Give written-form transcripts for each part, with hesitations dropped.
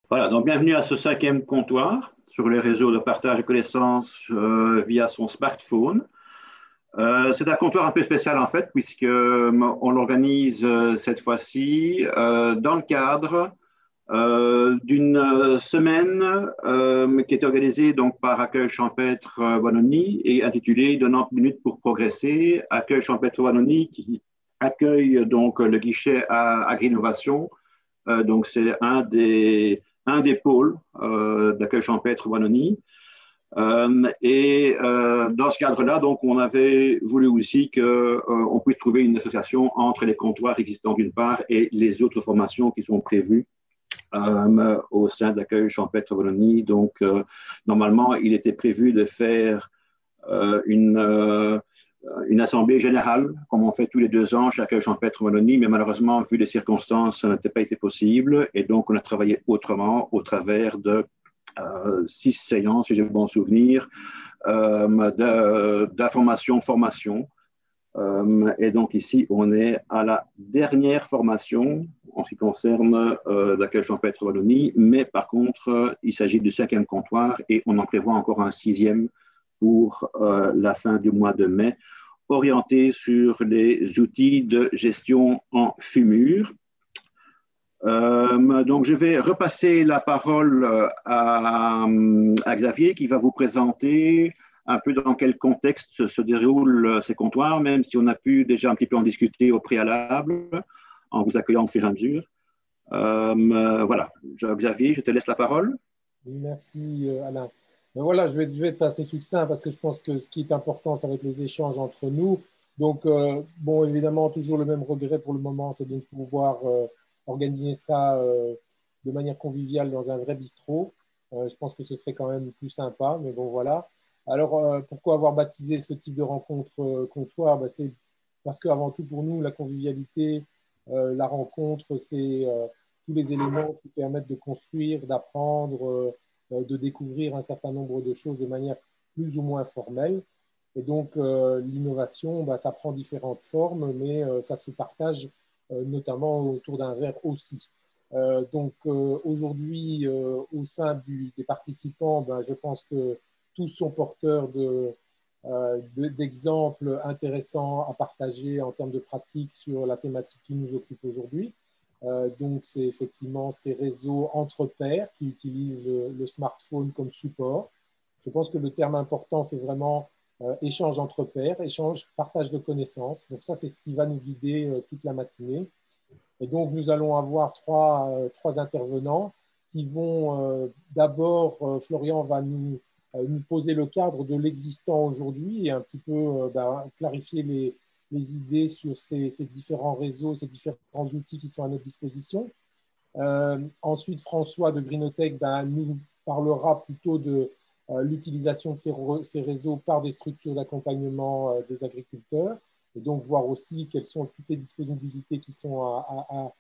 Voilà, donc bienvenue à ce cinquième comptoir sur les réseaux de partage de connaissances via son smartphone. C'est un comptoir un peu spécial en fait, puisque on l'organise cette fois-ci dans le cadre d'une semaine qui est organisée donc par Accueil Champêtre Wannoni et intitulée 90 minutes pour progresser. Accueil Champêtre Wannoni qui accueille donc le guichet à Agri-Innovation. Donc c'est un des pôles d'accueil champêtre Wannoni. Dans ce cadre-là, donc, on avait voulu aussi qu'on puisse trouver une association entre les comptoirs existants d'une part et les autres formations qui sont prévues au sein de l'accueil champêtre Wannoni. Donc, normalement, il était prévu de faire une assemblée générale, comme on fait tous les 2 ans chaque accueil champêtre Wannoni, mais malheureusement, vu les circonstances, ça n'était pas été possible. Et donc, on a travaillé autrement au travers de 6 séances, si j'ai bon souvenir, d'information, formation. Et donc ici, on est à la dernière formation en ce qui concerne l'accueil champêtre Wannoni, mais par contre, il s'agit du cinquième comptoir et on en prévoit encore un sixième pour la fin du mois de mai, orienté sur les outils de gestion en fumure. Donc, je vais repasser la parole à Xavier qui va vous présenter un peu dans quel contexte se déroulent ces comptoirs, même si on a pu déjà un petit peu en discuter au préalable, en vous accueillant au fur et à mesure. Voilà, Xavier, je te laisse la parole. Merci Alain. Mais voilà, je vais être assez succinct parce que je pense que ce qui est important, ça va être les échanges entre nous. Donc, bon, évidemment, toujours le même regret pour le moment, c'est de pouvoir organiser ça de manière conviviale dans un vrai bistrot. Je pense que ce serait quand même plus sympa, mais bon, voilà. Alors, pourquoi avoir baptisé ce type de rencontre comptoir? Ben, c'est parce qu'avant tout, pour nous, la convivialité, la rencontre, c'est tous les éléments qui permettent de construire, d'apprendre, de découvrir un certain nombre de choses de manière plus ou moins formelle. Et donc, l'innovation, bah, ça prend différentes formes, mais ça se partage notamment autour d'un verre aussi. Donc, aujourd'hui, au sein des participants, bah, je pense que tous sont porteurs d'exemples intéressants à partager en termes de pratique sur la thématique qui nous occupe aujourd'hui. Donc, c'est effectivement ces réseaux entre pairs qui utilisent le smartphone comme support. Je pense que le terme important, c'est vraiment échange entre pairs, échange, partage de connaissances. Donc, ça, c'est ce qui va nous guider toute la matinée. Et donc, nous allons avoir trois intervenants qui vont d'abord, Florian va nous poser le cadre de l'existant aujourd'hui et un petit peu clarifier les idées sur ces différents réseaux, ces différents outils qui sont à notre disposition. Ensuite, François de Greenotech nous parlera plutôt de l'utilisation de ces réseaux par des structures d'accompagnement des agriculteurs et donc voir aussi quelles sont toutes les disponibilités qui sont à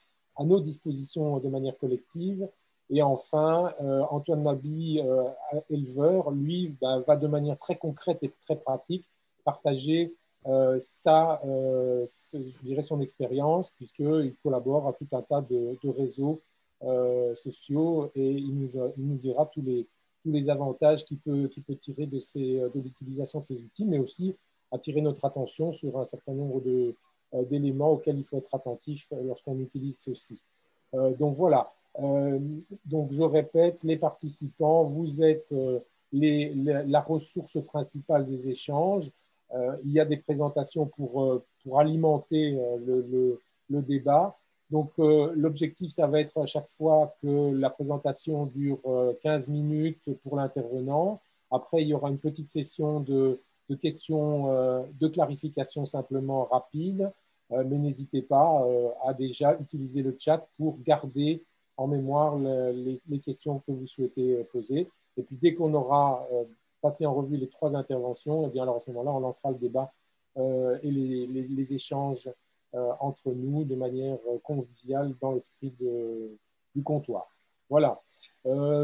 nos dispositions de manière collective. Et enfin, Antoine Mabi, éleveur, lui, va de manière très concrète et très pratique partager je dirais son expérience, puisqu'il collabore à tout un tas de réseaux sociaux et il nous dira tous les avantages qu'il peut tirer de l'utilisation de ces outils, mais aussi attirer notre attention sur un certain nombre d'éléments auxquels il faut être attentif lorsqu'on utilise ceci. Donc voilà, donc je répète, les participants, vous êtes la ressource principale des échanges. Il y a des présentations pour alimenter le débat. Donc, l'objectif, ça va être à chaque fois que la présentation dure 15 minutes pour l'intervenant. Après, il y aura une petite session de questions, de clarification simplement rapide. Mais n'hésitez pas à déjà utiliser le chat pour garder en mémoire les questions que vous souhaitez poser. Et puis, dès qu'on aura passé en revue les trois interventions, et bien alors à ce moment-là, on lancera le débat et les échanges entre nous de manière conviviale dans l'esprit du comptoir. Voilà.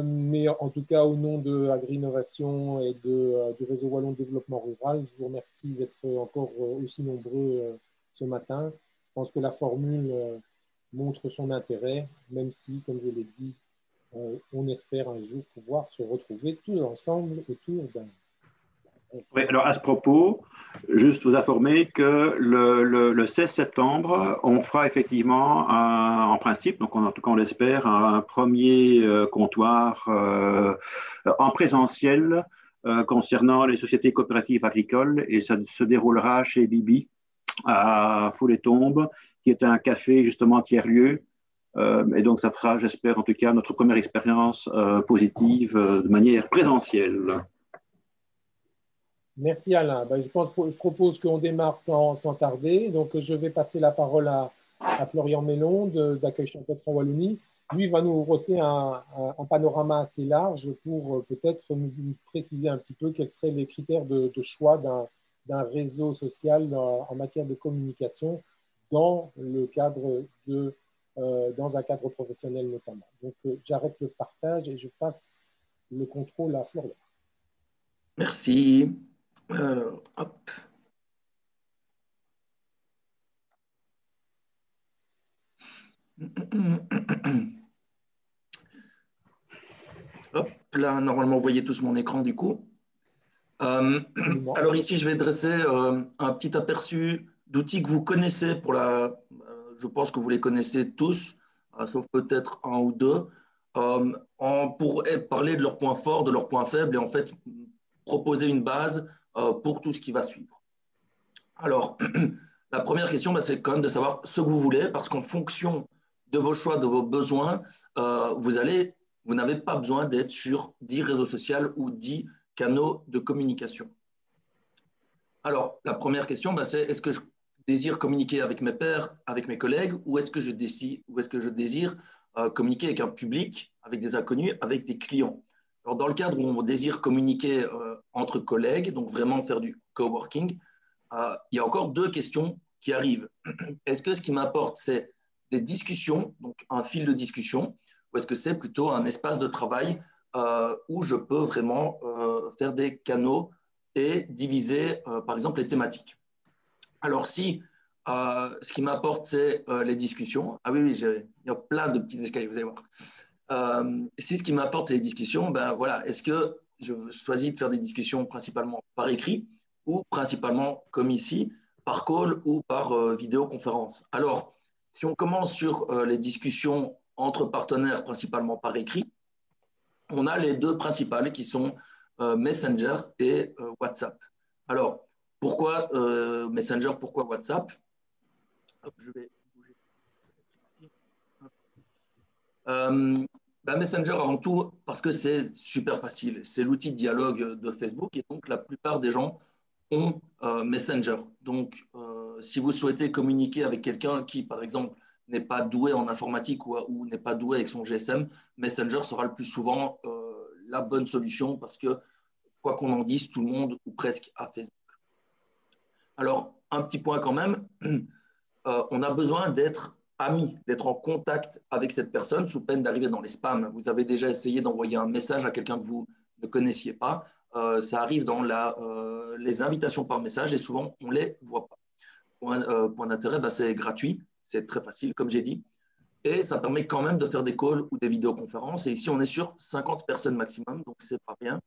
Mais en tout cas, au nom de Agri-Innovation et du réseau Wallon de développement rural, je vous remercie d'être encore aussi nombreux ce matin. Je pense que la formule montre son intérêt, même si, comme je l'ai dit, on espère un jour pouvoir se retrouver tous ensemble autour d'un. Oui, alors à ce propos, juste vous informer que le 16 septembre, on fera effectivement, en principe, donc en tout cas on l'espère, un premier comptoir en présentiel concernant les sociétés coopératives agricoles et ça se déroulera chez Bibi à Foulée-Tombe, qui est un café justement tiers-lieu. Et donc ça fera, j'espère en tout cas, notre première expérience positive de manière présentielle. Merci Alain. Ben, je propose qu'on démarre sans tarder. Donc, je vais passer la parole à Florian Mélon d'Accueil Champêtre en Wallonie. Lui va nous brosser un panorama assez large pour peut-être nous préciser un petit peu quels seraient les critères de choix d'un réseau social en matière de communication dans le cadre dans un cadre professionnel notamment. Donc, j'arrête le partage et je passe le contrôle à Florian. Merci. Alors, hop. Hop, là, normalement, vous voyez tous mon écran du coup. Alors ici, je vais dresser un petit aperçu d'outils que vous connaissez je pense que vous les connaissez tous, sauf peut-être un ou deux, pour parler de leurs points forts, de leurs points faibles et en fait proposer une base pour tout ce qui va suivre. Alors, la première question, c'est quand même de savoir ce que vous voulez, parce qu'en fonction de vos choix, de vos besoins, vous n'avez pas besoin d'être sur 10 réseaux sociaux ou 10 canaux de communication. Alors, la première question, c'est est-ce que je désire communiquer avec mes pairs, avec mes collègues, ou est-ce que je désire communiquer avec un public, avec des inconnus, avec des clients? Alors, dans le cadre où on désire communiquer entre collègues, donc vraiment faire du coworking, il y a encore deux questions qui arrivent. Est-ce que ce qui m'apporte, c'est des discussions, donc un fil de discussion, ou est-ce que c'est plutôt un espace de travail où je peux vraiment faire des canaux et diviser, par exemple, les thématiques? Alors, si ce qui m'apporte, c'est les discussions, ah oui, il y a plein de petits escaliers, vous allez voir. Si ce qui m'apporte, c'est les discussions, ben voilà, est-ce que je choisis de faire des discussions principalement par écrit ou principalement, comme ici, par call ou par vidéoconférence? Alors, si on commence sur les discussions entre partenaires, principalement par écrit, on a les deux principales qui sont Messenger et WhatsApp. Alors, pourquoi Messenger, pourquoi WhatsApp? Hop, je vais bouger ici. Messenger avant tout parce que c'est super facile. C'est l'outil de dialogue de Facebook et donc la plupart des gens ont Messenger. Donc, si vous souhaitez communiquer avec quelqu'un qui, par exemple, n'est pas doué en informatique ou n'est pas doué avec son GSM, Messenger sera le plus souvent la bonne solution parce que, quoi qu'on en dise, tout le monde ou presque a Facebook. Alors, un petit point quand même, on a besoin d'être amis, d'être en contact avec cette personne sous peine d'arriver dans les spams. Vous avez déjà essayé d'envoyer un message à quelqu'un que vous ne connaissiez pas. Ça arrive dans les invitations par message et souvent, on ne les voit pas. Point d'intérêt, c'est gratuit, c'est très facile, comme j'ai dit. Et ça permet quand même de faire des calls ou des vidéoconférences. Et ici, on est sur 50 personnes maximum, donc ce n'est pas rien.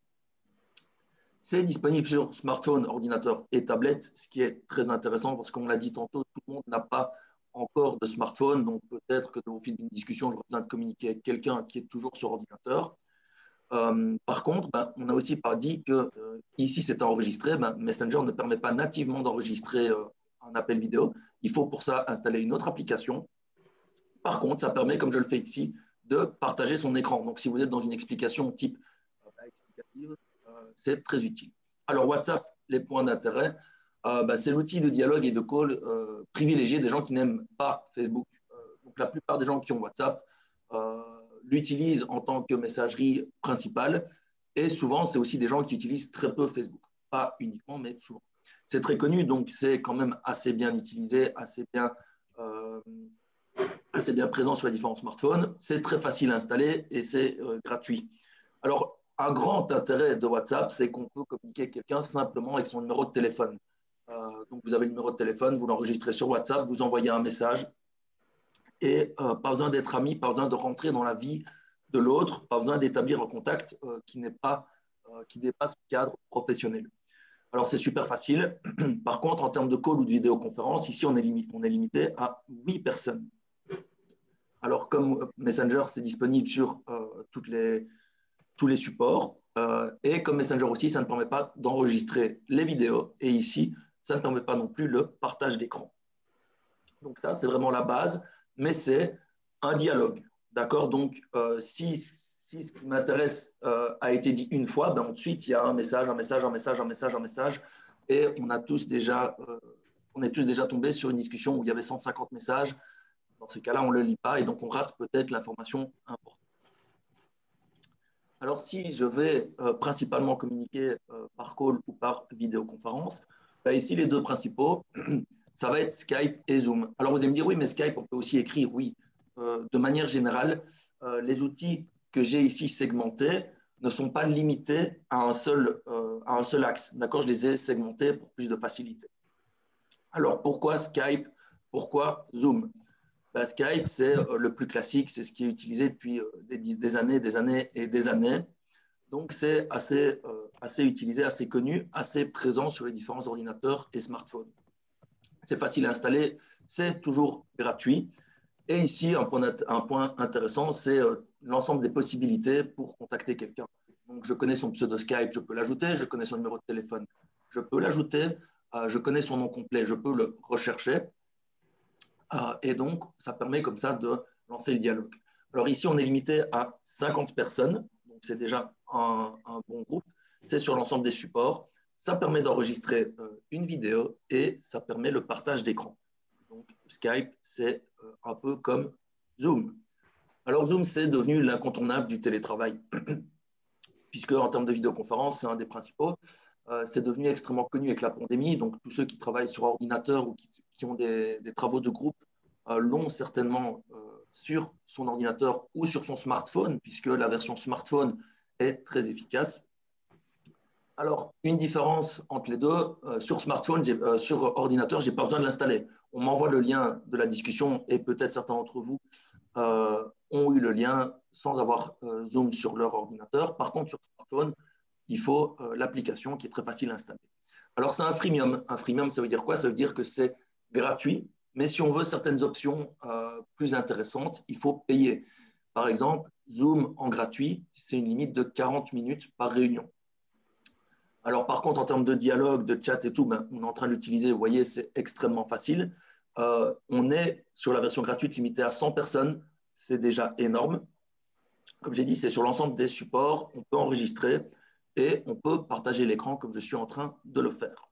C'est disponible sur smartphone, ordinateur et tablette, ce qui est très intéressant parce qu'on l'a dit tantôt, tout le monde n'a pas encore de smartphone, donc peut-être que au fil d'une discussion, j'aurai besoin de communiquer avec quelqu'un qui est toujours sur ordinateur. Par contre, on n'a aussi pas dit que ici c'est enregistré, Messenger ne permet pas nativement d'enregistrer un appel vidéo. Il faut pour ça installer une autre application. Par contre, ça permet, comme je le fais ici, de partager son écran. Donc si vous êtes dans une explication type explicative, c'est très utile. Alors, WhatsApp, les points d'intérêt, c'est l'outil de dialogue et de call privilégié des gens qui n'aiment pas Facebook. Donc, la plupart des gens qui ont WhatsApp l'utilisent en tant que messagerie principale et souvent, c'est aussi des gens qui utilisent très peu Facebook. Pas uniquement, mais souvent. C'est très connu, donc c'est quand même assez bien utilisé, assez bien présent sur les différents smartphones. C'est très facile à installer et c'est gratuit. Alors, un grand intérêt de WhatsApp, c'est qu'on peut communiquer avec quelqu'un simplement avec son numéro de téléphone. Donc, vous avez le numéro de téléphone, vous l'enregistrez sur WhatsApp, vous envoyez un message et pas besoin d'être ami, pas besoin de rentrer dans la vie de l'autre, pas besoin d'établir un contact qui dépasse le cadre professionnel. Alors, c'est super facile. Par contre, en termes de call ou de vidéoconférence, ici, on est limité à 8 personnes. Alors, comme Messenger, c'est disponible sur tous les supports. Et comme Messenger aussi, ça ne permet pas d'enregistrer les vidéos. Et ici, ça ne permet pas non plus le partage d'écran. Donc ça, c'est vraiment la base, mais c'est un dialogue. D'accord? Donc, si ce qui m'intéresse a été dit une fois, ben ensuite, il y a un message. Et on est tous déjà tombés sur une discussion où il y avait 150 messages. Dans ce cas-là, on ne le lit pas et donc on rate peut-être l'information importante. Alors, si je vais principalement communiquer par call ou par vidéoconférence, ben ici, les deux principaux, ça va être Skype et Zoom. Alors, vous allez me dire, oui, mais Skype, on peut aussi écrire, oui. De manière générale, les outils que j'ai ici segmentés ne sont pas limités à un seul axe. D'accord? Je les ai segmentés pour plus de facilité. Alors, pourquoi Skype? Pourquoi Zoom? Ben, Skype, c'est le plus classique, c'est ce qui est utilisé depuis des années. Donc, c'est assez utilisé, assez connu, assez présent sur les différents ordinateurs et smartphones. C'est facile à installer, c'est toujours gratuit. Et ici, un point intéressant, c'est l'ensemble des possibilités pour contacter quelqu'un. Donc, je connais son pseudo Skype, je peux l'ajouter, je connais son numéro de téléphone, je peux l'ajouter, je connais son nom complet, je peux le rechercher. Et donc, ça permet comme ça de lancer le dialogue. Alors ici, on est limité à 50 personnes, donc c'est déjà un bon groupe. C'est sur l'ensemble des supports. Ça permet d'enregistrer une vidéo et ça permet le partage d'écran. Donc Skype, c'est un peu comme Zoom. Alors Zoom, c'est devenu l'incontournable du télétravail, puisque en termes de vidéoconférence, c'est un des principaux. C'est devenu extrêmement connu avec la pandémie. Donc tous ceux qui travaillent sur ordinateur ou qui ont des travaux de groupe l'ont certainement sur son ordinateur ou sur son smartphone, puisque la version smartphone est très efficace. Alors, une différence entre les deux, sur smartphone, sur ordinateur, je n'ai pas besoin de l'installer. On m'envoie le lien de la discussion et peut-être certains d'entre vous ont eu le lien sans avoir Zoom sur leur ordinateur. Par contre, sur smartphone, il faut l'application qui est très facile à installer. Alors, c'est un freemium. Un freemium, ça veut dire quoi? Ça veut dire que c'est gratuit, mais si on veut certaines options plus intéressantes, il faut payer. Par exemple, Zoom en gratuit, c'est une limite de 40 minutes par réunion. Alors, par contre, en termes de dialogue, de chat et tout, ben, on est en train de l'utiliser. Vous voyez, c'est extrêmement facile. On est sur la version gratuite limitée à 100 personnes. C'est déjà énorme. Comme j'ai dit, c'est sur l'ensemble des supports. On peut enregistrer et on peut partager l'écran comme je suis en train de le faire.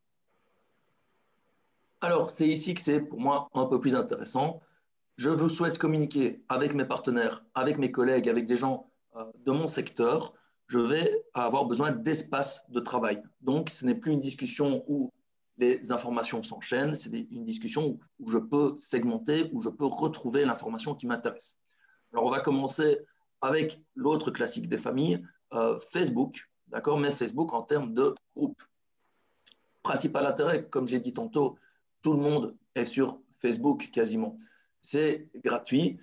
Alors, c'est ici que c'est pour moi un peu plus intéressant. Je vous souhaite communiquer avec mes partenaires, avec mes collègues, avec des gens de mon secteur. Je vais avoir besoin d'espace de travail. Donc, ce n'est plus une discussion où les informations s'enchaînent, c'est une discussion où je peux segmenter, où je peux retrouver l'information qui m'intéresse. Alors, on va commencer avec l'autre classique des familles, Facebook, d'accord, mais Facebook en termes de groupe. Principal intérêt, comme j'ai dit tantôt, tout le monde est sur Facebook quasiment. C'est gratuit.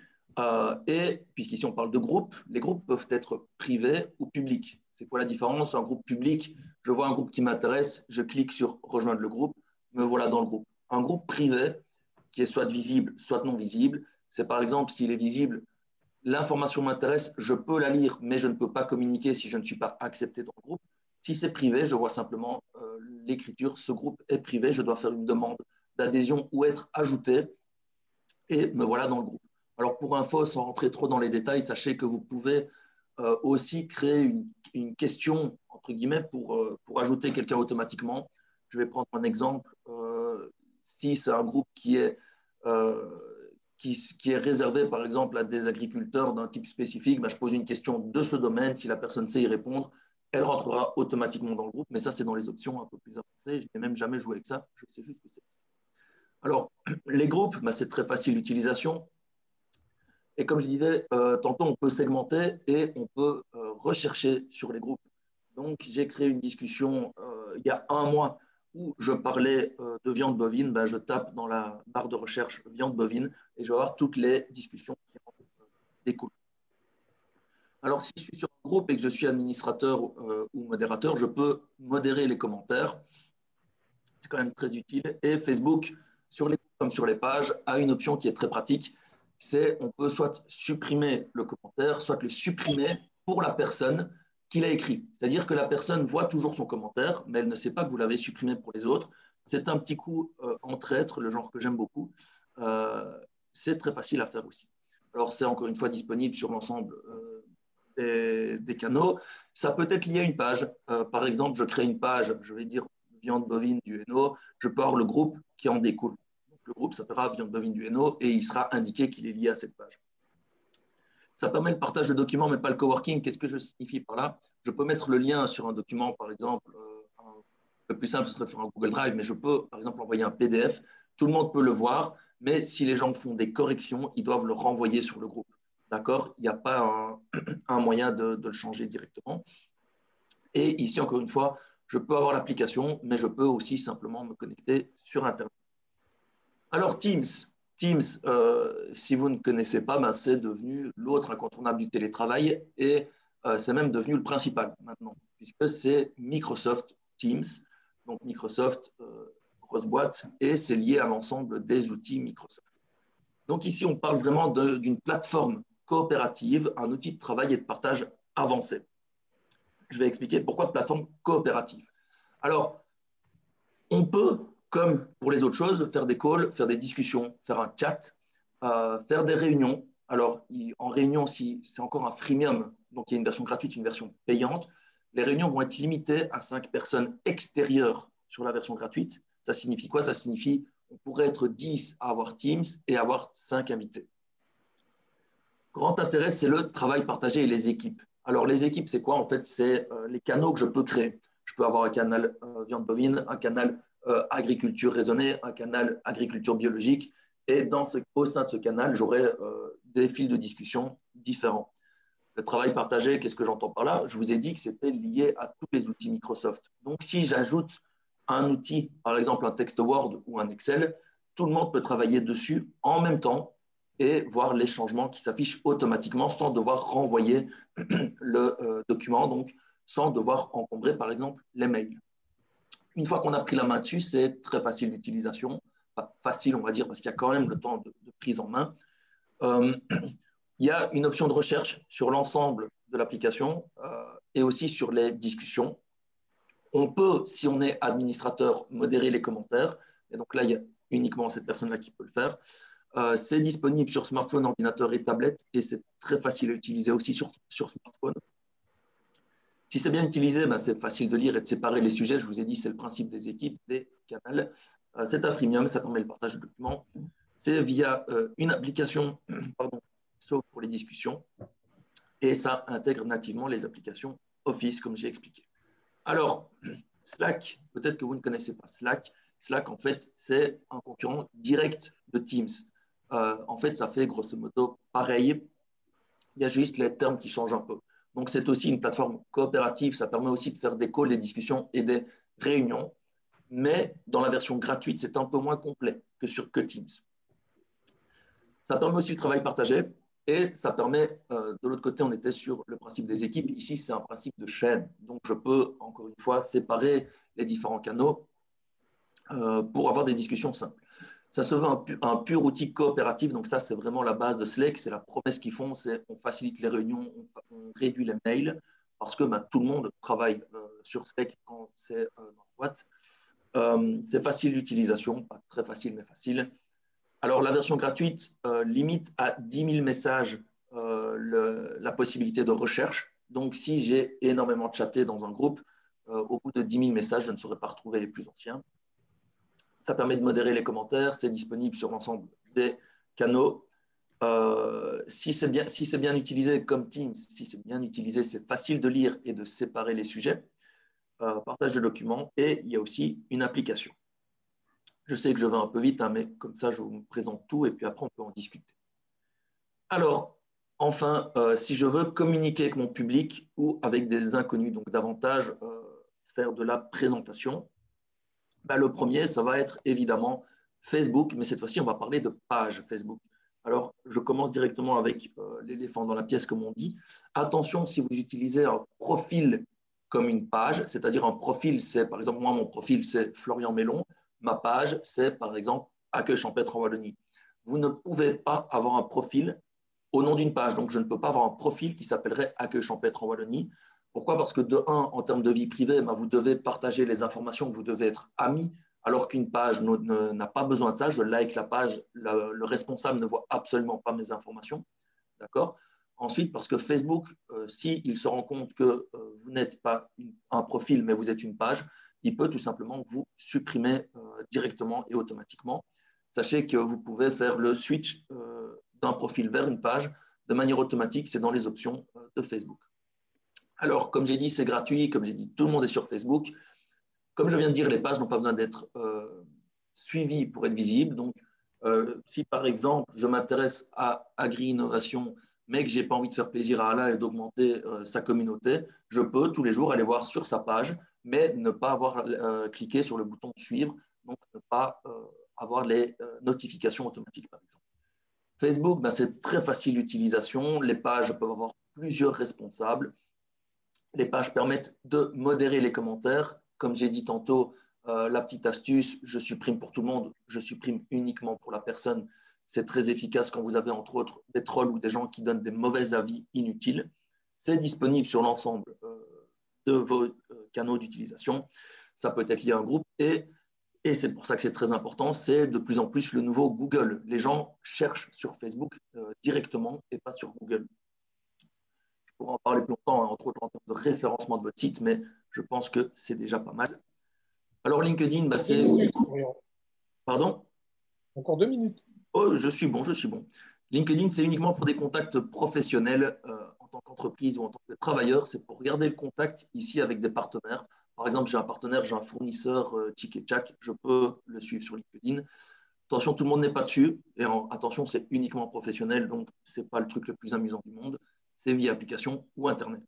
Et puisqu'ici on parle de groupes, les groupes peuvent être privés ou publics. C'est quoi la différence? Un groupe public, je vois un groupe qui m'intéresse, je clique sur rejoindre le groupe, me voilà dans le groupe. Un groupe privé, qui est soit visible, soit non visible, c'est par exemple s'il est visible, l'information m'intéresse, je peux la lire, mais je ne peux pas communiquer si je ne suis pas accepté dans le groupe. Si c'est privé, je vois simplement l'écriture, ce groupe est privé, je dois faire une demande d'adhésion ou être ajouté, et me voilà dans le groupe. Alors pour info, sans rentrer trop dans les détails, sachez que vous pouvez aussi créer une question, entre guillemets, pour ajouter quelqu'un automatiquement. Je vais prendre un exemple. Si c'est un groupe qui est réservé, par exemple, à des agriculteurs d'un type spécifique, ben, je pose une question de ce domaine. Si la personne sait y répondre, elle rentrera automatiquement dans le groupe. Mais ça, c'est dans les options un peu plus avancées. Je n'ai même jamais joué avec ça. Je sais juste que c'est. Alors, les groupes, ben, c'est très facile d'utilisation. Et comme je disais, tantôt, on peut segmenter et on peut rechercher sur les groupes. Donc, j'ai créé une discussion il y a un mois où je parlais de viande bovine. Ben, je tape dans la barre de recherche viande bovine et je vais avoir toutes les discussions qui en découlent. Alors, si je suis sur un groupe et que je suis administrateur ou modérateur, je peux modérer les commentaires. C'est quand même très utile. Et Facebook, sur les groupes comme sur les pages, a une option qui est très pratique. C'est on peut soit supprimer le commentaire, soit le supprimer pour la personne qui l'a écrit. C'est-à-dire que la personne voit toujours son commentaire, mais elle ne sait pas que vous l'avez supprimé pour les autres. C'est un petit coup en traître, le genre que j'aime beaucoup. C'est très facile à faire aussi. Alors, c'est encore une fois disponible sur l'ensemble des canaux. Ça peut être lié à une page. Par exemple, je crée une page, je vais dire viande bovine du Hainaut, je peux avoir le groupe qui en découle. Donc, le groupe s'appellera viande bovine du Hainaut et il sera indiqué qu'il est lié à cette page. Ça permet le partage de documents, mais pas le coworking. Qu'est-ce que je signifie par là? Je peux mettre le lien sur un document, par exemple, le plus simple, ce serait de faire un Google Drive, mais je peux, par exemple, envoyer un PDF. Tout le monde peut le voir, mais si les gens font des corrections, ils doivent le renvoyer sur le groupe. D'accord? Il n'y a pas un moyen de le changer directement. Et ici, encore une fois, je peux avoir l'application, mais je peux aussi simplement me connecter sur Internet. Alors, Teams. Teams, si vous ne connaissez pas, ben, c'est devenu l'autre incontournable du télétravail et c'est même devenu le principal maintenant, puisque c'est Microsoft Teams. Donc, Microsoft, grosse boîte, et c'est lié à l'ensemble des outils Microsoft. Donc, ici, on parle vraiment d'une plateforme coopérative, un outil de travail et de partage avancé. Je vais expliquer pourquoi plateforme coopérative. Alors, on peut, comme pour les autres choses, faire des calls, faire des discussions, faire un chat, faire des réunions. Alors, en réunion, si c'est encore un freemium, donc il y a une version gratuite, une version payante, les réunions vont être limitées à 5 personnes extérieures sur la version gratuite. Ça signifie quoi? Ça signifie qu'on pourrait être 10 à avoir Teams et avoir 5 invités. Grand intérêt, c'est le travail partagé et les équipes. Alors, les équipes, c'est quoi? En fait, c'est les canaux que je peux créer. Je peux avoir un canal viande bovine, un canal agriculture raisonnée, un canal agriculture biologique. Et au sein de ce canal, j'aurai des fils de discussion différents. Le travail partagé, qu'est-ce que j'entends par là? Je vous ai dit que c'était lié à tous les outils Microsoft. Donc, si j'ajoute un outil, par exemple un texte Word ou un Excel, tout le monde peut travailler dessus en même temps et voir les changements qui s'affichent automatiquement sans devoir renvoyer le document, donc sans devoir encombrer, par exemple, les mails. Une fois qu'on a pris la main dessus, c'est très facile d'utilisation. Enfin, facile, on va dire, parce qu'il y a quand même le temps de prise en main. Il y a une option de recherche sur l'ensemble de l'application et aussi sur les discussions. On peut, si on est administrateur, modérer les commentaires. Et donc là, il y a uniquement cette personne-là qui peut le faire. C'est disponible sur smartphone, ordinateur et tablette et c'est très facile à utiliser aussi sur smartphone. Si c'est bien utilisé, ben c'est facile de lire et de séparer les sujets. Je vous ai dit, c'est le principe des équipes, des canaux. C'est un freemium, ça permet le partage de documents. C'est via une application, pardon, sauf pour les discussions. Et ça intègre nativement les applications Office, comme j'ai expliqué. Alors, Slack, peut-être que vous ne connaissez pas Slack. Slack, en fait, c'est un concurrent direct de Teams. En fait, ça fait grosso modo pareil. Il y a juste les termes qui changent un peu. Donc, c'est aussi une plateforme coopérative. Ça permet aussi de faire des calls, des discussions et des réunions. Mais dans la version gratuite, c'est un peu moins complet que Teams. Ça permet aussi le travail partagé. Et ça permet, de l'autre côté, on était sur le principe des équipes. Ici, c'est un principe de chaîne. Donc, je peux, encore une fois, séparer les différents canaux pour avoir des discussions simples. Ça se veut un pur outil coopératif. Donc, ça, c'est vraiment la base de Slack. C'est la promesse qu'ils font. C'est on facilite les réunions, on réduit les mails parce que tout le monde travaille sur Slack quand c'est dans la boîte. C'est facile d'utilisation, pas très facile, mais facile. Alors, la version gratuite limite à 10 000 messages la possibilité de recherche. Donc, si j'ai énormément chatté dans un groupe, au bout de 10 000 messages, je ne saurais pas retrouver les plus anciens. Ça permet de modérer les commentaires. C'est disponible sur l'ensemble des canaux. Si c'est bien utilisé comme Teams, si c'est bien utilisé, c'est facile de lire et de séparer les sujets. Partage de documents. Et il y a aussi une application. Je sais que je vais un peu vite, hein, mais comme ça, je vous présente tout et puis après, on peut en discuter. Alors, enfin, si je veux communiquer avec mon public ou avec des inconnus, donc davantage faire de la présentation, le premier, ça va être évidemment Facebook, mais cette fois-ci, on va parler de page Facebook. Alors, je commence directement avec l'éléphant dans la pièce, comme on dit. Attention, si vous utilisez un profil comme une page, c'est-à-dire un profil, c'est par exemple, moi, mon profil, c'est Florian Mélon. Ma page, c'est par exemple Accueil Champêtre en Wallonie. Vous ne pouvez pas avoir un profil au nom d'une page. Donc, je ne peux pas avoir un profil qui s'appellerait Accueil Champêtre en Wallonie. Pourquoi? Parce que de un, en termes de vie privée, vous devez partager les informations, vous devez être amis, alors qu'une page n'a pas besoin de ça. Je like la page, le responsable ne voit absolument pas mes informations. D'accord? Ensuite, parce que Facebook, s'il se rend compte que vous n'êtes pas un profil, mais vous êtes une page, il peut tout simplement vous supprimer directement et automatiquement. Sachez que vous pouvez faire le switch d'un profil vers une page de manière automatique, c'est dans les options de Facebook. Alors, comme j'ai dit, c'est gratuit, comme j'ai dit, tout le monde est sur Facebook. Comme je viens de dire, les pages n'ont pas besoin d'être suivies pour être visibles. Donc, si par exemple, je m'intéresse à Agri-Innovation, mais que je n'ai pas envie de faire plaisir à Alain et d'augmenter sa communauté, je peux tous les jours aller voir sur sa page, mais ne pas avoir cliqué sur le bouton suivre, donc ne pas avoir les notifications automatiques, par exemple. Facebook, c'est très facile d'utilisation. Les pages peuvent avoir plusieurs responsables. Les pages permettent de modérer les commentaires. Comme j'ai dit tantôt, la petite astuce, je supprime pour tout le monde, je supprime uniquement pour la personne. C'est très efficace quand vous avez entre autres des trolls ou des gens qui donnent des mauvais avis inutiles. C'est disponible sur l'ensemble de vos canaux d'utilisation. Ça peut être lié à un groupe et c'est pour ça que c'est très important, c'est de plus en plus le nouveau Google. Les gens cherchent sur Facebook directement et pas sur Google. Je pourrais en parler plus longtemps, entre autres en termes de référencement de votre site, mais je pense que c'est déjà pas mal. Alors LinkedIn, c'est… Pardon? Encore 2 minutes. Oh, je suis bon, je suis bon. LinkedIn, c'est uniquement pour des contacts professionnels en tant qu'entreprise ou en tant que travailleur. C'est pour garder le contact ici avec des partenaires. Par exemple, j'ai un partenaire, j'ai un fournisseur Chick et Chack, je peux le suivre sur LinkedIn. Attention, tout le monde n'est pas dessus. Et attention, c'est uniquement professionnel, donc ce n'est pas le truc le plus amusant du monde. C'est via application ou Internet.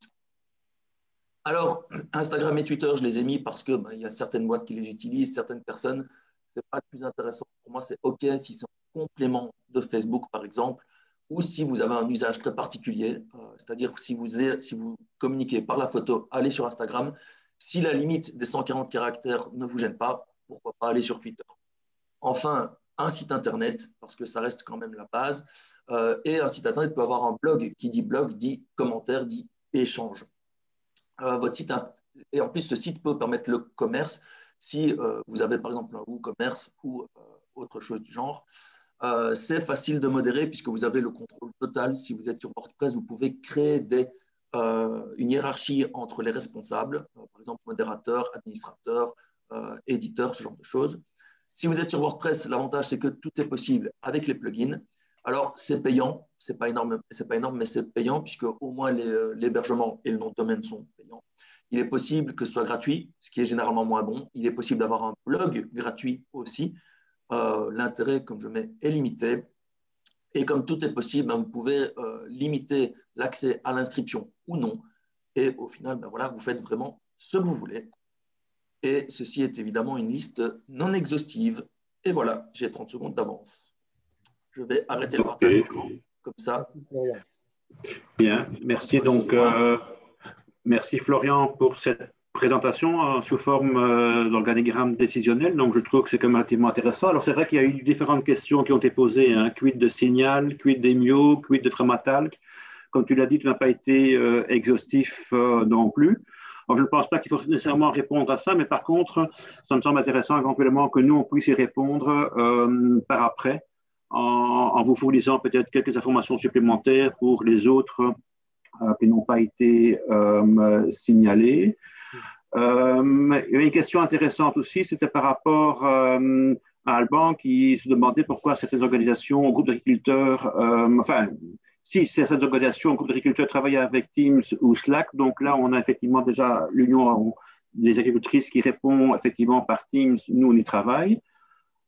Alors, Instagram et Twitter, je les ai mis parce qu'il y a certaines boîtes qui les utilisent, certaines personnes. Ce n'est pas le plus intéressant. Pour moi, c'est OK si c'est un complément de Facebook, par exemple, ou si vous avez un usage très particulier, c'est-à-dire si vous communiquez par la photo, allez sur Instagram. Si la limite des 140 caractères ne vous gêne pas, pourquoi pas aller sur Twitter. Enfin, un site Internet, parce que ça reste quand même la base, et un site Internet peut avoir un blog. Qui dit blog, dit commentaire, dit échange. Votre site, et en plus, ce site peut permettre le commerce si vous avez par exemple un WooCommerce ou autre chose du genre. C'est facile de modérer puisque vous avez le contrôle total. Si vous êtes sur WordPress, vous pouvez créer une hiérarchie entre les responsables, par exemple modérateur, administrateur, éditeur, ce genre de choses. Si vous êtes sur WordPress, l'avantage, c'est que tout est possible avec les plugins. Alors, c'est payant, c'est pas énorme, mais c'est payant puisque au moins l'hébergement et le nom de domaine sont payants. Il est possible que ce soit gratuit, ce qui est généralement moins bon. Il est possible d'avoir un blog gratuit aussi. L'intérêt, comme je mets, est limité. Et comme tout est possible, vous pouvez limiter l'accès à l'inscription ou non. Et au final, voilà, vous faites vraiment ce que vous voulez. Et ceci est évidemment une liste non exhaustive. Et voilà, j'ai 30 secondes d'avance. Je vais arrêter le partage d'écran, comme ça. Bien, merci. Donc, merci Florian pour cette présentation sous forme d'organigramme décisionnel. Donc, je trouve que c'est quand même relativement intéressant. Alors, c'est vrai qu'il y a eu différentes questions qui ont été posées. Hein. Quid de Signal, quid d'Emio, quid de Framatalk. Comme tu l'as dit, tu n'as pas été exhaustif non plus. Alors, je ne pense pas qu'il faut nécessairement répondre à ça, mais par contre, ça me semble intéressant éventuellement que nous, on puisse y répondre par après, en vous fournissant peut-être quelques informations supplémentaires pour les autres qui n'ont pas été signalés. Il y avait une question intéressante aussi, c'était par rapport à Alban qui se demandait pourquoi certaines organisations, groupes d'agriculteurs, si certaines organisations, groupes d'agriculteurs travaillent avec Teams ou Slack, donc là on a effectivement déjà l'Union des agricultrices qui répond effectivement par Teams, nous on y travaille.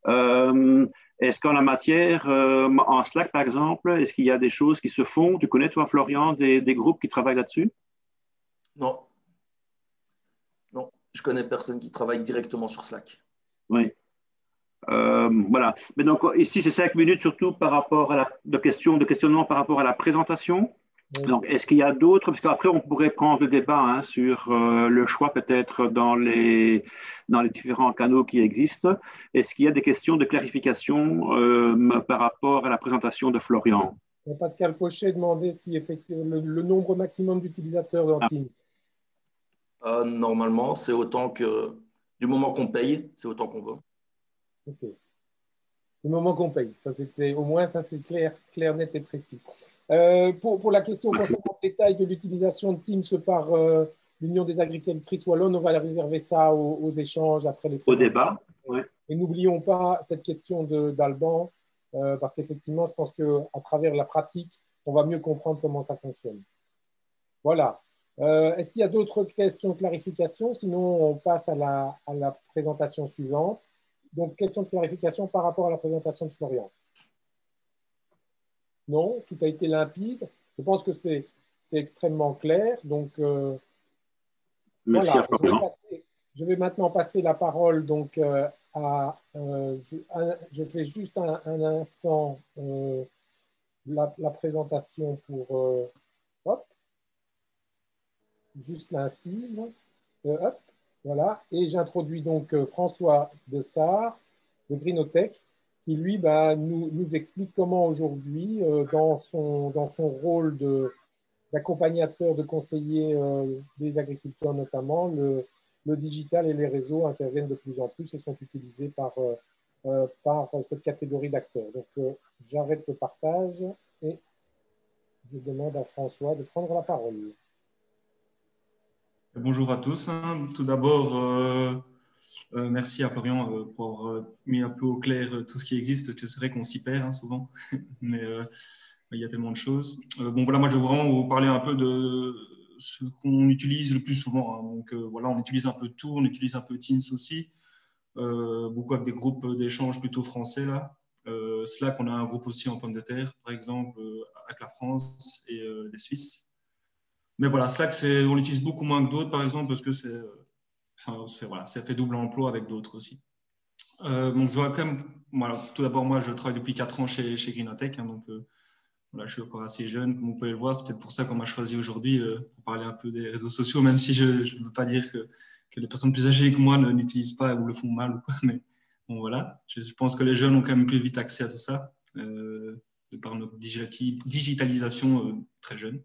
Est-ce qu'en la matière, en Slack par exemple, est-ce qu'il y a des choses qui se font? Tu connais toi, Florian, des groupes qui travaillent là-dessus? Non. Non, je connais personne qui travaille directement sur Slack. Oui. Voilà. Mais donc, ici, c'est 5 minutes surtout par rapport à de questionnement par rapport à la présentation. Oui. Donc, est-ce qu'il y a d'autres? Parce qu'après, on pourrait prendre le débat hein, sur le choix peut-être dans les différents canaux qui existent. Est-ce qu'il y a des questions de clarification par rapport à la présentation de Florian? Pascal Pochet demandait si effectivement le nombre maximum d'utilisateurs dans Ah, Teams. Normalement, c'est autant que du moment qu'on paye, c'est autant qu'on veut. Ok. Du moment qu'on paye. Ça, au moins, ça, c'est clair, net et précis. Pour la question concernant le détail de l'utilisation de Teams par l'Union des agricultrices wallonnes, on va réserver ça aux échanges après les au présentations. débat, ouais. Et n'oublions pas cette question d'Alban, parce qu'effectivement, je pense qu'à travers la pratique, on va mieux comprendre comment ça fonctionne. Voilà. Est-ce qu'il y a d'autres questions de clarification? Sinon, on passe à la présentation suivante. Donc, question de clarification par rapport à la présentation de Florian. Non, tout a été limpide. Je pense que c'est extrêmement clair. Donc, Merci à voilà, Florian. je vais maintenant passer la parole donc, je fais juste un instant la présentation pour hop, juste l'incise. Hop, voilà. Et j'introduis donc François Dessart de Greenotech qui, lui, nous explique comment aujourd'hui, dans son rôle d'accompagnateur, de conseiller des agriculteurs notamment, le digital et les réseaux interviennent de plus en plus et sont utilisés par cette catégorie d'acteurs. Donc, j'arrête le partage et je demande à François de prendre la parole. Bonjour à tous. Tout d'abord, merci à Florian pour avoir mis un peu au clair tout ce qui existe, parce que c'est vrai qu'on s'y perd souvent, mais il y a tellement de choses. Bon, voilà, moi, je vais vraiment vous parler un peu de ce qu'on utilise le plus souvent. Donc, voilà, on utilise un peu tout, on utilise un peu Teams aussi, beaucoup avec des groupes d'échange plutôt français, là. Slack, on a un groupe aussi en pommes de terre, par exemple, avec la France et les Suisses. Mais voilà, Slack, on l'utilise beaucoup moins que d'autres, par exemple, parce que voilà, ça fait double emploi avec d'autres aussi. Donc, je vois quand même, voilà, tout d'abord, moi, je travaille depuis 4 ans chez Greenotech, donc voilà, je suis encore assez jeune, comme vous pouvez le voir. C'est peut-être pour ça qu'on m'a choisi aujourd'hui pour parler un peu des réseaux sociaux, même si je ne veux pas dire que les personnes plus âgées que moi n'utilisent pas ou le font mal ou quoi. Mais bon, voilà, je pense que les jeunes ont quand même plus vite accès à tout ça, de par notre digitalisation très jeune.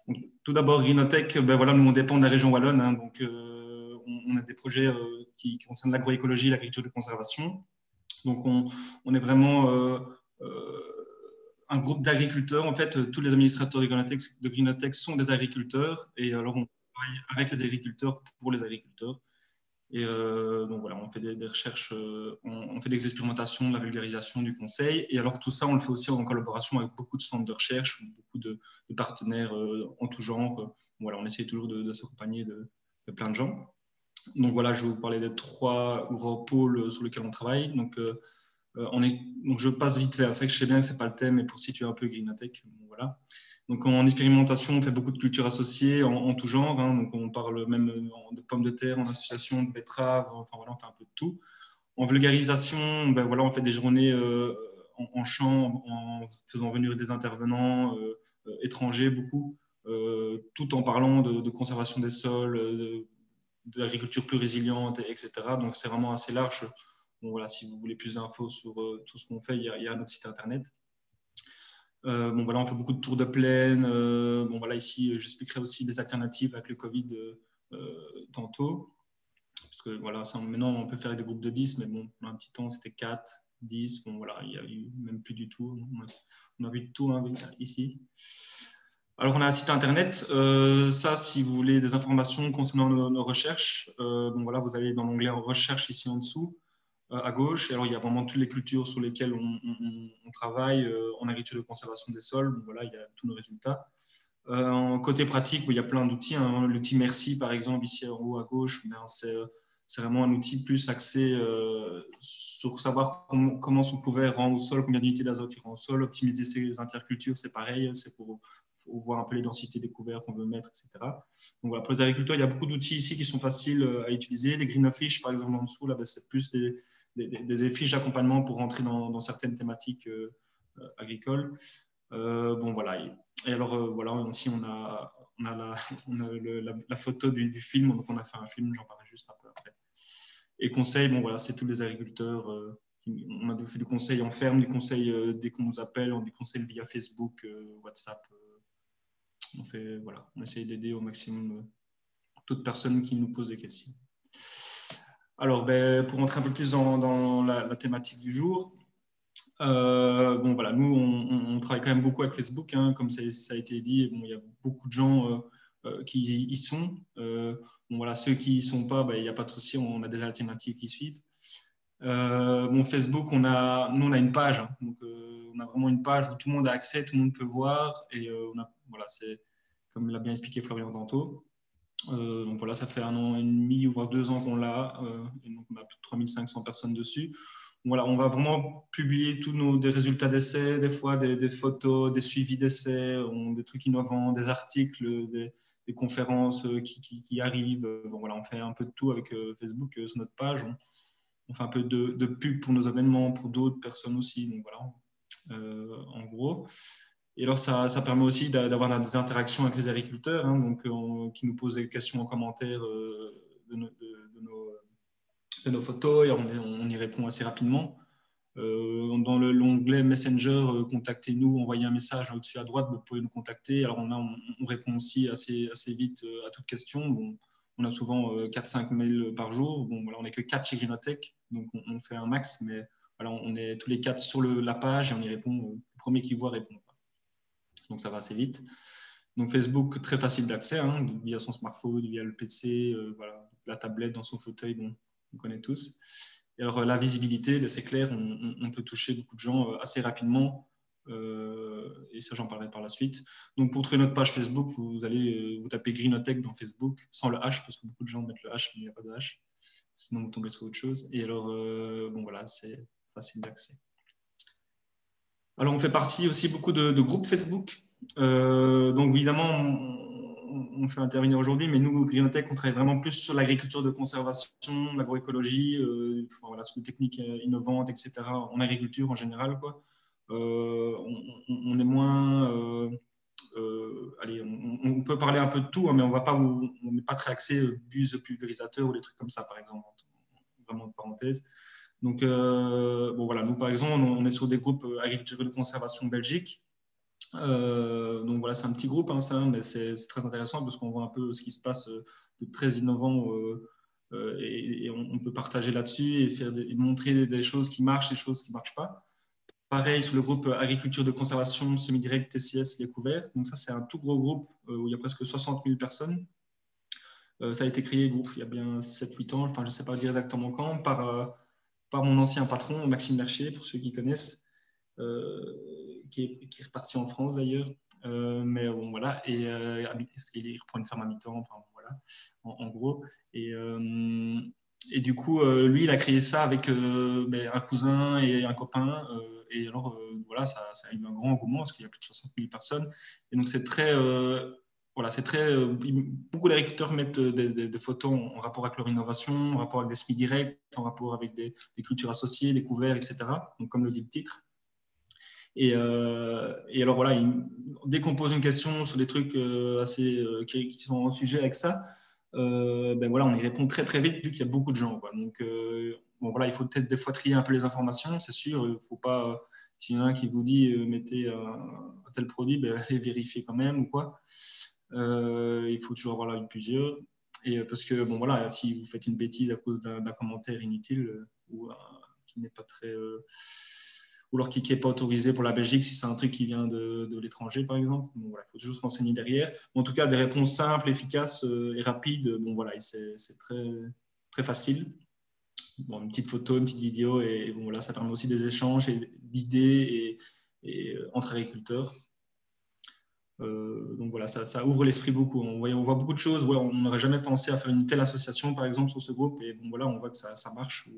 Donc, tout d'abord, Greenotech, voilà, nous on dépend de la région wallonne, donc on a des projets qui concernent l'agroécologie et l'agriculture de conservation. Donc on est vraiment un groupe d'agriculteurs. En fait, tous les administrateurs de Greenotech sont des agriculteurs, et alors on travaille avec les agriculteurs pour les agriculteurs. Et donc voilà, on fait des recherches, on fait des expérimentations, de la vulgarisation, du conseil. Et alors tout ça, on le fait aussi en collaboration avec beaucoup de centres de recherche, beaucoup de partenaires en tout genre. Voilà, on essaie toujours de s'accompagner de plein de gens. Donc voilà, je vais vous parler des 3 grands pôles sur lesquels on travaille. Donc, donc je passe vite fait. C'est vrai que je sais bien que ce n'est pas le thème, mais pour situer un peu Greenotech, bon, voilà. Donc en expérimentation, on fait beaucoup de cultures associées en tout genre. Donc on parle même de pommes de terre, en association, de betteraves, enfin voilà, on fait un peu de tout. En vulgarisation, voilà, on fait des journées en champ, en faisant venir des intervenants étrangers, beaucoup, tout en parlant de conservation des sols, de l'agriculture plus résiliente, etc. Donc c'est vraiment assez large. Bon, voilà, si vous voulez plus d'infos sur tout ce qu'on fait, il y a notre site internet. Bon, voilà, on fait beaucoup de tours de plaine. Bon, voilà, ici, j'expliquerai aussi des alternatives avec le Covid tantôt. Parce que voilà, maintenant, on peut faire des groupes de 10, mais bon, pendant un petit temps, c'était 4, 10. Bon, voilà, il n'y a eu même plus du tout. On a vu de tout ici. Alors, on a un site internet. Ça, si vous voulez des informations concernant nos recherches, bon, voilà, vous allez dans l'onglet en recherche ici en dessous, à gauche. Et alors, il y a vraiment toutes les cultures sur lesquelles on travaille en agriculture de conservation des sols. Donc, voilà, il y a tous nos résultats. En côté pratique, il y a plein d'outils. L'outil Merci, par exemple, ici en haut à gauche, c'est vraiment un outil plus axé sur savoir comment son couvert rend au sol, combien d'unités d'azote il rend au sol, optimiser les intercultures, c'est pareil, c'est pour voir un peu les densités des couverts qu'on veut mettre, etc. Donc voilà, pour les agriculteurs, il y a beaucoup d'outils ici qui sont faciles à utiliser. Les Greenfish, par exemple, en dessous, là, c'est plus des fiches d'accompagnement pour rentrer dans certaines thématiques agricoles. Bon, voilà. Et alors, voilà, ici, on a la photo du film. Donc, on a fait un film, j'en parlerai juste un peu après. Et conseil, bon, voilà, c'est tous les agriculteurs. On a fait du conseil en ferme, du conseil dès qu'on nous appelle, du conseil via Facebook, WhatsApp. On essaye d'aider au maximum toute personne qui nous pose des questions. Alors, pour rentrer un peu plus dans la thématique du jour, bon, voilà, nous, on travaille quand même beaucoup avec Facebook, hein, comme ça a été dit. Bon, il y a beaucoup de gens qui y sont. Bon, voilà, ceux qui n'y sont pas, il n'y a pas de souci, on a des alternatives qui suivent. Bon, Facebook, nous, on a une page. Hein, donc, on a vraiment une page où tout le monde a accès, tout le monde peut voir. Et voilà, c'est comme l'a bien expliqué Florian tantôt. Donc voilà, ça fait 1 an et demi, voire 2 ans qu'on l'a. Et donc, on a plus de 3500 personnes dessus. Voilà, on va vraiment publier tous des résultats d'essais, des fois des photos, des suivis d'essais, des trucs innovants, des articles, des conférences qui arrivent. Bon, voilà, on fait un peu de tout avec Facebook sur notre page. On fait un peu de pub pour nos événements, pour d'autres personnes aussi. Donc voilà, en gros. Et alors, ça permet aussi d'avoir des interactions avec les agriculteurs, hein, donc, qui nous posent des questions en commentaire de nos photos, et on y répond assez rapidement. Dans l'onglet Messenger, contactez-nous, envoyez un message au-dessus à droite, vous pouvez nous contacter. Alors on répond aussi assez vite à toute question. Bon, on a souvent 4-5 mails par jour. Bon, voilà, on n'est que 4 chez Greenotech, donc on fait un max, mais voilà, on est tous les 4 sur la page et on y répond. Le premier qui voit répond. Donc ça va assez vite. Donc Facebook, très facile d'accès, hein, via son smartphone, via le PC, voilà, la tablette dans son fauteuil, bon, on connaît tous. Et alors la visibilité, c'est clair, on peut toucher beaucoup de gens assez rapidement, et ça j'en parlerai par la suite. Donc pour trouver notre page Facebook, vous tapez Greenotech dans Facebook, sans le H, parce que beaucoup de gens mettent le H, mais il n'y a pas de H, sinon vous tombez sur autre chose. Et alors, bon voilà, c'est facile d'accès. Alors on fait partie aussi beaucoup de groupes Facebook. Donc évidemment, on fait intervenir aujourd'hui, mais nous, Greenotech, on travaille vraiment plus sur l'agriculture de conservation, l'agroécologie, voilà, sur des techniques innovantes, etc. En agriculture en général, quoi. On est moins... allez, on peut parler un peu de tout, hein, mais on n'est pas très axé buse pulvérisateur ou des trucs comme ça, par exemple, vraiment de parenthèse. Donc, bon, voilà, nous, par exemple, on est sur des groupes agriculture de conservation Belgique. Donc voilà, c'est un petit groupe, hein, ça, mais c'est très intéressant parce qu'on voit un peu ce qui se passe de très innovant, et on peut partager là-dessus et montrer des choses qui marchent, des choses qui ne marchent pas. Pareil sur le groupe agriculture de conservation semi-direct TCS Découvert. Donc ça, c'est un tout gros groupe où il y a presque 60 000 personnes. Ça a été créé il y a bien 7-8 ans, enfin je ne sais pas dire exactement quand, par mon ancien patron, Maxime Mercier, pour ceux qui connaissent. Qui est reparti en France d'ailleurs, mais bon voilà, et il reprend une ferme à mi-temps, enfin voilà, en gros, et du coup lui il a créé ça avec un cousin et un copain, et alors voilà, ça a eu un grand engouement parce qu'il y a plus de 60 000 personnes, et donc c'est très voilà, c'est très. Beaucoup d'agriculteurs mettent des photos en rapport avec leur innovation, en rapport avec des semis directs, en rapport avec des cultures associées, des couverts, etc. Donc, comme le dit le titre. Et alors voilà, dès qu'on pose une question sur des trucs qui sont en sujet avec ça, voilà, on y répond très très vite vu qu'il y a beaucoup de gens, quoi. Donc bon, voilà, il faut peut-être des fois trier un peu les informations, c'est sûr. Il faut pas, s'il y en a un qui vous dit mettez un tel produit, allez vérifier quand même ou quoi. Il faut toujours avoir là plusieurs. Et parce que bon voilà, si vous faites une bêtise à cause d'un commentaire inutile ou qui n'est pas très ou alors qui n'est pas autorisé pour la Belgique si c'est un truc qui vient de l'étranger, par exemple. Bon, voilà, il faut toujours se renseigner derrière. En tout cas, des réponses simples, efficaces et rapides, bon, voilà, c'est très, très facile. Bon, une petite photo, une petite vidéo, et bon, voilà, ça permet aussi des échanges d'idées et entre agriculteurs. Donc voilà, ça ouvre l'esprit beaucoup. On voit beaucoup de choses. Ouais, on n'aurait jamais pensé à faire une telle association, par exemple, sur ce groupe. Et bon, voilà, on voit que ça marche.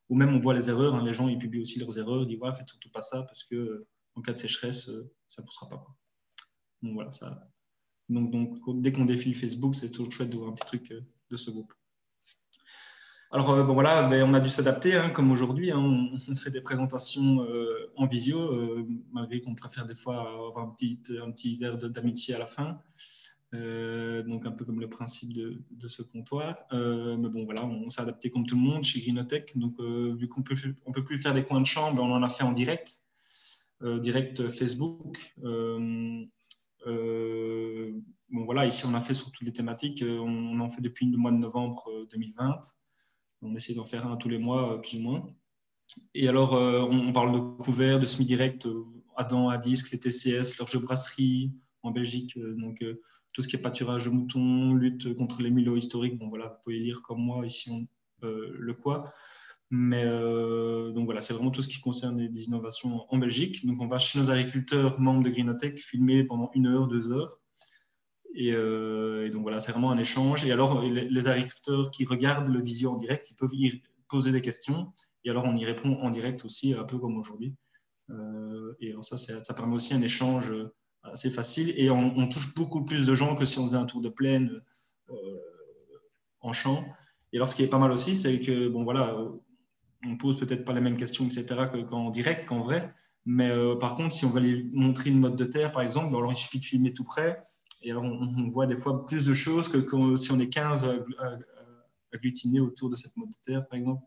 Ou même on voit les erreurs, hein, les gens ils publient aussi leurs erreurs, ils disent ouais, faites surtout pas ça parce que en cas de sécheresse, ça ne poussera pas, quoi. Donc voilà, ça. Donc dès qu'on défile Facebook, c'est toujours chouette de voir un petit truc de ce groupe. Alors, bon, voilà, ben, on a dû s'adapter, hein, comme aujourd'hui. Hein, on fait des présentations en visio, malgré qu'on préfère des fois avoir un petit verre d'amitié à la fin. Donc, un peu comme le principe de ce comptoir. Mais bon, voilà, on s'est adapté comme tout le monde chez Greenotech. Donc, vu qu'on peut plus faire des coins de chambre, on en a fait en direct, direct Facebook. Bon, voilà, ici, on a fait sur toutes les thématiques. On en fait depuis le mois de novembre 2020. On essaie d'en faire un tous les mois, plus ou moins. Et alors, on parle de couverts, de semi-direct, Adam, à disque, les TCS, l'orge de brasserie en Belgique. Donc, tout ce qui est pâturage de moutons, lutte contre les mulots historiques. Bon, voilà, vous pouvez lire comme moi ici le quoi. Mais donc voilà, c'est vraiment tout ce qui concerne des innovations en Belgique. Donc, on va chez nos agriculteurs membres de Greenotech filmer pendant 1 heure, 2 heures. Et donc voilà, c'est vraiment un échange. Et alors, les agriculteurs qui regardent le visio en direct, ils peuvent y poser des questions. Et alors, on y répond en direct aussi, un peu comme aujourd'hui. Et alors ça permet aussi un échange assez facile. Et on touche beaucoup plus de gens que si on faisait un tour de plaine en champ. Et alors, ce qui est pas mal aussi, c'est que, bon voilà, on pose peut-être pas les mêmes questions, etc., qu'en direct, qu'en vrai. Mais par contre, si on va aller montrer une motte de terre, par exemple, alors il suffit de filmer tout près. Et alors, on voit des fois plus de choses que si on est 15 agglutinés autour de cette motte de terre, par exemple.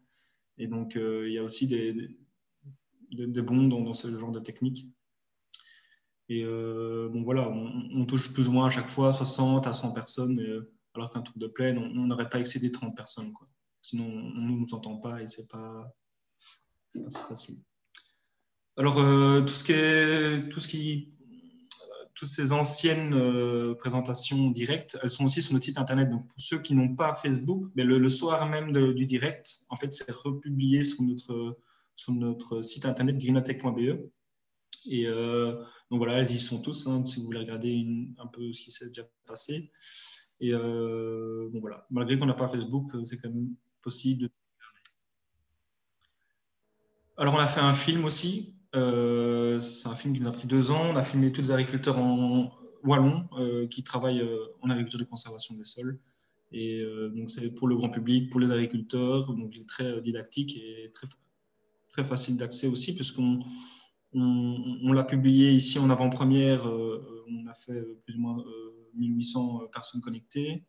Et donc, il y a aussi des bons dans ce genre de technique. Et bon, voilà, on touche plus ou moins à chaque fois 60 à 100 personnes, alors qu'un tour de plaine, on n'aurait pas excédé 30 personnes, quoi. Sinon, on ne nous entend pas et c'est pas si facile. Alors, toutes ces anciennes présentations directes, elles sont aussi sur notre site internet. Donc, pour ceux qui n'ont pas Facebook, mais le soir même du direct, en fait, c'est republié sur notre site internet greenotech.be. Et donc voilà, elles y sont tous, hein, si vous voulez regarder un peu ce qui s'est déjà passé. Et bon voilà, malgré qu'on n'a pas Facebook, c'est quand même possible de... Alors, on a fait un film aussi. C'est un film qui nous a pris 2 ans. On a filmé tous les agriculteurs en wallon qui travaillent en agriculture de conservation des sols. Et donc, c'est pour le grand public, pour les agriculteurs. Donc, il est très didactique et très facile d'accès aussi, puisqu'on l'a publié ici en avant-première. On a fait plus ou moins 1800 personnes connectées.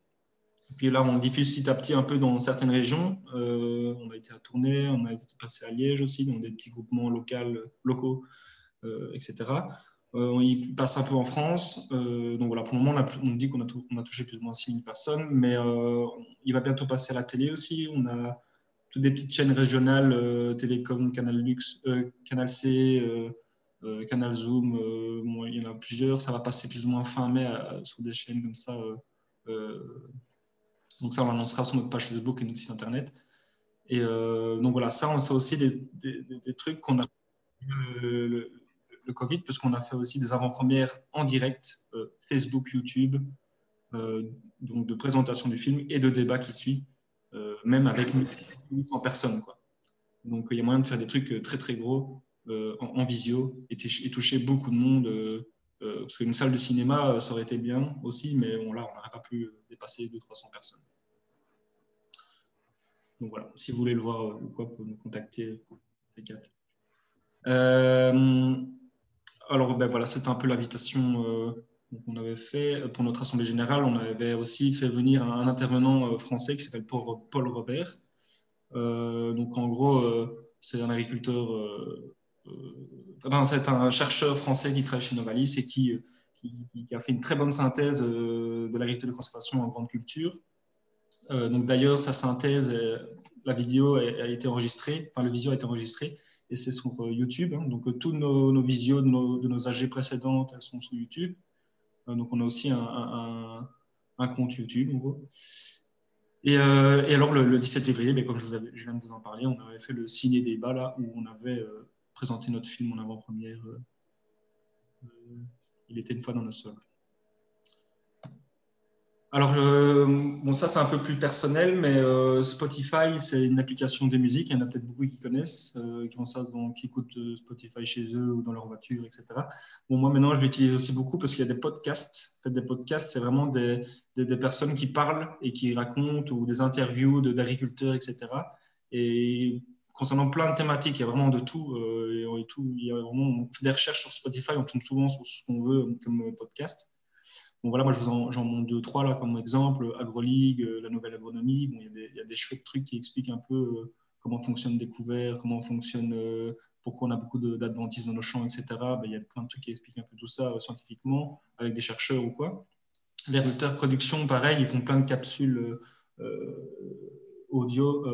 Et puis là, on diffuse petit à petit un peu dans certaines régions. On a été à Tournai, on a été passé à Liège aussi, dans des petits groupements locaux, etc. Il passe un peu en France. Donc voilà, pour le moment, on dit qu'on a touché plus ou moins 6000 personnes, mais il va bientôt passer à la télé aussi. On a toutes des petites chaînes régionales, Télécom, Canal Lux, Canal C, Canal Zoom. Bon, il y en a plusieurs. Ça va passer plus ou moins fin mai sur des chaînes comme ça. Donc ça, on l'annoncera sur notre page Facebook et notre site internet. Et donc voilà, ça, on sait aussi des trucs qu'on a le Covid, puisqu'on a fait aussi des avant-premières en direct, Facebook, YouTube, donc de présentation du film et de débat qui suit, même avec 100 personnes, quoi. Donc il y a moyen de faire des trucs très très gros en visio et toucher beaucoup de monde. Parce qu'une salle de cinéma, ça aurait été bien aussi, mais bon, là, on n'aurait pas pu dépasser 200-300 personnes. Donc voilà, si vous voulez le voir ou quoi, vous pouvez nous contacter. Alors ben voilà, c'était un peu l'invitation qu'on avait fait pour notre assemblée générale. On avait aussi fait venir un intervenant français qui s'appelle Paul Robert. Donc en gros, c'est un agriculteur, c'est un chercheur français qui travaille chez Novalis et qui a fait une très bonne synthèse de l'agriculture de conservation en grande culture. Donc d'ailleurs, sa synthèse, la vidéo a été enregistrée, enfin le visio a été enregistré et c'est sur YouTube. Hein. Donc tous nos visios de nos AG précédentes, elles sont sur YouTube. Donc on a aussi un compte YouTube en gros. Et alors le 17 février, mais comme je viens de vous en parler, on avait fait le ciné-débat là où on avait présenté notre film en avant-première. Il était une fois dans nos sols. Alors, bon, ça, c'est un peu plus personnel, mais Spotify, c'est une application de musique. Il y en a peut-être beaucoup qui connaissent, qui écoutent Spotify chez eux ou dans leur voiture, etc. Bon, moi, maintenant, je l'utilise aussi beaucoup parce qu'il y a des podcasts. En fait, des podcasts, c'est vraiment des personnes qui parlent et qui racontent ou des interviews d'agriculteurs, etc. Et concernant plein de thématiques, il y a vraiment de tout. Il y a vraiment, on fait des recherches sur Spotify, on tombe souvent sur ce qu'on veut comme podcast. Bon, voilà, moi, j'en montre 2, 3 là comme exemple. AgroLeague, la nouvelle agronomie. Bon, il y a des chouettes trucs qui expliquent un peu comment fonctionne des couverts, comment fonctionne, pourquoi on a beaucoup d'adventices dans nos champs, etc. Il y a plein de trucs qui expliquent un peu tout ça scientifiquement, avec des chercheurs ou quoi. Les résultats de production, pareil, ils font plein de capsules audio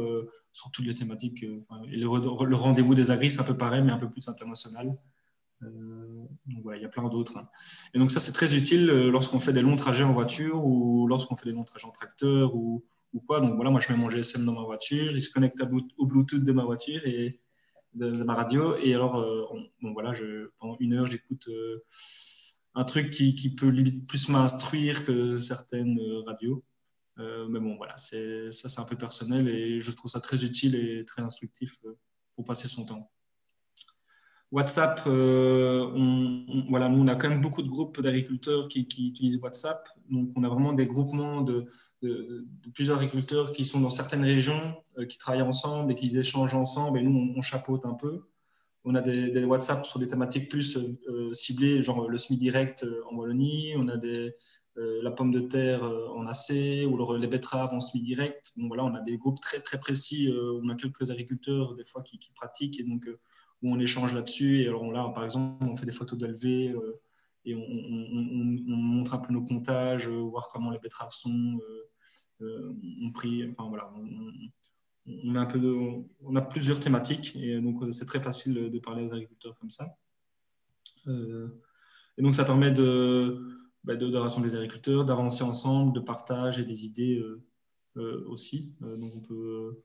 sur toutes les thématiques. Et le rendez-vous des agris, c'est un peu pareil, mais un peu plus international. Donc voilà, il y a plein d'autres. Et donc ça, c'est très utile lorsqu'on fait des longs trajets en voiture ou lorsqu'on fait des longs trajets en tracteur ou quoi. Donc voilà, moi, je mets mon GSM dans ma voiture, il se connecte au Bluetooth de ma voiture et de ma radio. Et alors, bon, voilà, pendant 1 heure, j'écoute un truc qui peut plus m'instruire que certaines radios. Mais bon, voilà, ça, c'est un peu personnel et je trouve ça très utile et très instructif pour passer son temps. WhatsApp, voilà, nous, on a quand même beaucoup de groupes d'agriculteurs qui utilisent WhatsApp. Donc, on a vraiment des groupements de plusieurs agriculteurs qui sont dans certaines régions, qui travaillent ensemble et qui échangent ensemble. Et nous, on chapeaute un peu. On a des WhatsApp sur des thématiques plus ciblées, genre le SMI direct en Wallonie. On a la pomme de terre en AC ou les betteraves en SMI direct. Bon, voilà, on a des groupes très, très précis. On a quelques agriculteurs, des fois, qui pratiquent. Et donc, où on échange là-dessus. Et alors là, par exemple, on fait des photos d'élevés et on montre un peu nos comptages, voir comment les betteraves sont, on prie, enfin voilà, on a plusieurs thématiques et donc c'est très facile de parler aux agriculteurs comme ça. Et donc ça permet de rassembler les agriculteurs, d'avancer ensemble, de partage et des idées aussi. Donc on peut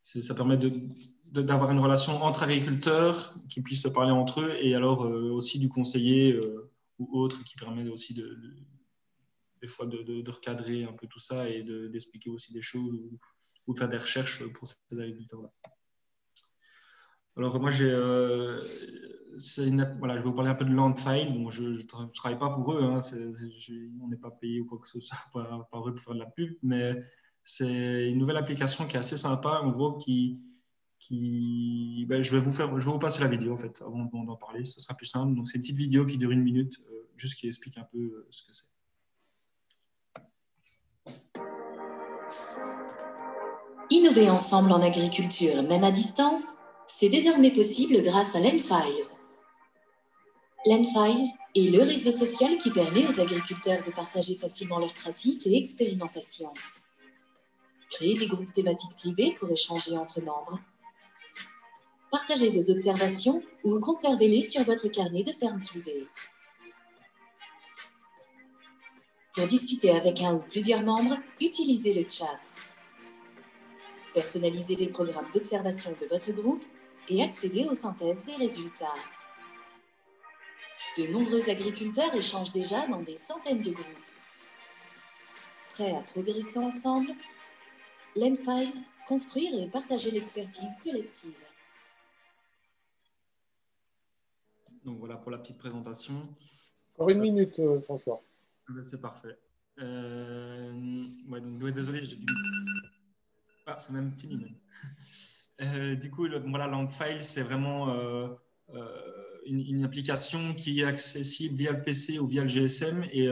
ça permet d'avoir une relation entre agriculteurs qui puissent se parler entre eux et alors aussi du conseiller ou autre qui permet aussi des fois de recadrer un peu tout ça et d'expliquer aussi des choses ou de faire des recherches pour ces agriculteurs-là. Alors moi, voilà, je vais vous parler un peu de Landfile. Bon, je ne travaille pas pour eux, hein, on n'est pas payé ou quoi que ce soit par eux pour faire de la pub, mais c'est une nouvelle application qui est assez sympa, en gros, je vais vous passer la vidéo en fait, avant d'en parler, ce sera plus simple. Donc c'est une petite vidéo qui dure 1 minute, juste qui explique un peu ce que c'est. Innover ensemble en agriculture, même à distance, c'est désormais possible grâce à Landfiles. Landfiles est le réseau social qui permet aux agriculteurs de partager facilement leurs pratiques et expérimentations. Créez des groupes thématiques privés pour échanger entre membres. Partagez vos observations ou conservez-les sur votre carnet de ferme privée. Pour discuter avec un ou plusieurs membres, utilisez le chat. Personnalisez les programmes d'observation de votre groupe et accédez aux synthèses des résultats. De nombreux agriculteurs échangent déjà dans des centaines de groupes. Prêts à progresser ensemble? Landfiles, construire et partager l'expertise collective. Donc voilà pour la petite présentation. Encore 1 minute, François. C'est parfait. Ouais, donc, désolé, j'ai dû... Ah, c'est même fini même. Du coup, voilà, Landfile, c'est vraiment une application qui est accessible via le PC ou via le GSM. Et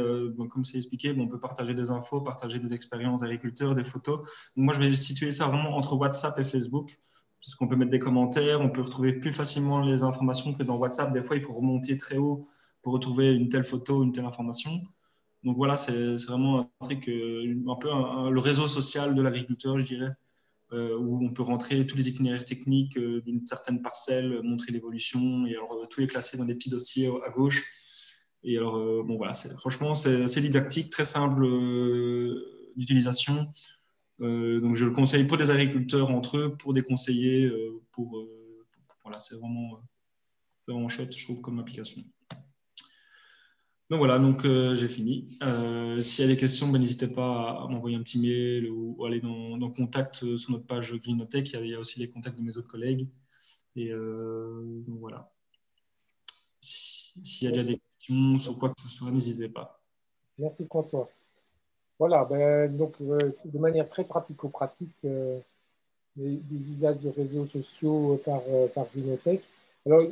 comme c'est expliqué, on peut partager des infos, partager des expériences d'agriculteurs, des photos. Donc, moi, je vais situer ça vraiment entre WhatsApp et Facebook, puisqu'on peut mettre des commentaires, on peut retrouver plus facilement les informations que dans WhatsApp. Des fois, il faut remonter très haut pour retrouver une telle photo, une telle information. Donc voilà, c'est vraiment un truc, un peu le réseau social de l'agriculteur, je dirais. Où on peut rentrer tous les itinéraires techniques d'une certaine parcelle, montrer l'évolution, et alors tout est classé dans des petits dossiers à gauche. Et alors, bon voilà, franchement, c'est didactique, très simple d'utilisation. Donc je le conseille pour des agriculteurs entre eux, pour des conseillers, voilà, c'est vraiment chouette, je trouve, comme application. Donc voilà, donc j'ai fini. S'il y a des questions, ben, n'hésitez pas à m'envoyer un petit mail ou aller dans contact sur notre page Greenotech. Il y a aussi les contacts de mes autres collègues. Et donc voilà. S'il y a déjà des questions sur quoi que ce soit, n'hésitez pas. Merci François. Voilà, donc de manière très pratico-pratique, des usages de réseaux sociaux par Vinotech. Alors,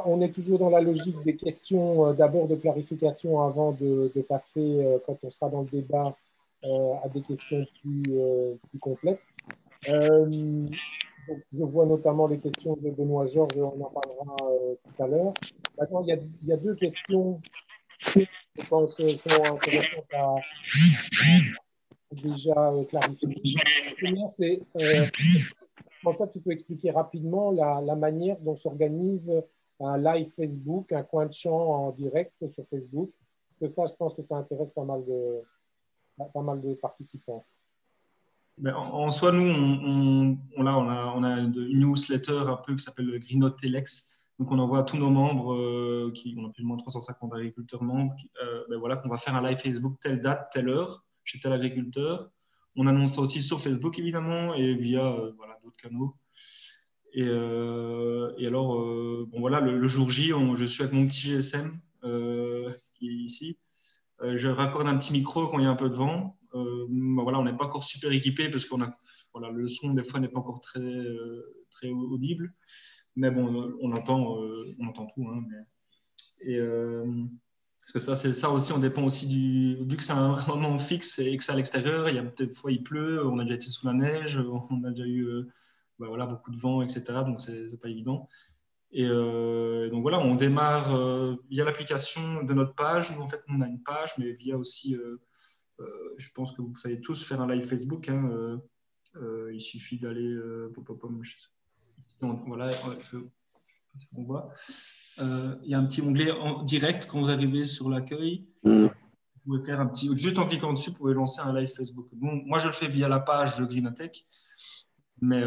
on est toujours dans la logique des questions d'abord de clarification avant de passer, quand on sera dans le débat, à des questions plus complètes. Donc, je vois notamment les questions de Benoît Georges, on en parlera tout à l'heure. Maintenant, il y a deux questions qui, je pense, sont intéressantes à déjà clarifier. La première, c'est François, tu peux expliquer rapidement la manière dont s'organise un live Facebook, un coin de champ en direct sur Facebook? Parce que ça, je pense que ça intéresse pas mal de participants. Ben, en soi, nous, on a une newsletter un peu qui s'appelle Greenote Telex. Donc, on envoie à tous nos membres, on a plus ou moins 350 agriculteurs membres, ben voilà, qu'on va faire un live Facebook telle date, telle heure, chez tel agriculteur. On annonce ça aussi sur Facebook, évidemment, et via voilà, d'autres canaux. Et alors, bon, voilà, le jour J, je suis avec mon petit GSM qui est ici. Je raccorde un petit micro quand il y a un peu de vent. Voilà, on n'est pas encore super équipé parce voilà, le son des fois n'est pas encore très audible. Mais bon, on entend tout. Hein, parce que ça aussi, on dépend aussi vu que c'est un moment fixe et que c'est à l'extérieur, il y a des fois il pleut, on a déjà été sous la neige, on a déjà eu voilà, beaucoup de vent, etc. Donc c'est pas évident. Et donc voilà, on démarre via l'application de notre page. Nous, en fait, on a une page, mais via aussi, je pense que vous savez tous faire un live Facebook. Hein, il suffit d'aller, voilà, on voit. Il y a un petit onglet en direct quand vous arrivez sur l'accueil. Vous pouvez faire juste en cliquant dessus, vous pouvez lancer un live Facebook. Bon, moi, je le fais via la page de Greenotech. Mais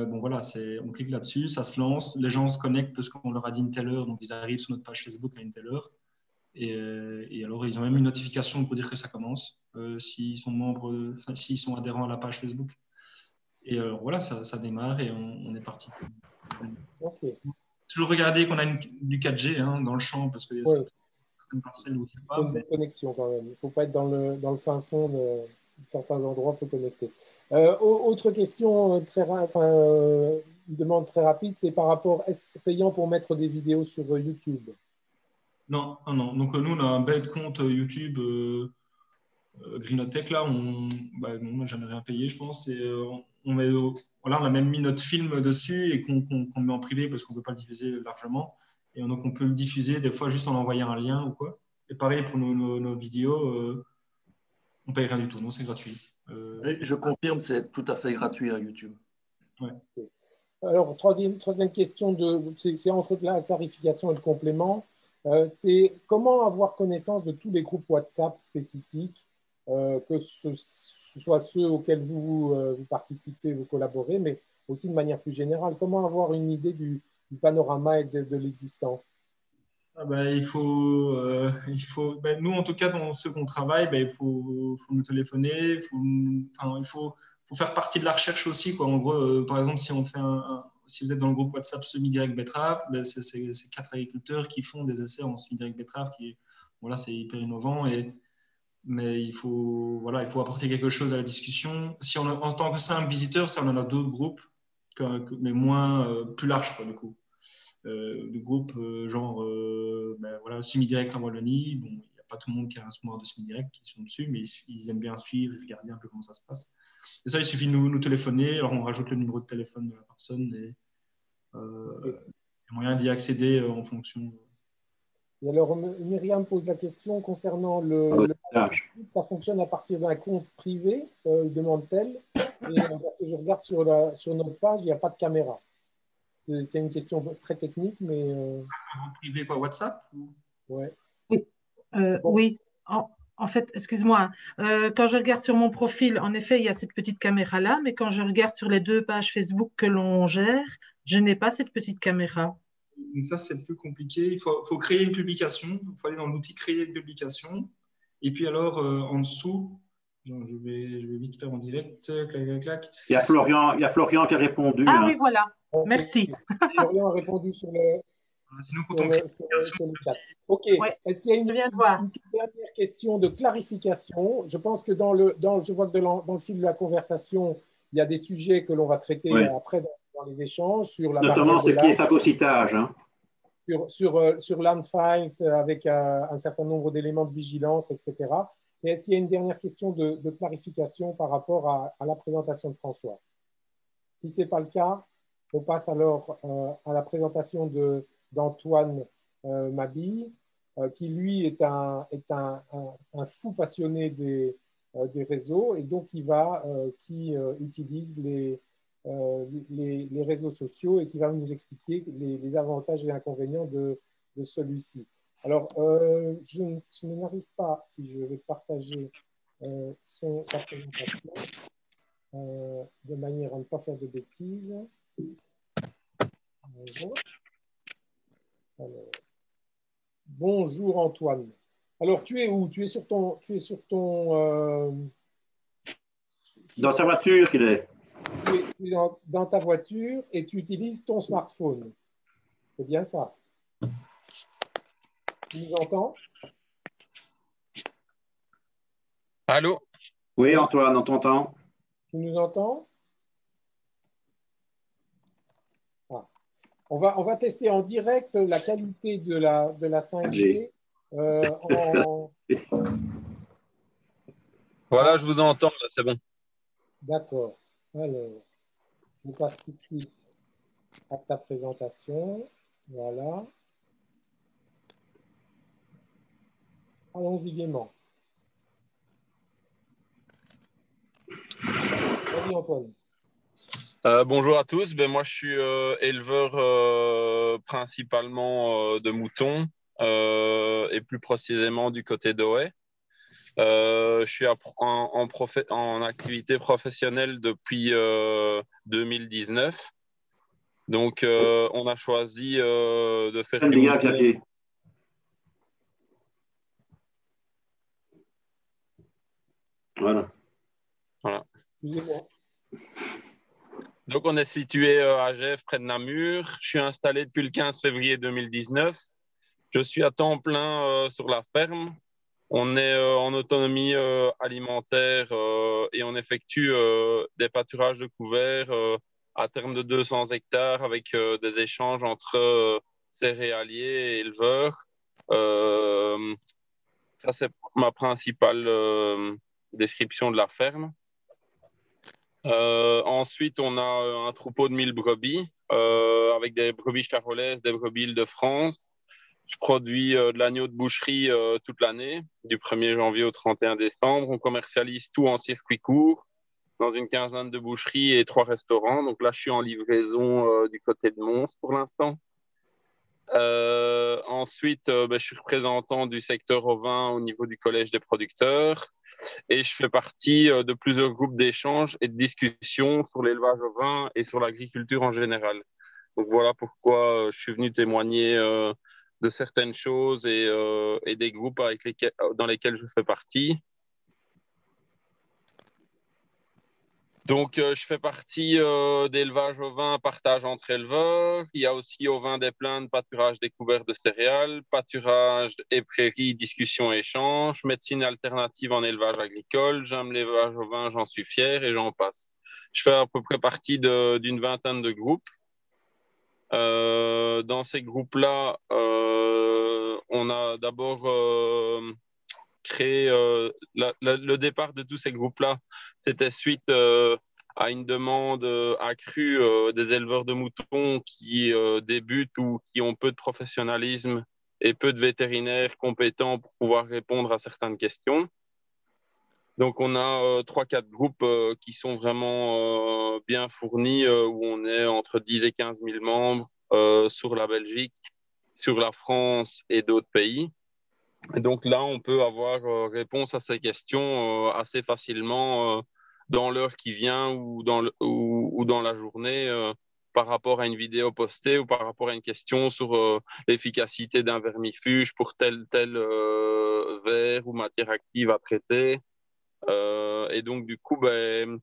bon, voilà, on clique là-dessus, ça se lance, les gens se connectent parce qu'on leur a dit une telle heure, donc ils arrivent sur notre page Facebook à une telle heure. Et alors, ils ont même une notification pour dire que ça commence, s'ils sont membres, s'ils sont adhérents à la page Facebook. Et alors, voilà, ça démarre et on est parti. Okay. Toujours regarder qu'on a du 4G hein, dans le champ parce qu'il y a certaines parcelles où il n'y a pas. Une bonne connexion quand même. Il ne faut pas être dans le fin fond de certains endroits peu connectés. Autre question, une demande très rapide, c'est par rapport, est-ce payant pour mettre des vidéos sur YouTube? Non. Donc nous, on a un bel compte YouTube Greenotech. Là, non, on n'a jamais rien payé, je pense. Et voilà, on a même mis notre film dessus et qu'on met en privé parce qu'on ne veut pas le diffuser largement. Et donc, on peut le diffuser des fois juste en envoyant un lien ou quoi. Et pareil pour nos vidéos, on ne paye rien du tout. Non, c'est gratuit. Je confirme, c'est tout à fait gratuit à YouTube. Ouais. Alors, troisième question, c'est entre la clarification et le complément. C'est comment avoir connaissance de tous les groupes WhatsApp spécifiques, que ce soit ceux auxquels vous participez, vous collaborez, mais aussi de manière plus générale. Comment avoir une idée du panorama et de l'existant? Il faut nous, en tout cas, dans ceux qu'on travaille, il faut nous téléphoner, il faut faire partie de la recherche aussi, quoi. En gros, par exemple, si vous êtes dans le groupe WhatsApp semi-direct betterave, c'est 4 agriculteurs qui font des essais en semi-direct betterave, voilà, c'est hyper innovant, mais il faut apporter quelque chose à la discussion. Si en tant que simple visiteur, ça, on en a d'autres groupes, mais plus larges, quoi, du coup. Du groupe genre voilà, semi-direct en Wallonie. Bon, il n'y a pas tout le monde qui a un smart de semi-direct qui sont dessus, mais ils aiment bien suivre et regarder un peu comment ça se passe. Et ça, il suffit de nous téléphoner. Alors, on rajoute le numéro de téléphone de la personne et il y a moyen d'y accéder en fonction. Et alors, Myriam pose la question concernant ça fonctionne à partir d'un compte privé, demande-t-elle. Parce que je regarde sur notre page, il n'y a pas de caméra. C'est une question très technique, mais... Vous privé quoi, WhatsApp Ouais. Oui. Oui. En fait, excuse-moi, quand je regarde sur mon profil, en effet, il y a cette petite caméra-là, mais quand je regarde sur les 2 pages Facebook que l'on gère, je n'ai pas cette petite caméra. Donc ça, c'est plus compliqué. Il faut créer une publication. Il faut aller dans l'outil créer une publication. Et puis alors, en dessous, je vais vite faire en direct. Clac, clac, clac. Il y a Florian qui a répondu. Ah hein. oui, voilà. Merci. Florian a répondu sur le, Sinon, quand sur on le, crée sur le- sur le chat. OK. Ouais. Est-ce qu'il y a Je viens de voir. une toute dernière question de clarification? Je pense que je vois que dans le fil de la conversation, il y a des sujets que l'on va traiter Oui. après dans les échanges sur la Notamment barrière ce de qui est l'âge, phagocytage. Hein. sur Landfiles avec un certain nombre d'éléments de vigilance, etc. Mais est-ce qu'il y a une dernière question de clarification par rapport à la présentation de François? Si ce n'est pas le cas, on passe alors à la présentation d'Antoine Mabille, qui lui est un fou passionné des réseaux et donc qui utilise les réseaux sociaux et qui va nous expliquer les avantages et inconvénients de celui-ci. Alors, je n'arrive pas, si je vais partager sa présentation de manière à ne pas faire de bêtises. Alors, bonjour Antoine. Alors, tu es où? Tu es sur Dans sa voiture qu'il est. tu es dans ta voiture et tu utilises ton smartphone. C'est bien ça? Tu nous entends? Allô? Oui, Antoine, on t'entend. Tu nous entends? Ah. On va tester en direct la qualité de la 5G. Voilà, je vous entends, là, c'est bon. D'accord. Alors, je passe tout de suite à ta présentation. Voilà. Allons-y gaiement. Vas-y, Antoine. Bonjour à tous. Moi, je suis éleveur principalement de moutons et plus précisément du côté d'Ohaye. Je suis en activité professionnelle depuis 2019. Donc, on a choisi de faire du Bien, mouton. Xavier. Voilà. Excusez-moi. Donc, on est situé à Gèvres, près de Namur. Je suis installé depuis le 15 février 2019. Je suis à temps plein sur la ferme. On est en autonomie alimentaire et on effectue des pâturages de couverts à terme de 200 hectares avec des échanges entre céréaliers et éleveurs. Ça, c'est ma principale description de la ferme. Ensuite, on a un troupeau de 1000 brebis avec des brebis charolaises, des brebis Île-de-France. Je produis de l'agneau de boucherie toute l'année, du 1er janvier au 31 décembre. On commercialise tout en circuit court dans une quinzaine de boucheries et 3 restaurants. Donc là, je suis en livraison du côté de Mons pour l'instant. Ensuite, je suis représentant du secteur ovin au niveau du Collège des producteurs et je fais partie de plusieurs groupes d'échange et de discussion sur l'élevage ovin et sur l'agriculture en général. Donc voilà pourquoi je suis venu témoigner de certaines choses et des groupes dans lesquels je fais partie. Donc, je fais partie d'élevage ovin, partage entre éleveurs. Il y a aussi ovin des plaines, pâturage découvert de céréales, pâturage et prairies, discussion, échange, médecine alternative en élevage agricole. J'aime l'élevage ovin, j'en suis fier et j'en passe. Je fais à peu près partie d'une vingtaine de groupes. Dans ces groupes-là, on a d'abord créé le départ de tous ces groupes-là. C'était suite à une demande accrue des éleveurs de moutons qui débutent ou qui ont peu de professionnalisme et peu de vétérinaires compétents pour pouvoir répondre à certaines questions. Donc, on a 3-4 groupes qui sont vraiment bien fournis, où on est entre 10 et 15 000 membres sur la Belgique, sur la France et d'autres pays. Et donc là, on peut avoir réponse à ces questions assez facilement dans l'heure qui vient ou dans la journée par rapport à une vidéo postée ou par rapport à une question sur l'efficacité d'un vermifuge pour tel verre ou matière active à traiter. Et donc, du coup, ben,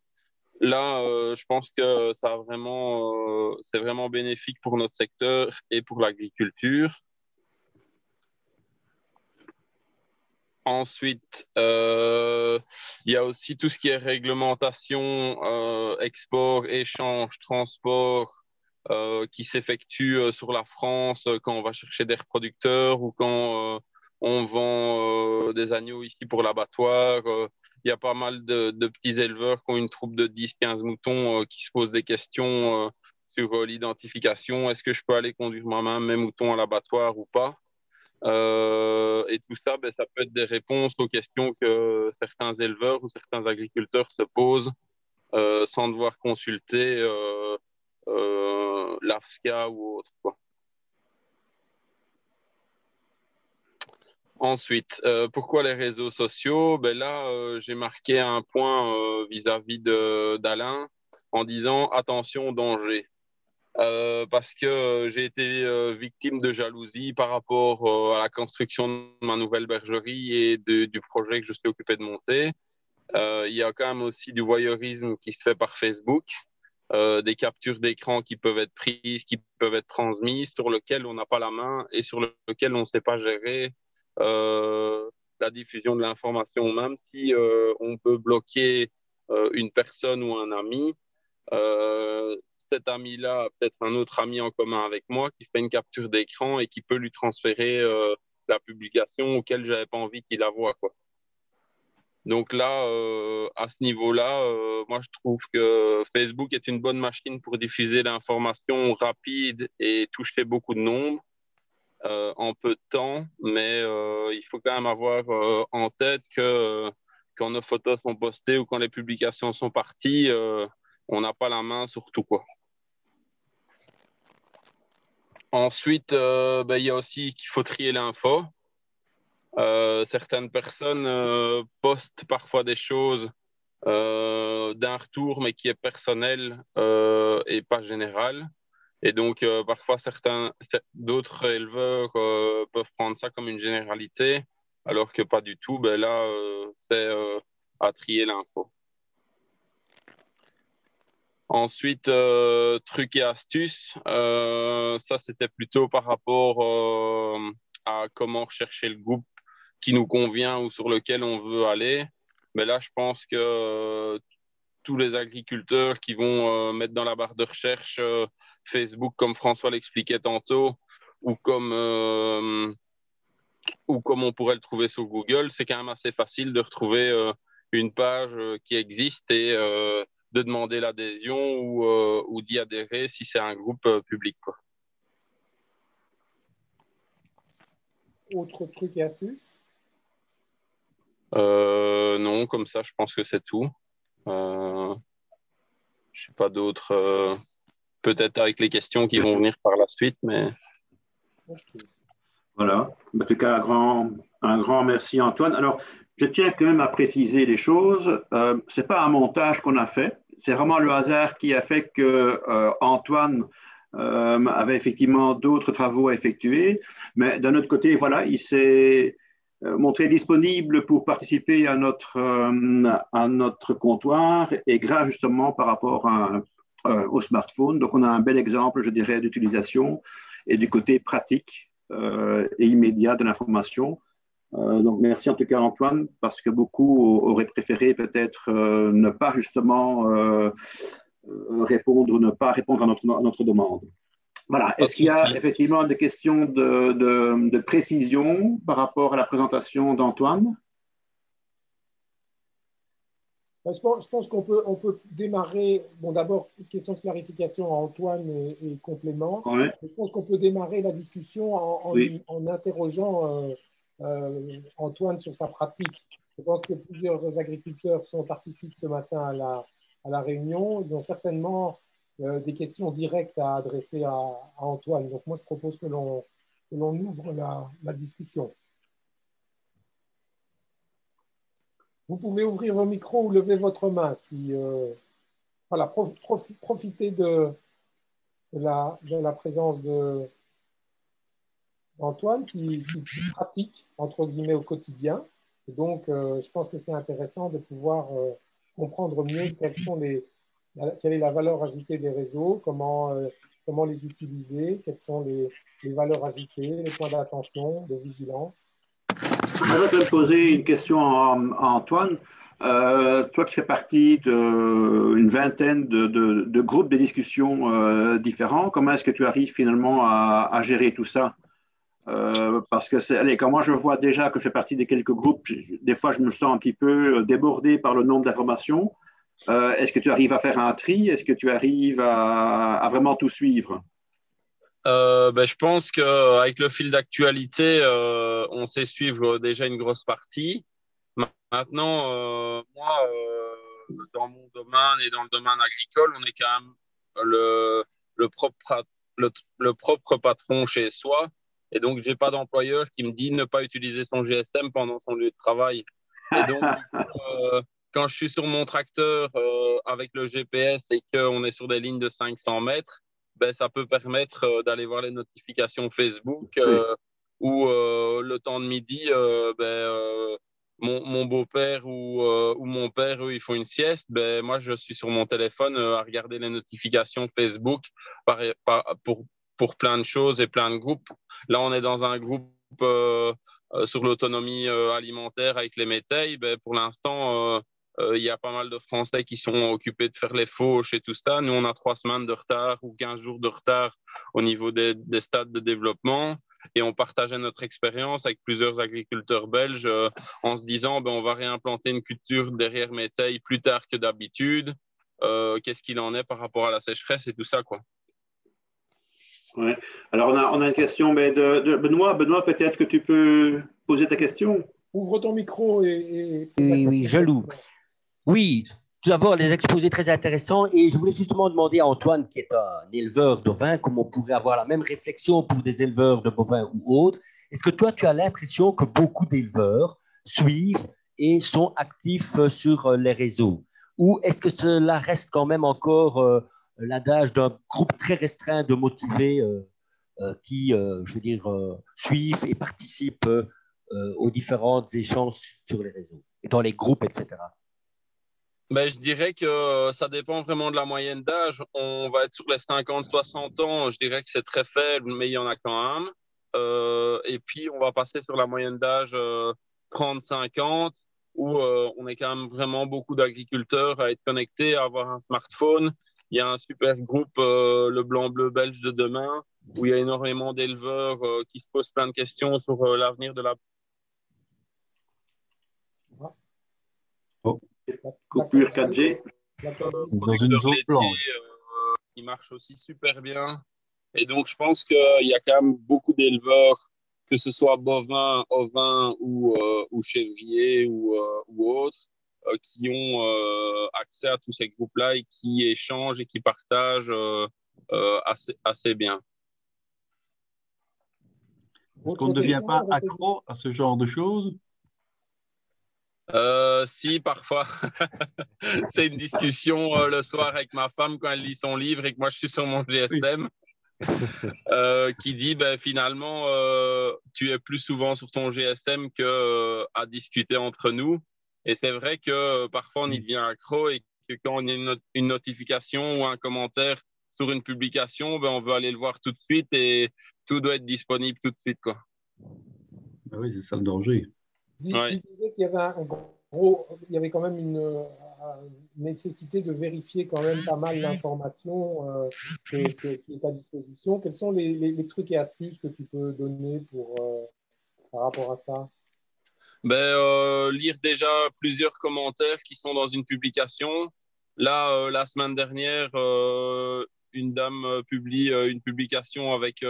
là, je pense que c'est vraiment bénéfique pour notre secteur et pour l'agriculture. Ensuite, il y a aussi tout ce qui est réglementation, export, échange, transport qui s'effectue sur la France quand on va chercher des reproducteurs ou quand on vend des agneaux ici pour l'abattoir. Il y a pas mal de petits éleveurs qui ont une troupe de 10-15 moutons qui se posent des questions sur l'identification. Est-ce que je peux aller conduire moi-même mes moutons à l'abattoir ou pas? Et tout ça, ben, ça peut être des réponses aux questions que certains éleveurs ou certains agriculteurs se posent sans devoir consulter l'AFSCA ou autre, quoi. Ensuite, pourquoi les réseaux sociaux? Ben là, j'ai marqué un point vis-à-vis d'Alain en disant attention, danger. Parce que j'ai été victime de jalousie par rapport à la construction de ma nouvelle bergerie et du projet que je suis occupé de monter. Il y a quand même aussi du voyeurisme qui se fait par Facebook, des captures d'écran qui peuvent être prises, qui peuvent être transmises, sur lesquelles on n'a pas la main et sur lesquelles on ne sait pas gérer la diffusion de l'information. Même si on peut bloquer une personne ou un ami, cet ami-là a peut-être un autre ami en commun avec moi qui fait une capture d'écran et qui peut lui transférer la publication auquel je n'avais pas envie qu'il la voie, quoi. Donc là, à ce niveau-là, moi je trouve que Facebook est une bonne machine pour diffuser l'information rapide et toucher beaucoup de nombres en peu de temps, mais il faut quand même avoir en tête que quand nos photos sont postées ou quand les publications sont parties, on n'a pas la main sur tout, quoi. Ensuite, ben, il y a aussi qu'il faut trier l'info. Certaines personnes postent parfois des choses d'un retour, mais qui est personnel et pas général. Et donc, parfois, d'autres éleveurs peuvent prendre ça comme une généralité, alors que pas du tout. Ben là, c'est à trier l'info. Ensuite, trucs et astuces, ça c'était plutôt par rapport à comment rechercher le groupe qui nous convient ou sur lequel on veut aller. Mais là, je pense que tous les agriculteurs qui vont mettre dans la barre de recherche Facebook, comme François l'expliquait tantôt, ou comme on pourrait le trouver sur Google, c'est quand même assez facile de retrouver une page qui existe et de demander l'adhésion ou d'y adhérer si c'est un groupe public, quoi. Autre truc et astuce? Non, comme ça, je pense que c'est tout. Je sais pas d'autres, peut-être avec les questions qui vont venir par la suite, mais... Okay. Voilà. En tout cas, un grand merci, Antoine. Alors, je tiens quand même à préciser les choses. Ce n'est pas un montage qu'on a fait. C'est vraiment le hasard qui a fait que Antoine avait effectivement d'autres travaux à effectuer. Mais d'un autre côté, voilà, il s'est montré disponible pour participer à notre comptoir et grâce justement par rapport au smartphone. Donc, on a un bel exemple, je dirais, d'utilisation et du côté pratique et immédiat de l'information. Donc, merci en tout cas, Antoine, parce que beaucoup auraient préféré peut-être ne pas justement ne pas répondre à notre demande. Voilà. Est-ce qu'il y a effectivement des questions de précision par rapport à la présentation d'Antoine? Je pense qu'on peut démarrer. Bon, d'abord, une question de clarification à Antoine et complément. Ouais. Je pense qu'on peut démarrer la discussion en interrogeant Antoine sur sa pratique. Je pense que plusieurs agriculteurs participent ce matin à la réunion. Ils ont certainement des questions directes à adresser à Antoine. Donc, moi, je propose que l'on ouvre la discussion. Vous pouvez ouvrir vos micros ou lever votre main. Voilà, profitez de de la présence d'Antoine qui pratique, entre guillemets, au quotidien. Et donc, je pense que c'est intéressant de pouvoir comprendre mieux quelle est la valeur ajoutée des réseaux, comment les utiliser, quelles sont les valeurs ajoutées, les points d'attention, de vigilance. Je vais te poser une question à Antoine. Toi qui fais partie d'une vingtaine de groupes de discussion différents, comment est-ce que tu arrives finalement à gérer tout ça? Parce que quand moi je vois déjà que je fais partie de quelques groupes, des fois je me sens un petit peu débordé par le nombre d'informations. Est-ce que tu arrives à faire un tri? Est-ce que tu arrives à vraiment tout suivre? Je pense qu'avec le fil d'actualité, on sait suivre déjà une grosse partie. Maintenant, moi, dans mon domaine et dans le domaine agricole, on est quand même le propre, le propre patron chez soi. Et donc, je n'ai pas d'employeur qui me dit ne pas utiliser son GSM pendant son lieu de travail. Et donc, du coup, quand je suis sur mon tracteur avec le GPS et qu'on est sur des lignes de 500 mètres, ben, ça peut permettre d'aller voir les notifications Facebook ou le temps de midi, mon beau-père ou mon père, eux, ils font une sieste. Ben, moi, je suis sur mon téléphone à regarder les notifications Facebook pour plein de choses et plein de groupes. Là, on est dans un groupe sur l'autonomie alimentaire avec les métayes. Ben, pour l'instant, il y a pas mal de Français qui sont occupés de faire les fauches et tout ça. Nous, on a 3 semaines de retard ou 15 jours de retard au niveau des stades de développement. Et on partageait notre expérience avec plusieurs agriculteurs belges en se disant on va réimplanter une culture derrière métailles plus tard que d'habitude. Qu'est-ce qu'il en est par rapport à la sécheresse et tout ça, quoi. Ouais. Alors, on a une question de Benoît. Benoît, peut-être que tu peux poser ta question. Ouvre ton micro et oui, je l'ouvre. Oui, tout d'abord, les exposés très intéressants. Et je voulais justement demander à Antoine, qui est un éleveur d'ovins, comment on pourrait avoir la même réflexion pour des éleveurs de bovins ou autres. Est-ce que toi, tu as l'impression que beaucoup d'éleveurs suivent et sont actifs sur les réseaux? Ou est-ce que cela reste quand même encore l'adage d'un groupe très restreint de motivés qui, je veux dire, suivent et participent aux différents échanges sur les réseaux et dans les groupes, etc. Je dirais que ça dépend vraiment de la moyenne d'âge. On va être sur les 50-60 ans. Je dirais que c'est très faible, mais il y en a quand même. Et puis, on va passer sur la moyenne d'âge 30-50, où on est quand même vraiment beaucoup d'agriculteurs à être connectés, à avoir un smartphone. Il y a un super groupe, le Blanc-Bleu belge de demain, où il y a énormément d'éleveurs qui se posent plein de questions sur l'avenir de la... Oh. Coupure 4G. Dans une zone blanche. Il marche aussi super bien. Et donc, je pense qu'il y a quand même beaucoup d'éleveurs, que ce soit bovins, ovins ou chèvriers ou autres, qui ont accès à tous ces groupes-là et qui échangent et qui partagent assez bien. Est-ce qu'on ne devient pas accro à ce genre de choses? Si, parfois. C'est une discussion le soir avec ma femme quand elle lit son livre et que moi je suis sur mon GSM. Qui dit finalement tu es plus souvent sur ton GSM qu'à discuter entre nous. Et c'est vrai que parfois on y devient accro et que quand on a une notification ou un commentaire sur une publication, on veut aller le voir tout de suite et tout doit être disponible tout de suite, quoi. Oui, c'est ça le danger. Tu disais qu'il y avait il y avait quand même une nécessité de vérifier quand même pas mal d'informations qui est à disposition. Quels sont les trucs et astuces que tu peux donner par rapport à ça? Lire déjà plusieurs commentaires qui sont dans une publication. Là, la semaine dernière, une dame publie une publication avec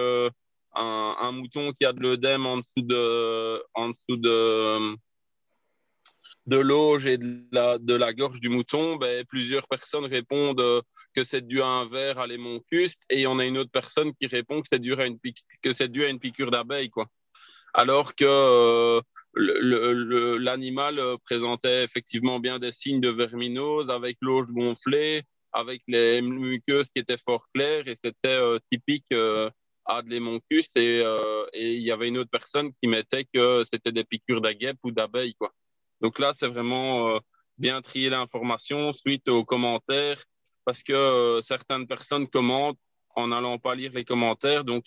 un mouton qui a de l'œdème en dessous de l'auge et de la gorge du mouton. Plusieurs personnes répondent que c'est dû à un ver à l'hémoncuste et on a une autre personne qui répond que c'est dû à une piqûre d'abeille, quoi. Alors que l'animal présentait effectivement bien des signes de verminose avec l'auge gonflée, avec les muqueuses qui étaient fort claires et c'était typique Adlémoncus et il y avait une autre personne qui mettait que c'était des piqûres d'aguêpes ou d'abeilles, quoi. Donc là, c'est vraiment bien trier l'information suite aux commentaires parce que certaines personnes commentent en n'allant pas lire les commentaires. Donc,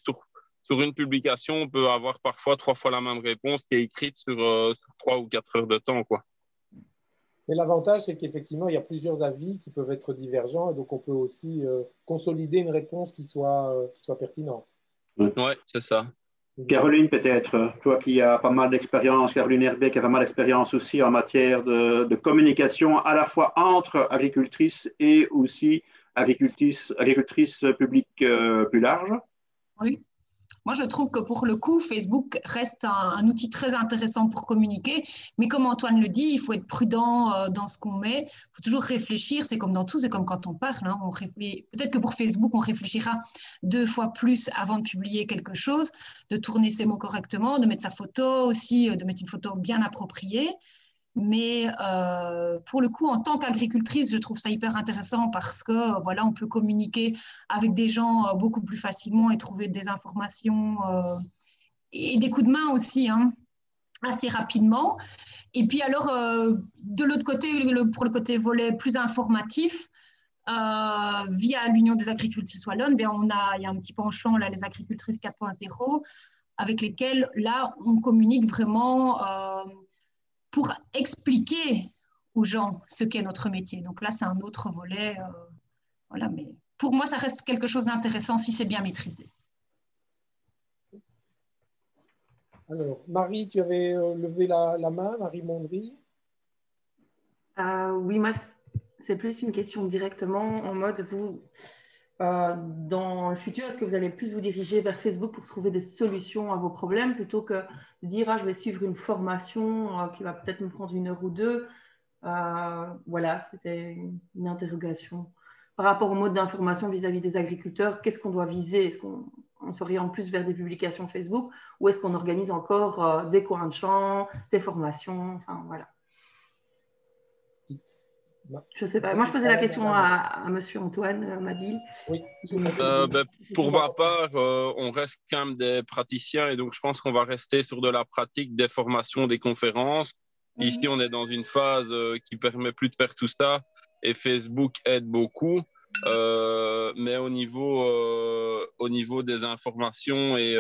sur une publication, on peut avoir parfois 3 fois la même réponse qui est écrite sur 3 ou 4 heures de temps, quoi. Mais l'avantage, c'est qu'effectivement, il y a plusieurs avis qui peuvent être divergents et donc on peut aussi consolider une réponse qui soit pertinente. Oui, c'est ça. Caroline, peut-être, toi qui as pas mal d'expérience, Caroline Herbet qui a pas mal d'expérience aussi en matière de communication à la fois entre agricultrices et aussi agricultrices publiques plus larges. Oui. Moi, je trouve que pour le coup, Facebook reste un outil très intéressant pour communiquer. Mais comme Antoine le dit, il faut être prudent dans ce qu'on met. Il faut toujours réfléchir. C'est comme dans tout, c'est comme quand on parle. Hein. Peut-être que pour Facebook, on réfléchira 2 fois plus avant de publier quelque chose, de tourner ses mots correctement, de mettre sa photo aussi, de mettre une photo bien appropriée. Mais pour le coup, en tant qu'agricultrice, je trouve ça hyper intéressant parce que voilà, on peut communiquer avec des gens beaucoup plus facilement et trouver des informations et des coups de main aussi, hein, assez rapidement. Et puis alors, de l'autre côté, pour le côté volet plus informatif, via l'Union des agricultrices wallonnes, il y a un petit penchant, là, les agricultrices 4.0, avec lesquelles, là, on communique vraiment pour expliquer aux gens ce qu'est notre métier. Donc là, c'est un autre volet. Voilà, mais pour moi, ça reste quelque chose d'intéressant si c'est bien maîtrisé. Alors, Marie, tu avais levé la main, Marie Mondry. Oui, moi, c'est plus une question directement en mode, vous, dans le futur, est-ce que vous allez plus vous diriger vers Facebook pour trouver des solutions à vos problèmes plutôt que de dire, ah, je vais suivre une formation qui va peut-être me prendre 1 heure ou 2. Voilà, c'était une interrogation. Par rapport au mode d'information vis-à-vis des agriculteurs, qu'est-ce qu'on doit viser? Est-ce qu'on s'oriente plus vers des publications Facebook ou est-ce qu'on organise encore des coins de champ, des formations? Enfin, voilà. Je ne sais pas. Moi, je posais la question à monsieur Antoine Mabille. Oui. Pour ma part, on reste quand même des praticiens et donc je pense qu'on va rester sur de la pratique, des formations, des conférences. Ici, on est dans une phase qui permet plus de faire tout ça et Facebook aide beaucoup. Mais au niveau des informations et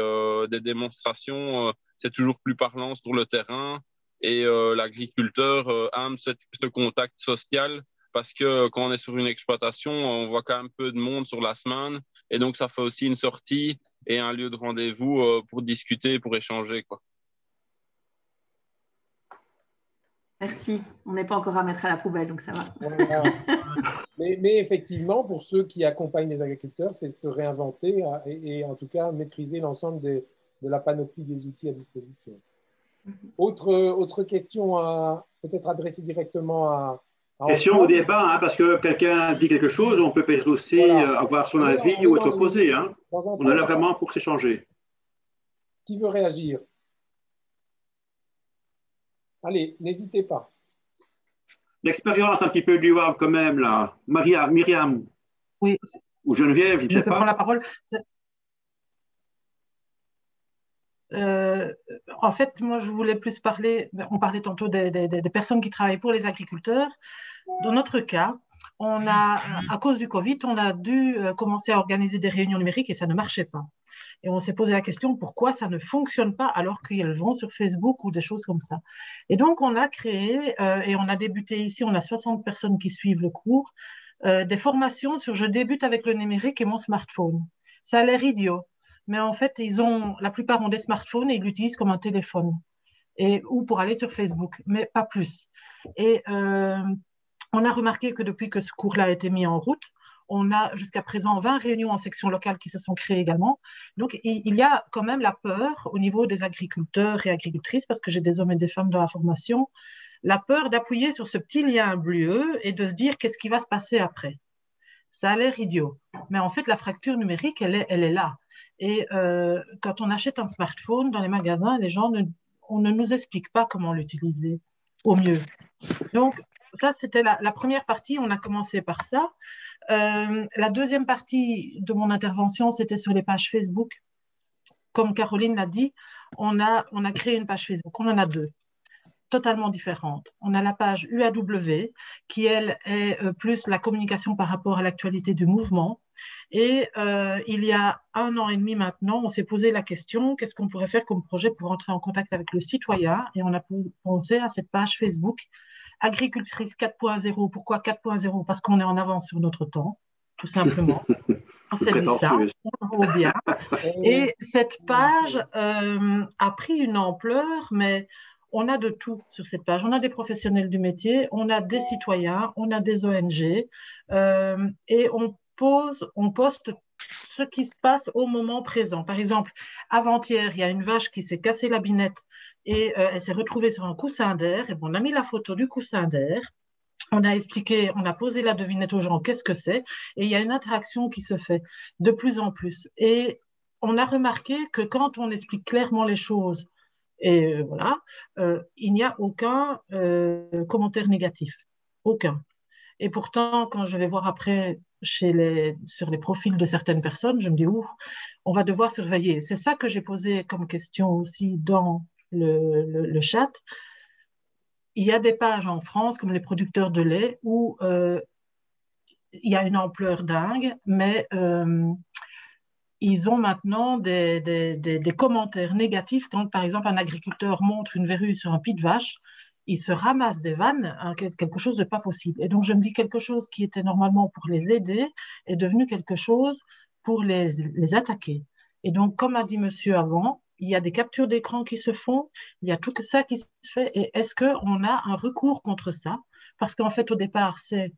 des démonstrations, c'est toujours plus parlant sur le terrain. Et l'agriculteur aime ce contact social parce que quand on est sur une exploitation, on voit quand même peu de monde sur la semaine. Et donc, ça fait aussi une sortie et un lieu de rendez-vous pour discuter, pour échanger, quoi. Merci. On n'est pas encore à mettre à la poubelle, donc ça va. Voilà. mais effectivement, pour ceux qui accompagnent les agriculteurs, c'est se réinventer et en tout cas maîtriser l'ensemble de la panoplie des outils à disposition. Autre question peut-être adressée directement à question au débat, hein, parce que quelqu'un dit quelque chose, on peut peut-être aussi avoir son avis ou être opposé. Hein. On est là vraiment pour s'échanger. Qui veut réagir? Allez, n'hésitez pas. L'expérience un petit peu du WAV quand même, là. Myriam. Oui. Ou Geneviève, je ne sais pas. Je peux prendre la parole. En fait, moi, je voulais plus parler, on parlait tantôt des personnes qui travaillent pour les agriculteurs. Dans notre cas, à cause du Covid, on a dû commencer à organiser des réunions numériques et ça ne marchait pas. Et on s'est posé la question pourquoi ça ne fonctionne pas alors qu'elles vont sur Facebook ou des choses comme ça. Et donc, on a créé et on a débuté ici, on a 60 personnes qui suivent le cours, des formations sur je débute avec le numérique et mon smartphone. Ça a l'air idiot, mais en fait, la plupart ont des smartphones et ils l'utilisent comme un téléphone ou pour aller sur Facebook, mais pas plus. Et on a remarqué que depuis que ce cours-là a été mis en route, on a jusqu'à présent 20 réunions en section locale qui se sont créées également. Donc, il y a quand même la peur au niveau des agriculteurs et agricultrices, parce que j'ai des hommes et des femmes dans la formation, la peur d'appuyer sur ce petit lien bleu et de se dire qu'est-ce qui va se passer après. Ça a l'air idiot. Mais en fait, la fracture numérique, elle est là. Et quand on achète un smartphone dans les magasins, on ne nous explique pas comment l'utiliser au mieux. Donc, ça, c'était la première partie. On a commencé par ça. La deuxième partie de mon intervention, c'était sur les pages Facebook. Comme Caroline l'a dit, on a créé une page Facebook. On en a deux, totalement différentes. On a la page UAW, qui, elle, est plus la communication par rapport à l'actualité du mouvement. Et il y a 1 an et demi maintenant, on s'est posé la question, qu'est-ce qu'on pourrait faire comme projet pour entrer en contact avec le citoyen? Et on a pensé à cette page Facebook, Agricultrice 4.0. Pourquoi 4.0? Parce qu'on est en avance sur notre temps, tout simplement. On s'est dit ça, on le vaut bien. Et cette page a pris une ampleur, mais on a de tout sur cette page. On a des professionnels du métier, on a des citoyens, on a des ONG, et on poste ce qui se passe au moment présent. Par exemple, avant-hier, il y a une vache qui s'est cassée la binette et elle s'est retrouvée sur un coussin d'air. Et bon, on a mis la photo du coussin d'air. On a expliqué, on a posé la devinette aux gens, qu'est-ce que c'est? Et il y a une interaction qui se fait de plus en plus. Et on a remarqué que quand on explique clairement les choses, et voilà, il n'y a aucun commentaire négatif. Aucun. Et pourtant, quand je vais voir après sur les profils de certaines personnes, je me dis, on va devoir surveiller. C'est ça que j'ai posé comme question aussi dans le chat. Il y a des pages en France, comme les producteurs de lait, où il y a une ampleur dingue, mais ils ont maintenant des commentaires négatifs. Quand, par exemple, un agriculteur montre une verrue sur un pied de vache, il se ramasse des vannes, quelque chose de pas possible. Et donc, je me dis quelque chose qui était normalement pour les aider est devenu quelque chose pour les attaquer. Et donc, comme a dit monsieur avant, il y a des captures d'écran qui se font, il y a tout ça qui se fait. Et est-ce qu'on a un recours contre ça? Parce qu'en fait, au départ, c'est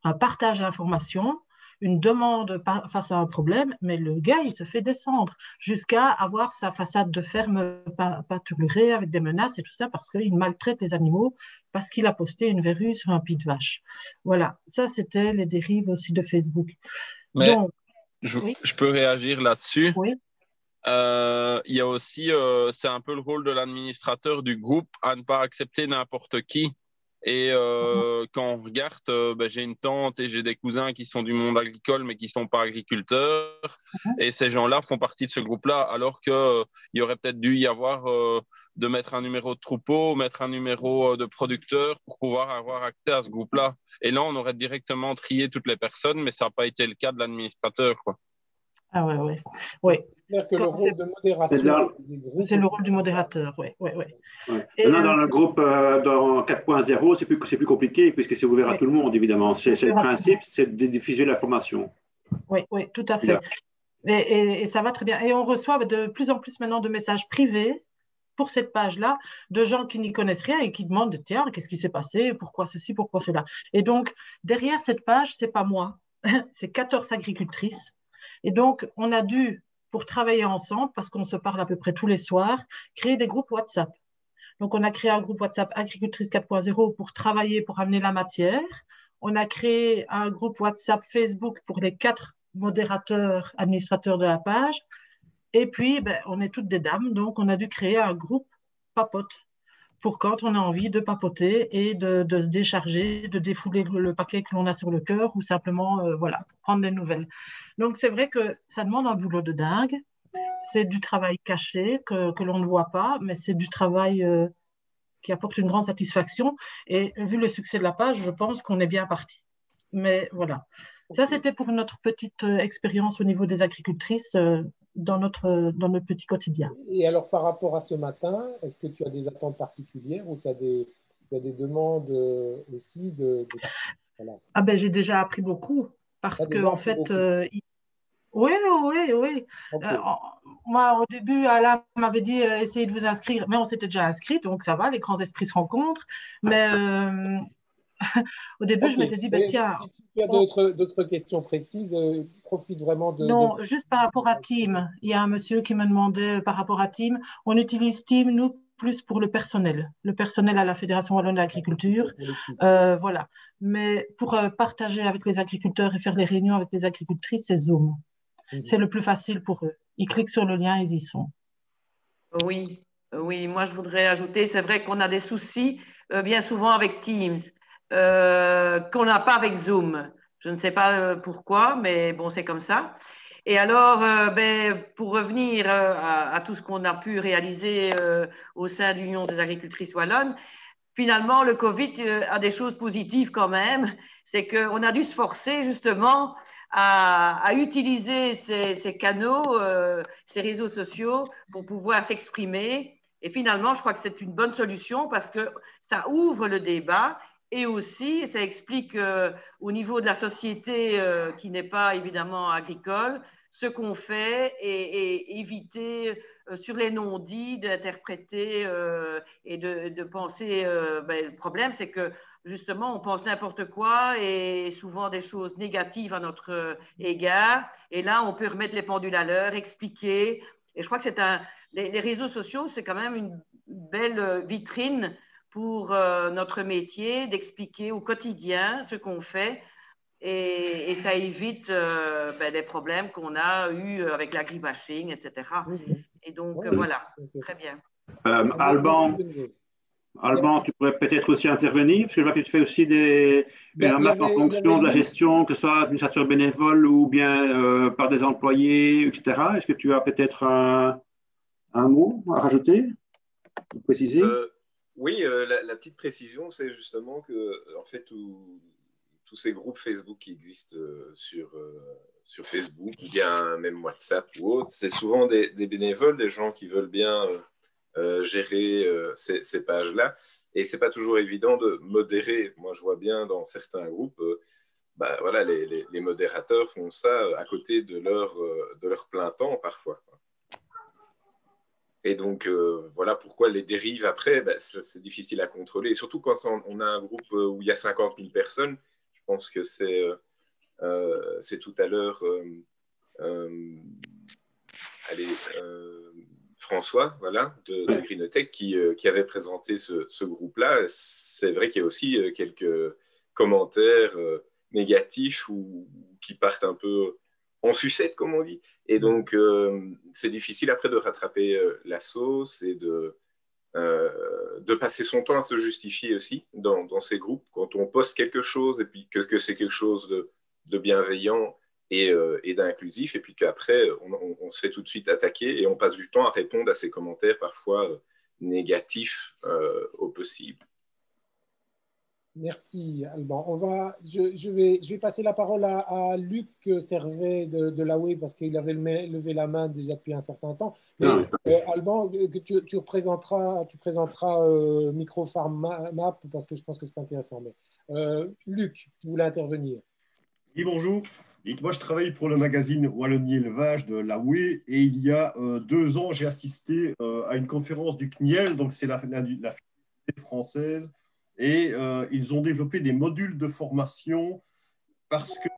un partage d'informations, une demande face à un problème, mais le gars, il se fait descendre jusqu'à avoir sa façade de ferme pâturée avec des menaces et tout ça parce qu'il maltraite les animaux, parce qu'il a posté une verrue sur un pied de vache. Voilà, ça, c'était les dérives aussi de Facebook. Mais donc, je peux réagir là-dessus. Oui. Il y a aussi, c'est un peu le rôle de l'administrateur du groupe à ne pas accepter n'importe qui. Et quand on regarde, j'ai une tante et j'ai des cousins qui sont du monde agricole mais qui ne sont pas agriculteurs. Et ces gens-là font partie de ce groupe-là, alors qu'il y aurait peut-être dû y avoir de mettre un numéro de troupeau, mettre un numéro de producteur pour pouvoir avoir accès à ce groupe-là. Et là, on aurait directement trié toutes les personnes, mais ça n'a pas été le cas de l'administrateur, quoi. Ah ouais. C'est-à-dire que le rôle de modération des groupes... C'est le rôle du modérateur, oui. Maintenant, dans le groupe dans 4.0, c'est plus compliqué puisque c'est ouvert à tout le monde, évidemment. C'est le principe, c'est de diffuser l'information. Oui, tout à fait. Et ça va très bien. Et on reçoit de plus en plus maintenant de messages privés pour cette page-là, de gens qui n'y connaissent rien et qui demandent, tiens, qu'est-ce qui s'est passé, pourquoi ceci, pourquoi cela. Et donc, derrière cette page, c'est pas moi, c'est 14 agricultrices. Et donc, on a dû, pour travailler ensemble, parce qu'on se parle à peu près tous les soirs, créer des groupes WhatsApp. Donc, on a créé un groupe WhatsApp Agricultrice 4.0 pour travailler, pour amener la matière. On a créé un groupe WhatsApp Facebook pour les 4 modérateurs, administrateurs de la page. Et puis, on est toutes des dames, donc on a dû créer un groupe papote pour quand on a envie de papoter et de se décharger, de défouler le paquet que l'on a sur le cœur ou simplement, pour prendre des nouvelles. Donc, c'est vrai que ça demande un boulot de dingue. C'est du travail caché que l'on ne voit pas, mais c'est du travail qui apporte une grande satisfaction. Et vu le succès de la page, je pense qu'on est bien parti. Mais voilà. Ça, c'était pour notre petite expérience au niveau des agricultrices dans notre petit quotidien. Et alors, par rapport à ce matin, est-ce que tu as des attentes particulières ou tu as des demandes aussi voilà. Ah ben, j'ai déjà appris beaucoup parce que en fait, oui. Okay. Moi, au début, Alain m'avait dit essayez de vous inscrire, mais on s'était déjà inscrit, donc ça va, les grands esprits se rencontrent. Mais au début, je m'étais dit, tiens. Si tu as d'autres questions précises, profite vraiment de. Non, juste par rapport à Team. Il y a un monsieur qui me demandait par rapport à Team. On utilise Team, nous, plus pour le personnel à la Fédération Wallonne de l'Agriculture. Voilà. Mais pour partager avec les agriculteurs et faire les réunions avec les agricultrices, c'est Zoom. C'est le plus facile pour eux. Ils cliquent sur le lien, ils y sont. Oui, moi je voudrais ajouter, c'est vrai qu'on a des soucis bien souvent avec Teams, qu'on n'a pas avec Zoom. Je ne sais pas pourquoi, mais bon, c'est comme ça. Et alors, pour revenir à tout ce qu'on a pu réaliser au sein de l'Union des agricultrices wallonnes, finalement, le Covid a des choses positives quand même. C'est qu'on a dû se forcer justement à utiliser ces canaux, ces réseaux sociaux pour pouvoir s'exprimer. Et finalement, je crois que c'est une bonne solution parce que ça ouvre le débat et aussi ça explique au niveau de la société qui n'est pas évidemment agricole ce qu'on fait et éviter sur les non-dits d'interpréter et de penser. Le problème, c'est que justement, on pense n'importe quoi et souvent des choses négatives à notre égard. Et là, on peut remettre les pendules à l'heure, expliquer. Et je crois que les réseaux sociaux, c'est quand même une belle vitrine pour notre métier, d'expliquer au quotidien ce qu'on fait. Et ça évite les problèmes qu'on a eus avec l'agribashing, etc. Et donc, voilà, très bien. Alban, tu pourrais peut-être aussi intervenir, parce que je vois que tu fais aussi des remarques en fonction de la gestion, que ce soit d'une nature bénévole ou bien par des employés, etc. Est-ce que tu as peut-être un mot à rajouter, à préciser? Oui, la petite précision, c'est justement que, en fait, tous ces groupes Facebook qui existent sur Facebook, ou bien même WhatsApp ou autre, c'est souvent des bénévoles, des gens qui veulent bien gérer ces pages-là. Et ce n'est pas toujours évident de modérer. Moi, je vois bien dans certains groupes, voilà, les modérateurs font ça à côté de leur plein temps parfois. Et donc, voilà pourquoi les dérives après, c'est difficile à contrôler. Et surtout quand on a un groupe où il y a 50 000 personnes, je pense que c'est tout à l'heure François, voilà, de Greenotech qui avait présenté ce groupe-là. C'est vrai qu'il y a aussi quelques commentaires négatifs ou qui partent un peu en sucette, comme on dit. Et donc, c'est difficile après de rattraper la sauce et de passer son temps à se justifier aussi dans ces groupes. Quand on poste quelque chose et puis que c'est quelque chose de bienveillant et d'inclusif, et puis qu'après, on se fait tout de suite attaquer et on passe du temps à répondre à ces commentaires parfois négatifs au possible. Merci, Alban. Je vais passer la parole à Luc Servet de l'AOE parce qu'il avait levé la main déjà depuis un certain temps. Mais Alban, tu présenteras MicroFarmMap parce que je pense que c'est intéressant. Mais, Luc, tu voulais intervenir. Oui, bonjour. Moi, je travaille pour le magazine Wallonie Élevage de l'AOE et il y a 2 ans, j'ai assisté à une conférence du CNIEL, donc c'est la filière française. Et ils ont développé des modules de formation parce que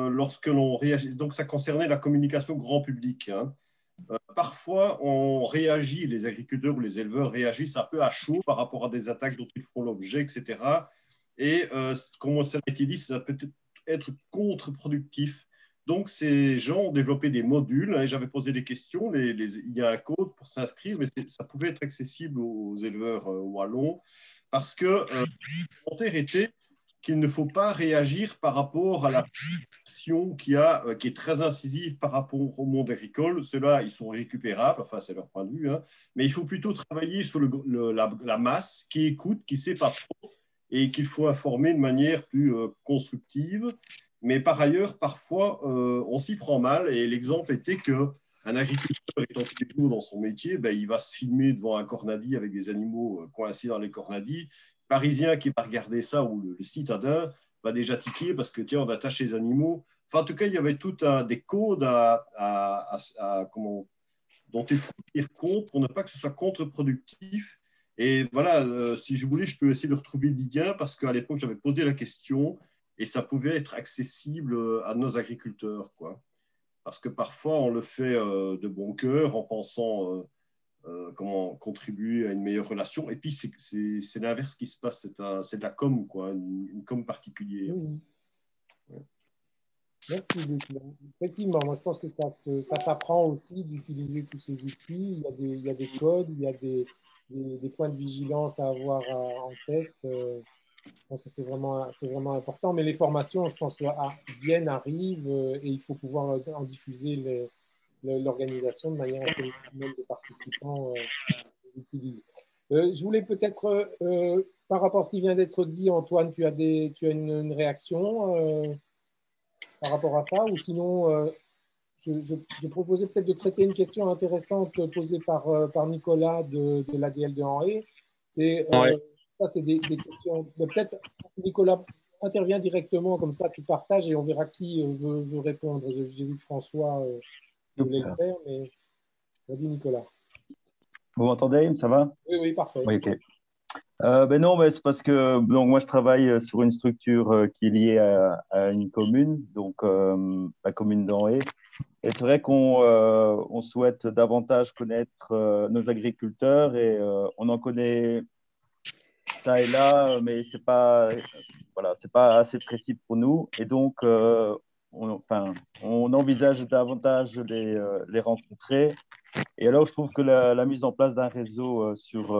lorsque l'on réagit, donc ça concernait la communication grand public. Hein. Parfois, on réagit, les agriculteurs ou les éleveurs réagissent un peu à chaud par rapport à des attaques dont ils font l'objet, etc. Et comme ça a été dit, ça peut être contre-productif. Donc, ces gens ont développé des modules et j'avais posé des questions. Il y a un code pour s'inscrire, mais ça pouvait être accessible aux éleveurs wallons. Parce que le commentaire était qu'il ne faut pas réagir par rapport à la pression qui est très incisive par rapport au monde agricole. Ceux-là, ils sont récupérables, enfin, c'est leur point de vue, hein. Mais il faut plutôt travailler sur la masse qui écoute, qui ne sait pas trop et qu'il faut informer de manière plus constructive. Mais par ailleurs, parfois, on s'y prend mal et l'exemple était que un agriculteur étant tous les jours dans son métier, il va se filmer devant un cornadis avec des animaux coincés dans les cornadis. Parisien qui va regarder ça ou le citadin va déjà tiquer parce que tiens, on attache les animaux. Enfin, en tout cas, il y avait tout des codes dont il faut tenir compte pour ne pas que ce soit contre-productif. Et voilà, si je voulais, je peux essayer de retrouver le lien parce qu'à l'époque, j'avais posé la question et ça pouvait être accessible à nos agriculteurs, quoi. Parce que parfois, on le fait de bon cœur en pensant comment contribuer à une meilleure relation. Et puis, c'est l'inverse qui se passe. C'est de la com, quoi, une com particulière. Oui. Ouais. Merci, Luc. Effectivement, moi, je pense que ça s'apprend aussi d'utiliser tous ces outils. Il y a des codes, il y a des points de vigilance à avoir en tête. Je pense que c'est vraiment important. Mais les formations, je pense, arrivent et il faut pouvoir en diffuser l'organisation de manière à ce que le maximum de participants l'utilisent. Je voulais peut-être, par rapport à ce qui vient d'être dit, Antoine, tu as une réaction par rapport à ça? Ou sinon, je proposais peut-être de traiter une question intéressante posée par Nicolas de l'ADL de Henri. Ça, c'est des questions. Peut-être Nicolas intervient directement, comme ça tu partages et on verra qui veut répondre. J'ai vu que François voulait le faire, mais vas-y Nicolas. Vous m'entendez? Ça va? Oui, parfait. Oui, ok. Non, c'est parce que donc, moi, je travaille sur une structure qui est liée à une commune, donc la commune d'Anhé. Et c'est vrai qu'on souhaite davantage connaître nos agriculteurs et on en connaît ça et là, mais c'est pas assez précis pour nous. Et donc, on envisage davantage les rencontrer. Et alors, je trouve que la mise en place d'un réseau sur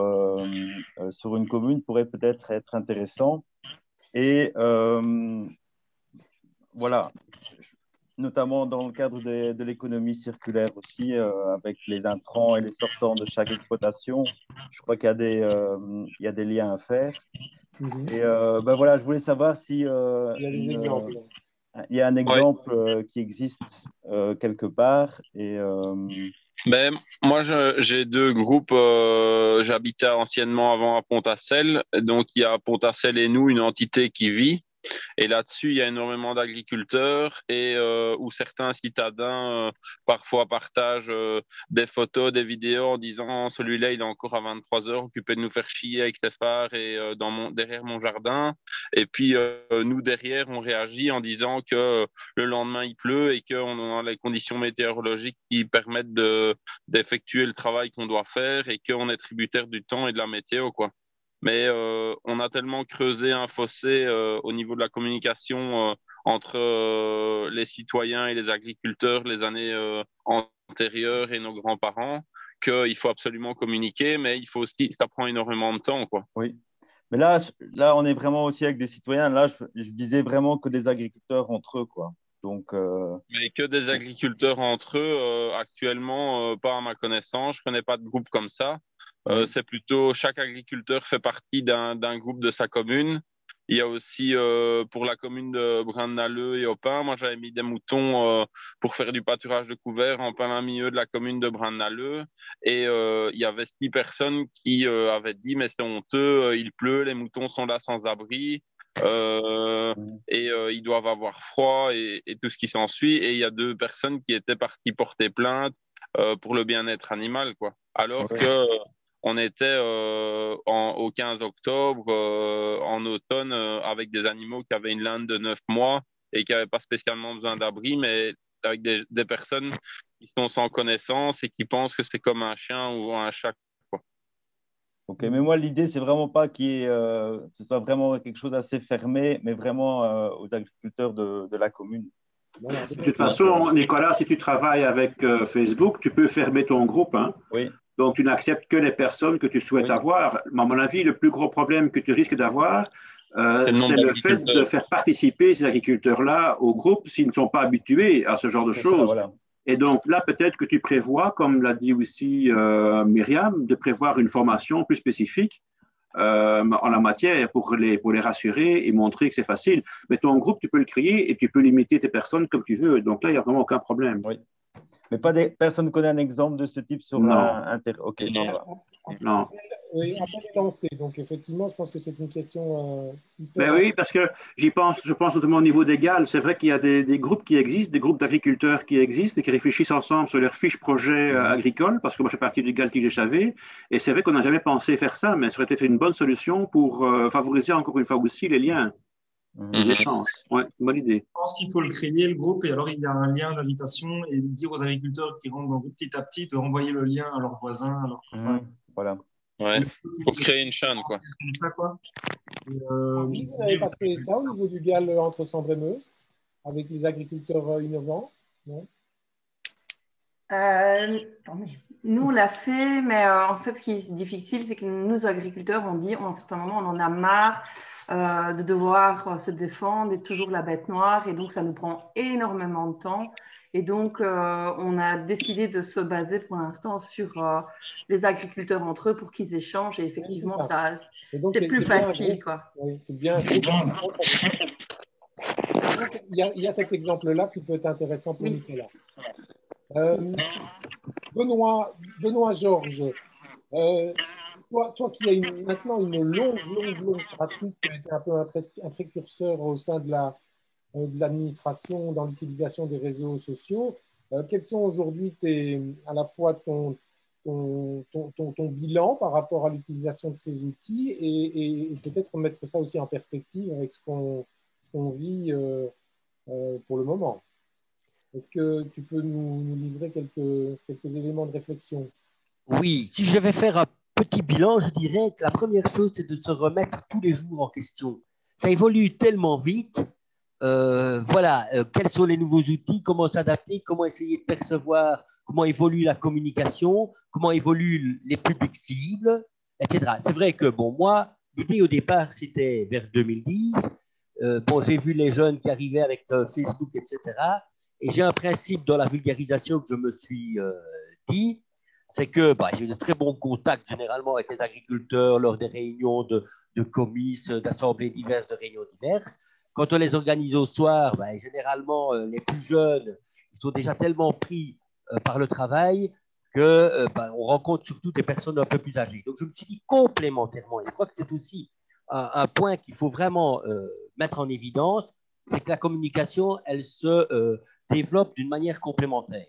une commune pourrait peut-être être intéressant. Et voilà, notamment dans le cadre de l'économie circulaire aussi, avec les intrants et les sortants de chaque exploitation. Je crois qu'il y a des liens à faire. Et voilà, je voulais savoir si il y a des exemples. Il y a un exemple qui existe quelque part. Et moi, j'ai deux groupes. J'habitais anciennement avant à Pont-à-Celle. Donc, il y a Pont-à-Celle et nous, une entité qui vit. Et là-dessus, il y a énormément d'agriculteurs et où certains citadins parfois partagent des photos, des vidéos en disant celui-là, il est encore à 23 heures occupé de nous faire chier avec ses phares et derrière mon jardin. Et puis nous, derrière, on réagit en disant que le lendemain, il pleut et qu'on a les conditions météorologiques qui permettent d'effectuer le travail qu'on doit faire et qu'on est tributaire du temps et de la météo, quoi. Mais on a tellement creusé un fossé au niveau de la communication entre les citoyens et les agriculteurs les années antérieures et nos grands-parents qu'il faut absolument communiquer, mais il faut aussi, ça prend énormément de temps, quoi. Oui, mais là, on est vraiment aussi avec des citoyens. Là, je visais vraiment que des agriculteurs entre eux, quoi. Donc, mais que des agriculteurs entre eux, actuellement, pas à ma connaissance. Je connais pas de groupe comme ça. C'est plutôt chaque agriculteur fait partie d'un groupe de sa commune. Il y a aussi pour la commune de Braine-l'Alleud et Opin, moi j'avais mis des moutons pour faire du pâturage de couvert en plein milieu de la commune de Braine-l'Alleud. Et il y avait 6 personnes qui avaient dit mais c'est honteux, il pleut, les moutons sont là sans abri. Et ils doivent avoir froid et tout ce qui s'ensuit. Et il y a 2 personnes qui étaient parties porter plainte pour le bien-être animal, quoi. Alors que on était au 15 octobre, en automne, avec des animaux qui avaient une linde de 9 mois et qui n'avaient pas spécialement besoin d'abri, mais avec des personnes qui sont sans connaissance et qui pensent que c'est comme un chien ou un chat, quoi. Ok, mais moi, l'idée, c'est vraiment pas ce soit vraiment quelque chose d'assez fermé, mais vraiment aux agriculteurs de la commune. De toute façon, Nicolas, si tu travailles avec Facebook, tu peux fermer ton groupe, hein. Oui. Donc, tu n'acceptes que les personnes que tu souhaites avoir. À mon avis, le plus gros problème que tu risques d'avoir, c'est le fait de faire participer ces agriculteurs-là au groupe s'ils ne sont pas habitués à ce genre de choses. Voilà. Et donc là, peut-être que tu prévois, comme l'a dit aussi Myriam, de prévoir une formation plus spécifique en la matière pour les rassurer et montrer que c'est facile. Mais ton groupe, tu peux le créer et tu peux limiter tes personnes comme tu veux. Donc là, il n'y a vraiment aucun problème. Oui. Mais personne ne connaît un exemple de ce type sur un Ok, non. Oui, après lancé. Donc effectivement, je pense que c'est une question. Ben oui, parce que je pense notamment au niveau d'égal. C'est vrai qu'il y a des groupes qui existent, des groupes d'agriculteurs qui existent et qui réfléchissent ensemble sur leurs fiches projets agricoles, parce que moi je fais partie du GAL TIG-SAV. Et c'est vrai qu'on n'a jamais pensé faire ça, mais ça aurait été une bonne solution pour favoriser encore une fois aussi les liens. Les échanges. Ouais, bonne idée. Je pense qu'il faut le créer, le groupe, et alors il y a un lien d'invitation et dire aux agriculteurs qui rentrent dans le groupe petit à petit de renvoyer le lien à leurs voisins, à leurs copains. Voilà. Ouais, pour créer une chaîne, quoi. Comme ça, quoi. Oui, vous n'avez pas créé ça au niveau du GAL entre Sambre et Meuse, avec les agriculteurs innovants, non? Nous, on l'a fait, mais en fait, ce qui est difficile, c'est que nous, agriculteurs, on dit, à un certain moment, on en a marre de devoir se défendre, d'être toujours la bête noire. Et donc, ça nous prend énormément de temps. Et donc, on a décidé de se baser pour l'instant sur les agriculteurs entre eux pour qu'ils échangent. Et effectivement, c'est plus facile. Oui, c'est bien. Il y a cet exemple-là qui peut être intéressant pour Nicolas. Benoît Georges, toi qui as maintenant une longue pratique, tu es un peu un précurseur au sein de l'administration dans l'utilisation des réseaux sociaux. Quels sont aujourd'hui à la fois ton bilan par rapport à l'utilisation de ces outils et peut-être mettre ça aussi en perspective avec ce qu'on vit pour le moment? Est-ce que tu peux nous livrer quelques éléments de réflexion? Oui, si je devais faire un petit bilan, je dirais que la première chose, c'est de se remettre tous les jours en question. Ça évolue tellement vite. Quels sont les nouveaux outils, comment s'adapter, comment essayer de percevoir, comment évolue la communication, comment évoluent les publics cibles, etc. C'est vrai que, moi, l'idée au départ, c'était vers 2010. J'ai vu les jeunes qui arrivaient avec Facebook, etc. Et j'ai un principe dans la vulgarisation que je me suis dit, c'est que j'ai de très bons contacts généralement avec les agriculteurs lors des réunions de comices, d'assemblées diverses, de réunions diverses. Quand on les organise au soir, généralement, les plus jeunes, ils sont déjà tellement pris par le travail qu'on rencontre surtout des personnes un peu plus âgées. Donc, je me suis dit complémentairement, et je crois que c'est aussi un point qu'il faut vraiment mettre en évidence, c'est que la communication, elle se développe d'une manière complémentaire.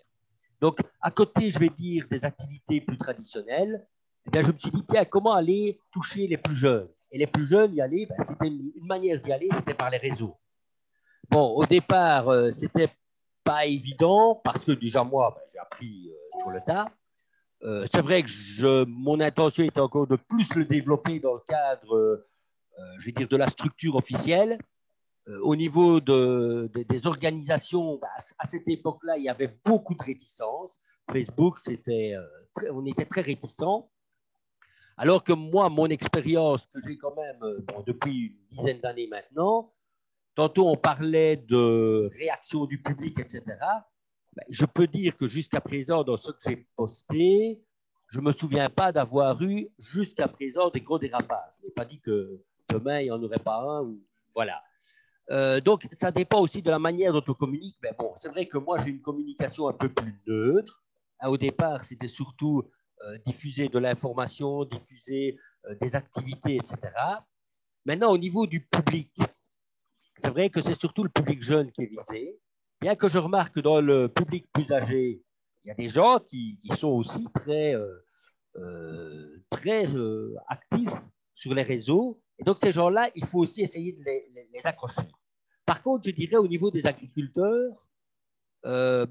Donc, à côté, je vais dire, des activités plus traditionnelles, je me suis dit, tiens, comment aller toucher les plus jeunes? Et les plus jeunes, y aller, c'était une manière d'y aller, c'était par les réseaux. Au départ, c'était pas évident parce que déjà, moi, j'ai appris sur le tas. C'est vrai que mon intention était encore de plus le développer dans le cadre, je vais dire, de la structure officielle. Au niveau des organisations, à cette époque-là, il y avait beaucoup de réticence. Facebook, on était très réticents. Alors que moi, mon expérience que j'ai quand même depuis une dizaine d'années maintenant, tantôt on parlait de réaction du public, etc. Je peux dire que jusqu'à présent, dans ce que j'ai posté, je ne me souviens pas d'avoir eu jusqu'à présent des gros dérapages. Je n'ai pas dit que demain, il n'y en aurait pas un. Voilà. Donc, ça dépend aussi de la manière dont on communique. Mais c'est vrai que moi, j'ai une communication un peu plus neutre. Au départ, c'était surtout diffuser de l'information, diffuser des activités, etc. Maintenant, au niveau du public, c'est vrai que c'est surtout le public jeune qui est visé. Bien que je remarque que dans le public plus âgé, il y a des gens qui sont aussi très actifs sur les réseaux. Et donc, ces gens-là, il faut aussi essayer de les accrocher. Par contre, je dirais au niveau des agriculteurs, on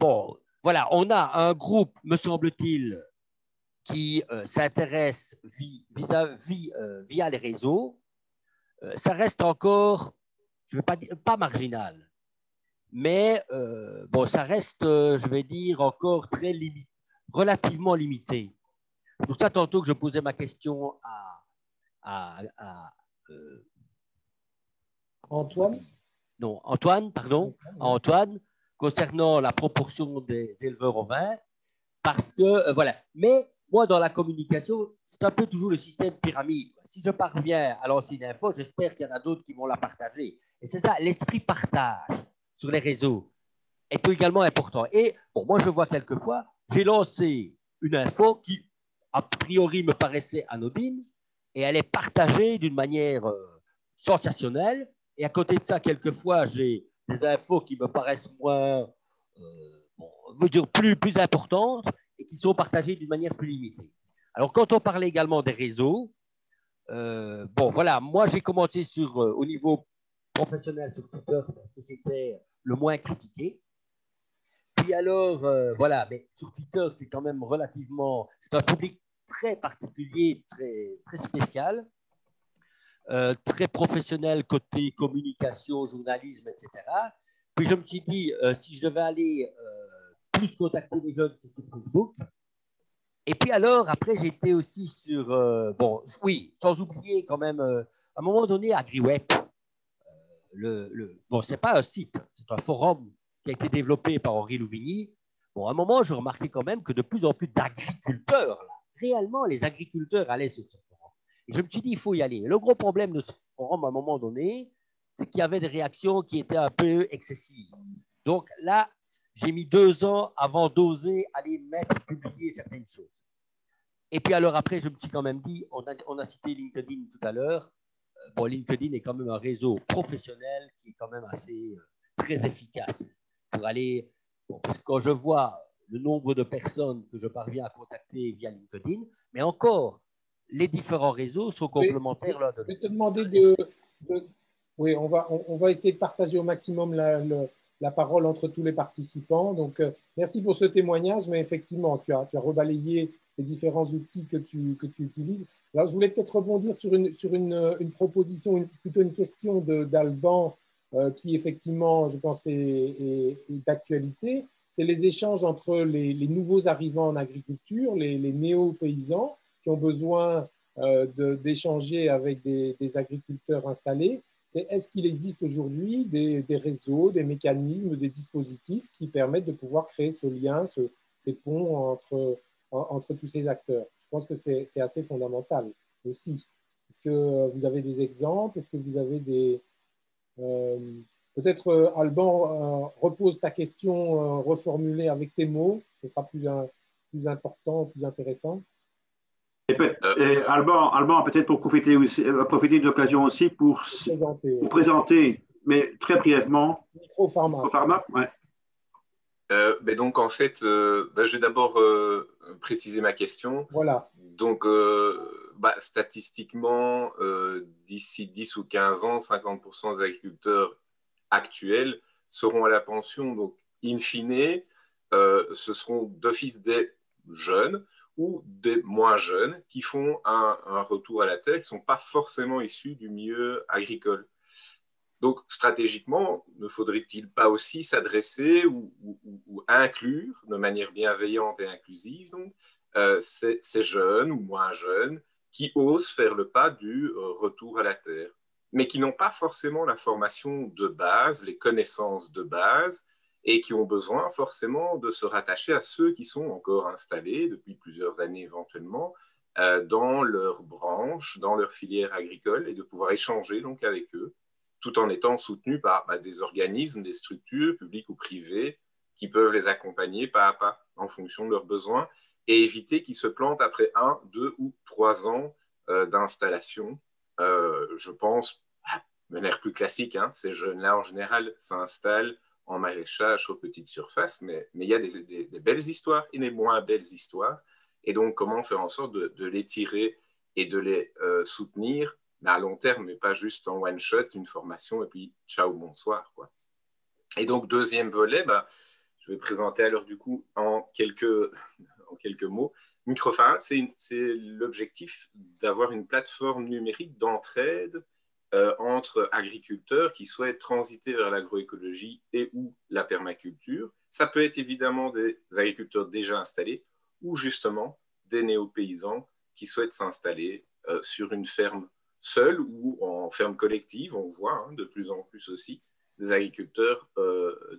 a un groupe, me semble-t-il, qui s'intéresse via les réseaux. Ça reste encore, je ne vais pas dire, pas marginal, mais ça reste, je vais dire, encore relativement limité. C'est pour ça, tantôt que je posais ma question à Antoine. Non, Antoine, concernant la proportion des éleveurs ovins, parce que, Mais moi, dans la communication, c'est un peu toujours le système pyramide. Si je parviens à lancer une info, j'espère qu'il y en a d'autres qui vont la partager. Et c'est ça, l'esprit partage sur les réseaux est également important. Et moi, je vois quelquefois, j'ai lancé une info qui, a priori, me paraissait anodine, et elle est partagée d'une manière sensationnelle. Et à côté de ça, quelquefois, j'ai des infos qui me paraissent moins, plus importantes et qui sont partagées d'une manière plus limitée. Alors, quand on parlait également des réseaux, moi, j'ai commencé au niveau professionnel sur Twitter parce que c'était le moins critiqué. Puis alors, mais sur Twitter, c'est quand même c'est un public très particulier, très, très spécial. Très professionnel côté communication, journalisme, etc. Puis je me suis dit, si je devais aller plus contacter les jeunes, c'est sur Facebook. Et puis alors, après, j'étais aussi sur, sans oublier quand même un moment donné, AgriWeb, bon, ce n'est pas un site, c'est un forum qui a été développé par Henri Louvigny. Bon, à un moment, je remarquais quand même que de plus en plus d'agriculteurs, réellement, les agriculteurs allaient sur ce forum. Et je me suis dit, il faut y aller. Le gros problème de ce forum, à un moment donné, c'est qu'il y avait des réactions qui étaient un peu excessives. Donc là, j'ai mis 2 ans avant d'oser aller publier certaines choses. Et puis alors après, je me suis quand même dit, on a cité LinkedIn tout à l'heure. Bon, LinkedIn est quand même un réseau professionnel qui est quand même assez très efficace pour aller. Bon, parce que quand je vois le nombre de personnes que je parviens à contacter via LinkedIn, mais encore, les différents réseaux sont complémentaires l'un de l'autre. Je vais te demander oui, on va essayer de partager au maximum la parole entre tous les participants. Donc, merci pour ce témoignage, mais effectivement, tu as rebalayé les différents outils que tu utilises. Alors, je voulais peut-être rebondir sur une proposition, plutôt une question d'Alban, qui effectivement, je pense, est d'actualité. C'est les échanges entre les nouveaux arrivants en agriculture, les néo-paysans qui ont besoin d'échanger avec des agriculteurs installés. Est-ce qu'il existe aujourd'hui des réseaux, des mécanismes, des dispositifs qui permettent de pouvoir créer ce lien, ces ponts entre tous ces acteurs? Je pense que c'est assez fondamental aussi. Est-ce que vous avez des exemples? Est-ce que vous avez des... Peut-être, Alban, repose ta question reformulée avec tes mots. Ce sera plus important, plus intéressant. Et Alban, peut-être pour profiter de l'occasion aussi pour présenter, mais très brièvement, Micropharma. Ouais. Donc, en fait, je vais d'abord préciser ma question. Voilà. Donc, statistiquement, d'ici 10 ou 15 ans, 50% des agriculteurs actuels seront à la pension. Donc, in fine, ce seront d'office des jeunes ou des moins jeunes qui font un retour à la terre, qui ne sont pas forcément issus du milieu agricole. Donc, stratégiquement, ne faudrait-il pas aussi s'adresser ou inclure de manière bienveillante et inclusive donc, ces jeunes ou moins jeunes qui osent faire le pas du retour à la terre, mais qui n'ont pas forcément la formation de base, les connaissances de base, et qui ont besoin forcément de se rattacher à ceux qui sont encore installés depuis plusieurs années éventuellement dans leur branche, dans leur filière agricole, et de pouvoir échanger donc avec eux, tout en étant soutenus par des organismes, des structures publiques ou privées qui peuvent les accompagner pas à pas en fonction de leurs besoins et éviter qu'ils se plantent après 1, 2 ou 3 ans d'installation. Je pense, de manière plus classique, ces jeunes-là en général s'installent en maraîchage sur petite surface, mais il y a des belles histoires et des moins belles histoires. Et donc, comment faire en sorte de les tirer et de les soutenir mais à long terme, mais pas juste en one-shot, une formation, et puis ciao, bonsoir, quoi. Et donc, deuxième volet, je vais présenter alors du coup en quelques mots. Micropharma, c'est l'objectif d'avoir une plateforme numérique d'entraide entre agriculteurs qui souhaitent transiter vers l'agroécologie et ou la permaculture. Ça peut être évidemment des agriculteurs déjà installés ou justement des néo-paysans qui souhaitent s'installer sur une ferme seule ou en ferme collective. On voit de plus en plus aussi des agriculteurs,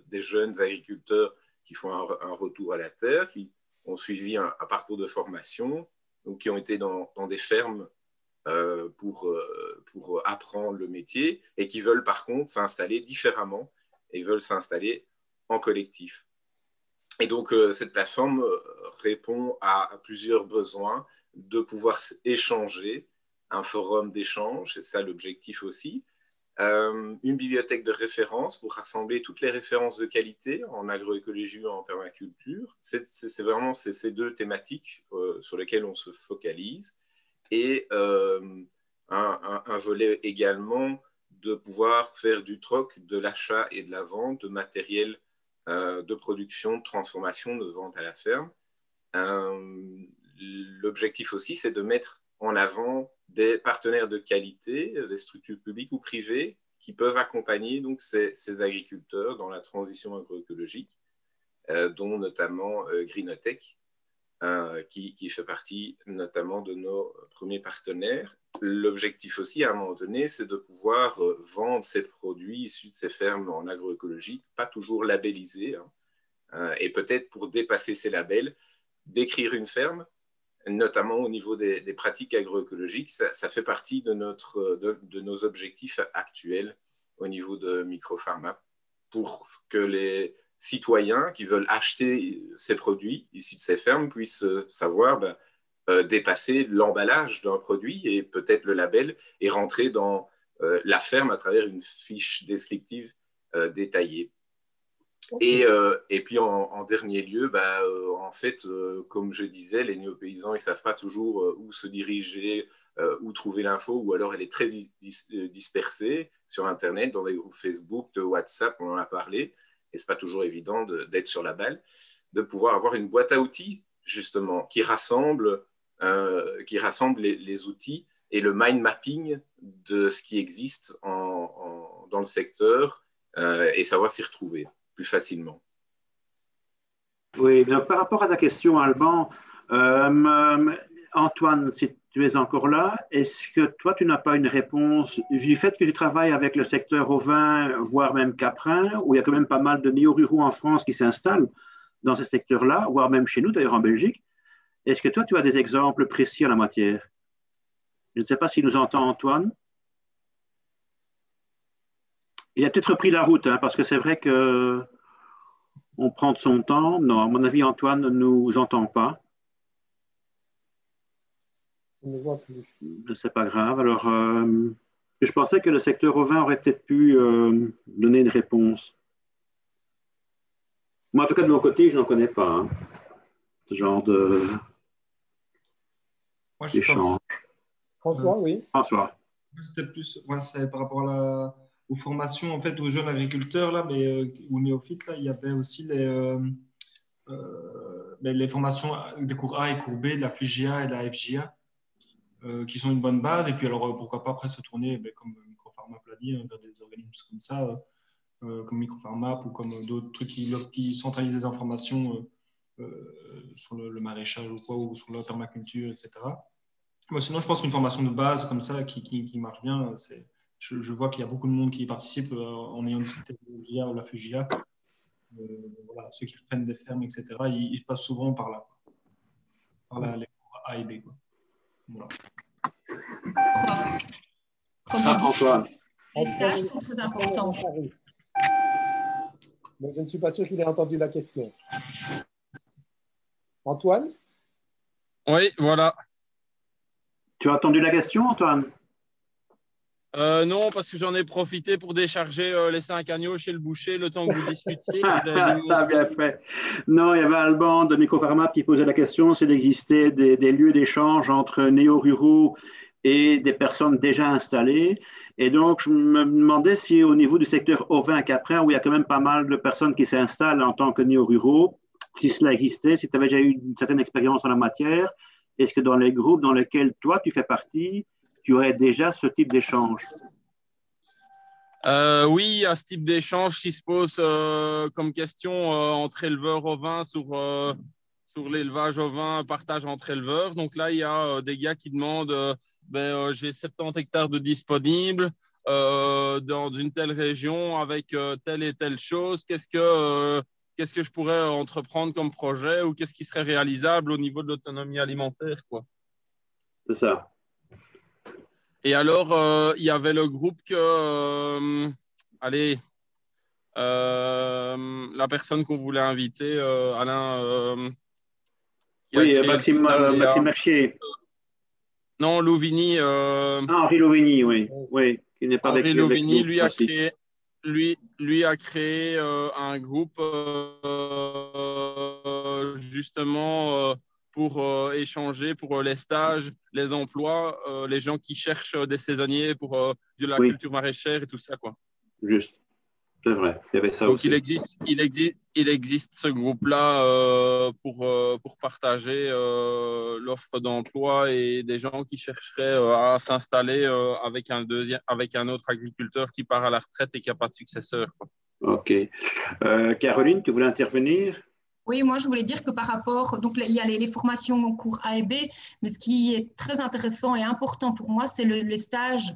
des jeunes agriculteurs qui font un retour à la terre, qui ont suivi un parcours de formation, donc qui ont été dans des fermes pour apprendre le métier et qui veulent par contre s'installer différemment et veulent s'installer en collectif. Et donc, cette plateforme répond à plusieurs besoins de pouvoir échanger, un forum d'échange, c'est ça l'objectif aussi, une bibliothèque de référence pour rassembler toutes les références de qualité en agroécologie ou en permaculture. C'est vraiment ces deux thématiques sur lesquelles on se focalise. Et un volet également de pouvoir faire du troc, de l'achat et de la vente de matériel de production, de transformation, de vente à la ferme. L'objectif aussi, c'est de mettre en avant des partenaires de qualité, des structures publiques ou privées qui peuvent accompagner donc, ces agriculteurs dans la transition agroécologique, dont notamment Greenotech, qui fait partie notamment de nos premiers partenaires l'objectif aussi, à un moment donné, c'est de pouvoir vendre ces produits issus de ces fermes en agroécologie, pas toujours labellisés, hein, et peut-être pour dépasser ces labels, d'écrire une ferme, notamment au niveau des pratiques agroécologiques. Ça fait partie de nos objectifs actuels au niveau de Micropharma, pour que les citoyens qui veulent acheter ces produits issus de ces fermes puissent savoir dépasser l'emballage d'un produit et peut-être le label et rentrer dans la ferme à travers une fiche descriptive détaillée. Et puis en dernier lieu, en fait, comme je disais, les néo-paysans, ils ne savent pas toujours où se diriger, où trouver l'info, ou alors elle est très dispersée sur Internet, dans les groupes Facebook, de WhatsApp, on en a parlé, et ce n'est pas toujours évident d'être sur la balle, de pouvoir avoir une boîte à outils, justement, qui rassemble les outils et le mind mapping de ce qui existe dans le secteur et savoir s'y retrouver plus facilement. Oui, donc par rapport à ta question, Alban, Antoine, si tu es encore là, est-ce que toi, tu n'as pas une réponse du fait que tu travailles avec le secteur ovin, voire même caprin, où il y a quand même pas mal de néo-ruraux en France qui s'installent dans ce secteur-là, voire même chez nous, d'ailleurs en Belgique. Est-ce que toi, tu as des exemples précis en la matière? Je ne sais pas s'il nous entend, Antoine. Il a peut-être repris la route, hein, parce que c'est vrai qu'on prend de son temps. Non, à mon avis, Antoine ne nous entend pas. Je ne vois plus. C'est pas grave. Alors, je pensais que le secteur ovin aurait peut-être pu donner une réponse. Moi, en tout cas, de mon côté, je n'en connais pas. Hein, ce genre de... d'échange. François, oui. François. C'était plus c'est par rapport aux formations, en fait, aux jeunes agriculteurs, là, aux néophytes, là, il y avait aussi les formations des cours A et cours B, de la FUGIA et de la FJA, qui sont une bonne base. Et puis, alors, pourquoi pas après se tourner, comme Micropharma l'a dit, vers des organismes comme ça, comme Micropharma ou comme d'autres trucs qui centralisent les informations sur le maraîchage ou quoi, ou sur la permaculture, etc. Moi, sinon, je pense qu'une formation de base comme ça qui marche bien, je vois qu'il y a beaucoup de monde qui y participe en ayant discuté de la FJA ou la FUGIA. Voilà, ceux qui reprennent des fermes, etc., ils passent souvent par là. Les cours A et B. Quoi. Voilà. François. Les stages sont très importants. Mais je ne suis pas sûr qu'il ait entendu la question. Antoine? Oui, voilà. Tu as entendu la question, Antoine? Non, parce que j'en ai profité pour décharger les 5 agneaux chez le boucher le temps que vous discutiez. T'as bien fait. Non, il y avait Alban de Micropharma qui posait la question s'il existait des lieux d'échange entre néo-ruraux et des personnes déjà installées. Et donc, je me demandais si au niveau du secteur ovin-caprin, où il y a quand même pas mal de personnes qui s'installent en tant que néo-ruraux, si cela existait, si tu avais déjà eu une certaine expérience en la matière, est-ce que dans les groupes dans lesquels toi, tu fais partie, tu aurais déjà ce type d'échange? Oui, il y a ce type d'échange qui se pose comme question entre éleveurs ovins sur l'élevage ovin, partage entre éleveurs. Donc là, il y a des gars qui demandent j'ai 70 hectares de disponibles dans une telle région avec telle et telle chose. Qu'est-ce que je pourrais entreprendre comme projet ou qu'est-ce qui serait réalisable au niveau de l'autonomie alimentaire, quoi. C'est ça. Et alors, il y avait le groupe que, la personne qu'on voulait inviter, Alain. Oui, Maxime Mercier. Non, Louvigny. Henri Louvigny, oui. Oui, qui n'est pas Henri Louvigny, lui a créé un groupe justement pour échanger pour les stages, les emplois, les gens qui cherchent des saisonniers pour de la culture maraîchère et tout ça, quoi. Juste, c'est vrai, il y avait ça Donc, aussi. il existe ce groupe-là pour partager l'offre d'emploi et des gens qui chercheraient à s'installer avec un autre agriculteur qui part à la retraite et qui n'a pas de successeur, quoi. Ok. Caroline, tu voulais intervenir? Oui, moi je voulais dire que par rapport, donc il y a les formations en cours A et B, mais ce qui est très intéressant et important pour moi, c'est les stages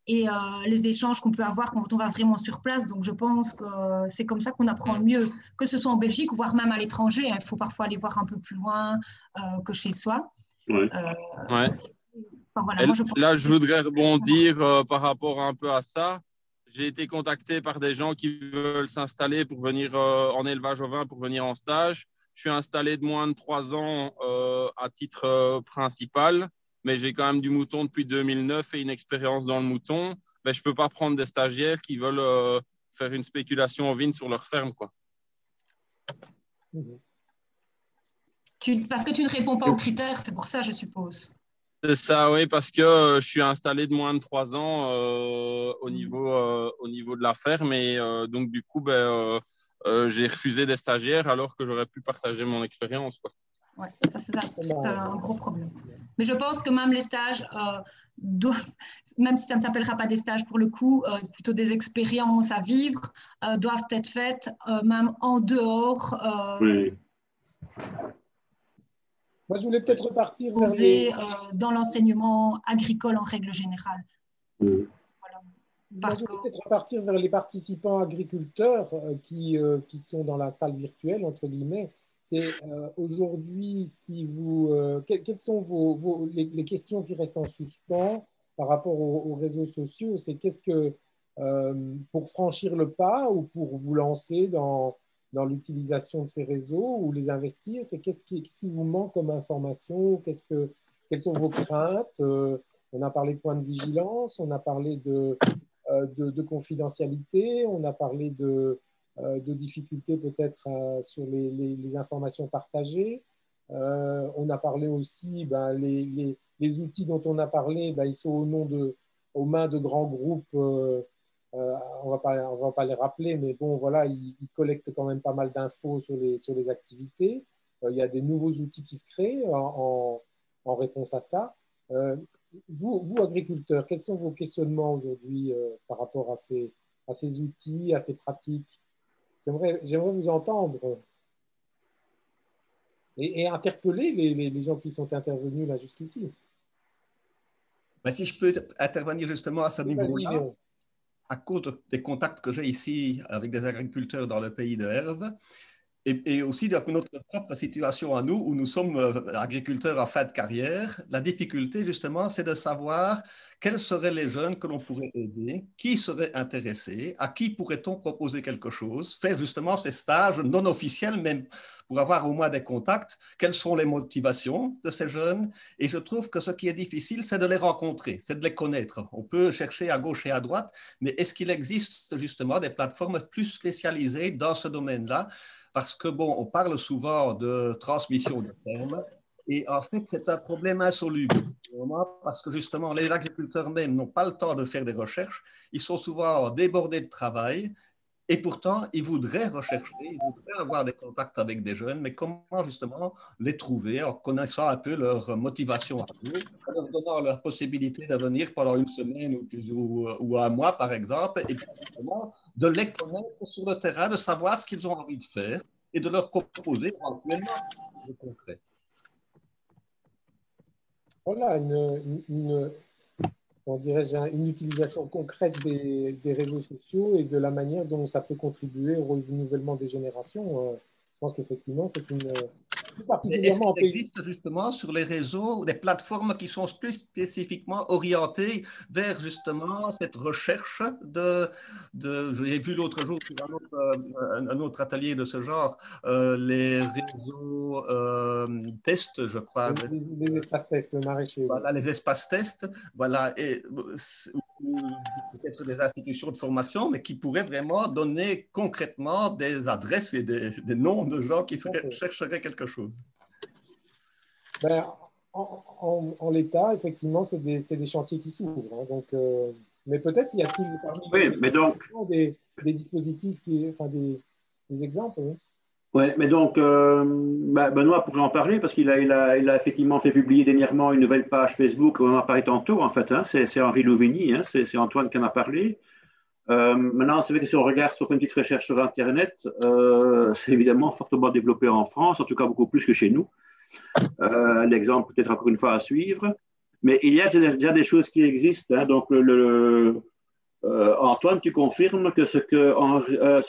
et les échanges qu'on peut avoir quand on va vraiment sur place. Donc je pense que c'est comme ça qu'on apprend le mieux, que ce soit en Belgique, voire même à l'étranger. Il faut parfois aller voir un peu plus loin que chez soi. Ouais. Enfin, voilà, moi, là, je voudrais rebondir par rapport un peu à ça. J'ai été contacté par des gens qui veulent s'installer pour venir en élevage ovin, pour venir en stage. Je suis installé de moins de 3 ans à titre principal, mais j'ai quand même du mouton depuis 2009 et une expérience dans le mouton. Mais je ne peux pas prendre des stagiaires qui veulent faire une spéculation ovine sur leur ferme, quoi. Parce que tu ne réponds pas aux critères, c'est pour ça, je suppose. C'est ça, oui, parce que je suis installé de moins de 3 ans au niveau de la ferme et donc du coup, j'ai refusé des stagiaires alors que j'aurais pu partager mon expérience, quoi. Oui, ça c'est un gros problème. Mais je pense que même les stages, même si ça ne s'appellera pas des stages pour le coup, plutôt des expériences à vivre, doivent être faites même en dehors. Oui. Moi, je voulais peut-être repartir dans l'enseignement agricole en règle générale. Voilà. Moi, je voulais peut-être repartir vers les participants agriculteurs qui sont dans la salle virtuelle, entre guillemets. C'est aujourd'hui, si vous, quelles sont les questions qui restent en suspens par rapport aux réseaux sociaux? C'est qu'est-ce que, pour franchir le pas ou pour vous lancer dans l'utilisation de ces réseaux ou les investir, c'est qu'est-ce qui vous manque comme information? Quelles sont vos craintes? On a parlé de points de vigilance, on a parlé de confidentialité, on a parlé de difficultés peut-être sur les informations partagées. On a parlé aussi, les outils dont on a parlé, ils sont aux mains de grands groupes. On va pas les rappeler, mais bon, voilà, ils collectent quand même pas mal d'infos sur les activités. Il y a des nouveaux outils qui se créent en réponse à ça. Vous, agriculteurs, quels sont vos questionnements aujourd'hui par rapport à ces outils, à ces pratiques? J'aimerais vous entendre et interpeller les gens qui sont intervenus là jusqu'ici. Si je peux intervenir justement à ce niveau-là, à cause des contacts que j'ai ici avec des agriculteurs dans le pays de Herve, et aussi de notre propre situation à nous, où nous sommes agriculteurs en fin de carrière, la difficulté justement, c'est de savoir quels seraient les jeunes que l'on pourrait aider, qui seraient intéressés, à qui pourrait-on proposer quelque chose, faire justement ces stages non officiels, même pour avoir au moins des contacts, quelles sont les motivations de ces jeunes. Et je trouve que ce qui est difficile, c'est de les rencontrer, c'est de les connaître. On peut chercher à gauche et à droite, mais est-ce qu'il existe justement des plateformes plus spécialisées dans ce domaine-là? Parce que, bon, on parle souvent de transmission de termes et en fait, c'est un problème insoluble parce que justement, les agriculteurs même n'ont pas le temps de faire des recherches. Ils sont souvent débordés de travail et pourtant, ils voudraient rechercher, ils voudraient avoir des contacts avec des jeunes, mais comment justement les trouver en connaissant un peu leur motivation à eux, en leur donnant la possibilité de venir pendant une semaine ou un mois, par exemple, et puis justement de les connaître sur le terrain, de savoir ce qu'ils ont envie de faire et de leur proposer éventuellement des concret. Voilà, une utilisation concrète des réseaux sociaux et de la manière dont ça peut contribuer au renouvellement des générations. Je pense qu'effectivement, c'est particulièrement... Est-ce qu'il existe justement sur les réseaux des plateformes qui sont plus spécifiquement orientées vers justement cette recherche j'ai vu l'autre jour un autre atelier de ce genre, les réseaux tests, je crois. Les espaces tests maraîchers. Voilà, les espaces tests, voilà, et peut-être des institutions de formation, mais qui pourraient vraiment donner concrètement des adresses et des noms de gens qui chercheraient quelque chose. En l'état, effectivement, c'est des chantiers qui s'ouvrent. Hein, donc, mais peut-être y a-t-il parmi des dispositifs, des exemples. Hein. Oui, mais donc, Benoît pourrait en parler parce qu'il a effectivement fait publier dernièrement une nouvelle page Facebook, on en a parlé tantôt en fait, hein, c'est Henri Louvigny, hein, c'est Antoine qui en a parlé. Maintenant, c'est vrai que si on regarde, si on fait une petite recherche sur Internet, c'est évidemment fortement développé en France, en tout cas beaucoup plus que chez nous. L'exemple peut-être encore une fois à suivre. Mais il y a déjà des choses qui existent. Hein. Donc, Antoine, tu confirmes que ce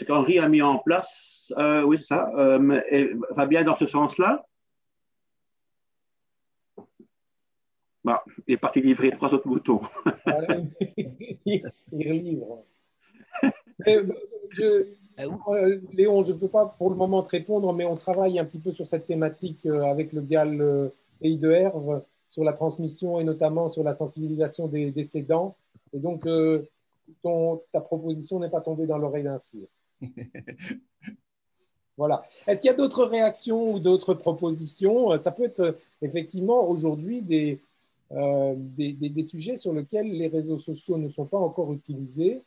qu'Henri a mis en place, oui, c'est ça, va bien dans ce sens-là? Bah, il est parti livrer 3 autres moutons. Il livre. Léon, je ne peux pas pour le moment te répondre, mais on travaille un petit peu sur cette thématique avec le GAL Pays de Herve, sur la transmission et notamment sur la sensibilisation des cédants. Et donc, ta proposition n'est pas tombée dans l'oreille d'un sourd. Voilà. Est-ce qu'il y a d'autres réactions ou d'autres propositions? Ça peut être effectivement aujourd'hui des sujets sur lesquels les réseaux sociaux ne sont pas encore utilisés,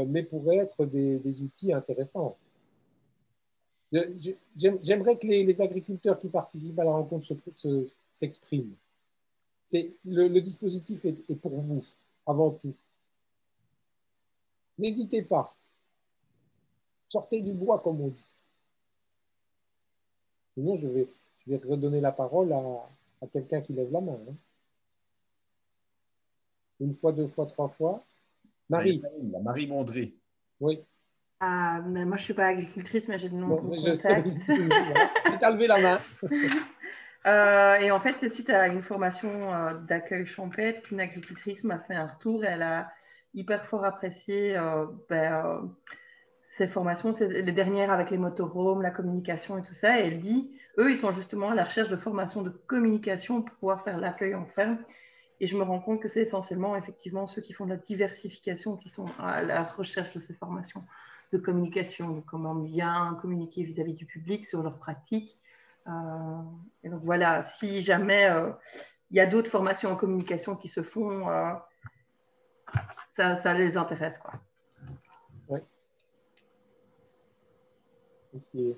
mais pourraient être des outils intéressants. J'aimerais que les agriculteurs qui participent à la rencontre s'expriment. Le dispositif est pour vous, avant tout. N'hésitez pas. Sortez du bois, comme on dit. Sinon, je vais redonner la parole à quelqu'un qui lève la main. Hein. 1 fois, 2 fois, 3 fois. Marie. Marie Mondré. Oui. Mais moi, je ne suis pas agricultrice, mais j'ai de nombreux contacts. Je t'ai levé la main. Et en fait, c'est suite à une formation d'accueil champêtre qu'une agricultrice m'a fait un retour et elle a hyper fort apprécié ces formations, les dernières avec les motorhomes, la communication et tout ça. Et elle dit, eux, ils sont justement à la recherche de formations de communication pour pouvoir faire l'accueil en ferme. Et je me rends compte que c'est essentiellement, effectivement, ceux qui font de la diversification qui sont à la recherche de ces formations de communication, comment bien communiquer vis-à-vis du public sur leurs pratiques. Et donc voilà, si jamais il y a d'autres formations en communication qui se font, ça les intéresse, quoi. Oui. Okay.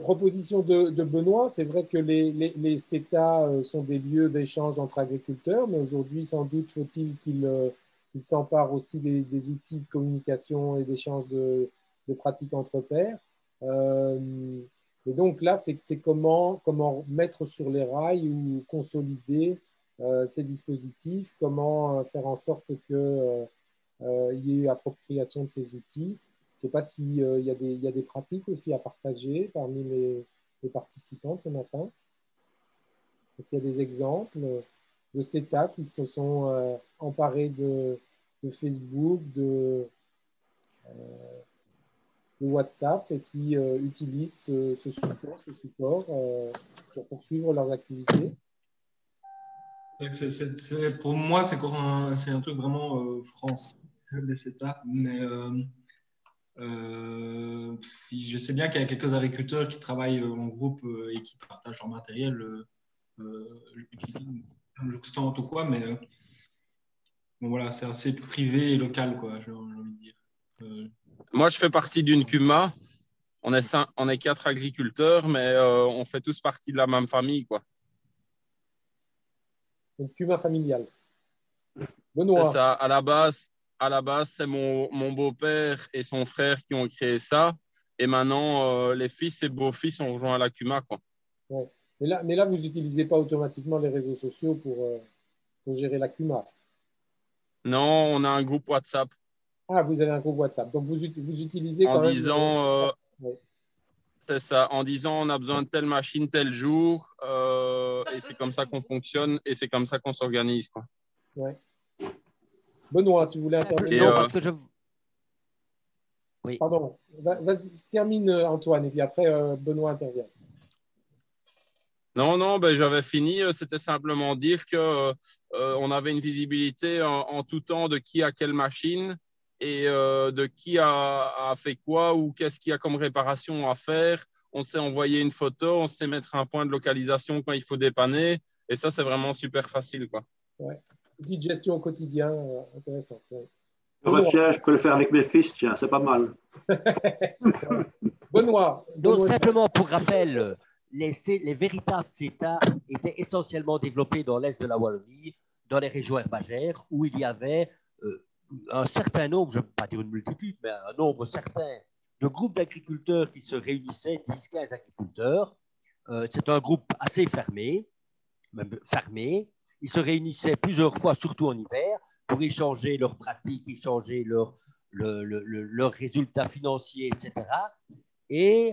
Proposition de Benoît, c'est vrai que les CETA sont des lieux d'échange entre agriculteurs, mais aujourd'hui, sans doute faut-il qu'ils s'emparent aussi des outils de communication et d'échange de pratiques entre pairs. Et donc là, c'est comment mettre sur les rails ou consolider ces dispositifs, comment faire en sorte qu'il y ait appropriation de ces outils. Je ne sais pas s'il y a des pratiques aussi à partager parmi les participants ce matin. Est-ce qu'il y a des exemples de CETA qui se sont emparés de Facebook, de WhatsApp et qui utilisent ces supports pour poursuivre leurs activités? Pour moi, c'est un truc vraiment français, les CETA, mais je sais bien qu'il y a quelques agriculteurs qui travaillent en groupe et qui partagent leur matériel, juxtante ou quoi, mais bon, voilà, c'est assez privé et local, quoi, j'ai envie de dire. Moi, je fais partie d'une CUMA. On est 4 agriculteurs, mais on fait tous partie de la même famille, quoi. Une CUMA familiale. Benoît. C'est ça. À la base, c'est mon beau-père et son frère qui ont créé ça. Et maintenant, les fils et beaux-fils ont rejoint la CUMA, quoi. Ouais. Mais là, vous n'utilisez pas automatiquement les réseaux sociaux pour gérer la CUMA? Non, on a un groupe WhatsApp. Ah, vous avez un groupe WhatsApp. Donc, vous utilisez quand même… C'est ça. En disant, on a besoin de telle machine tel jour. Et c'est comme ça qu'on fonctionne et c'est comme ça qu'on s'organise, quoi. Ouais. Benoît, tu voulais intervenir? Non, parce que je… Oui. Pardon. Vas-y, termine Antoine et puis après, Benoît intervient. Non, ben, j'avais fini. C'était simplement dire qu'on avait une visibilité en tout temps de qui a quelle machine et de qui a fait quoi ou qu'est-ce qu'il y a comme réparation à faire. On sait envoyer une photo, on sait mettre un point de localisation quand il faut dépanner. Et ça, c'est vraiment super facile, quoi. Ouais. Petite gestion au quotidien, intéressant. Ouais. Tiens, je peux le faire avec mes fils, tiens, c'est pas mal. Benoît. Donc, simplement pour rappel, les véritables CETA étaient essentiellement développés dans l'est de la Wallonie, dans les régions herbagères, où il y avait un certain nombre, je ne veux pas dire une multitude, mais un nombre certain de groupes d'agriculteurs qui se réunissaient, 10-15 agriculteurs. C'est un groupe assez fermé, même fermé. Ils se réunissaient plusieurs fois, surtout en hiver, pour échanger leurs pratiques, échanger leurs résultats financiers, etc. Et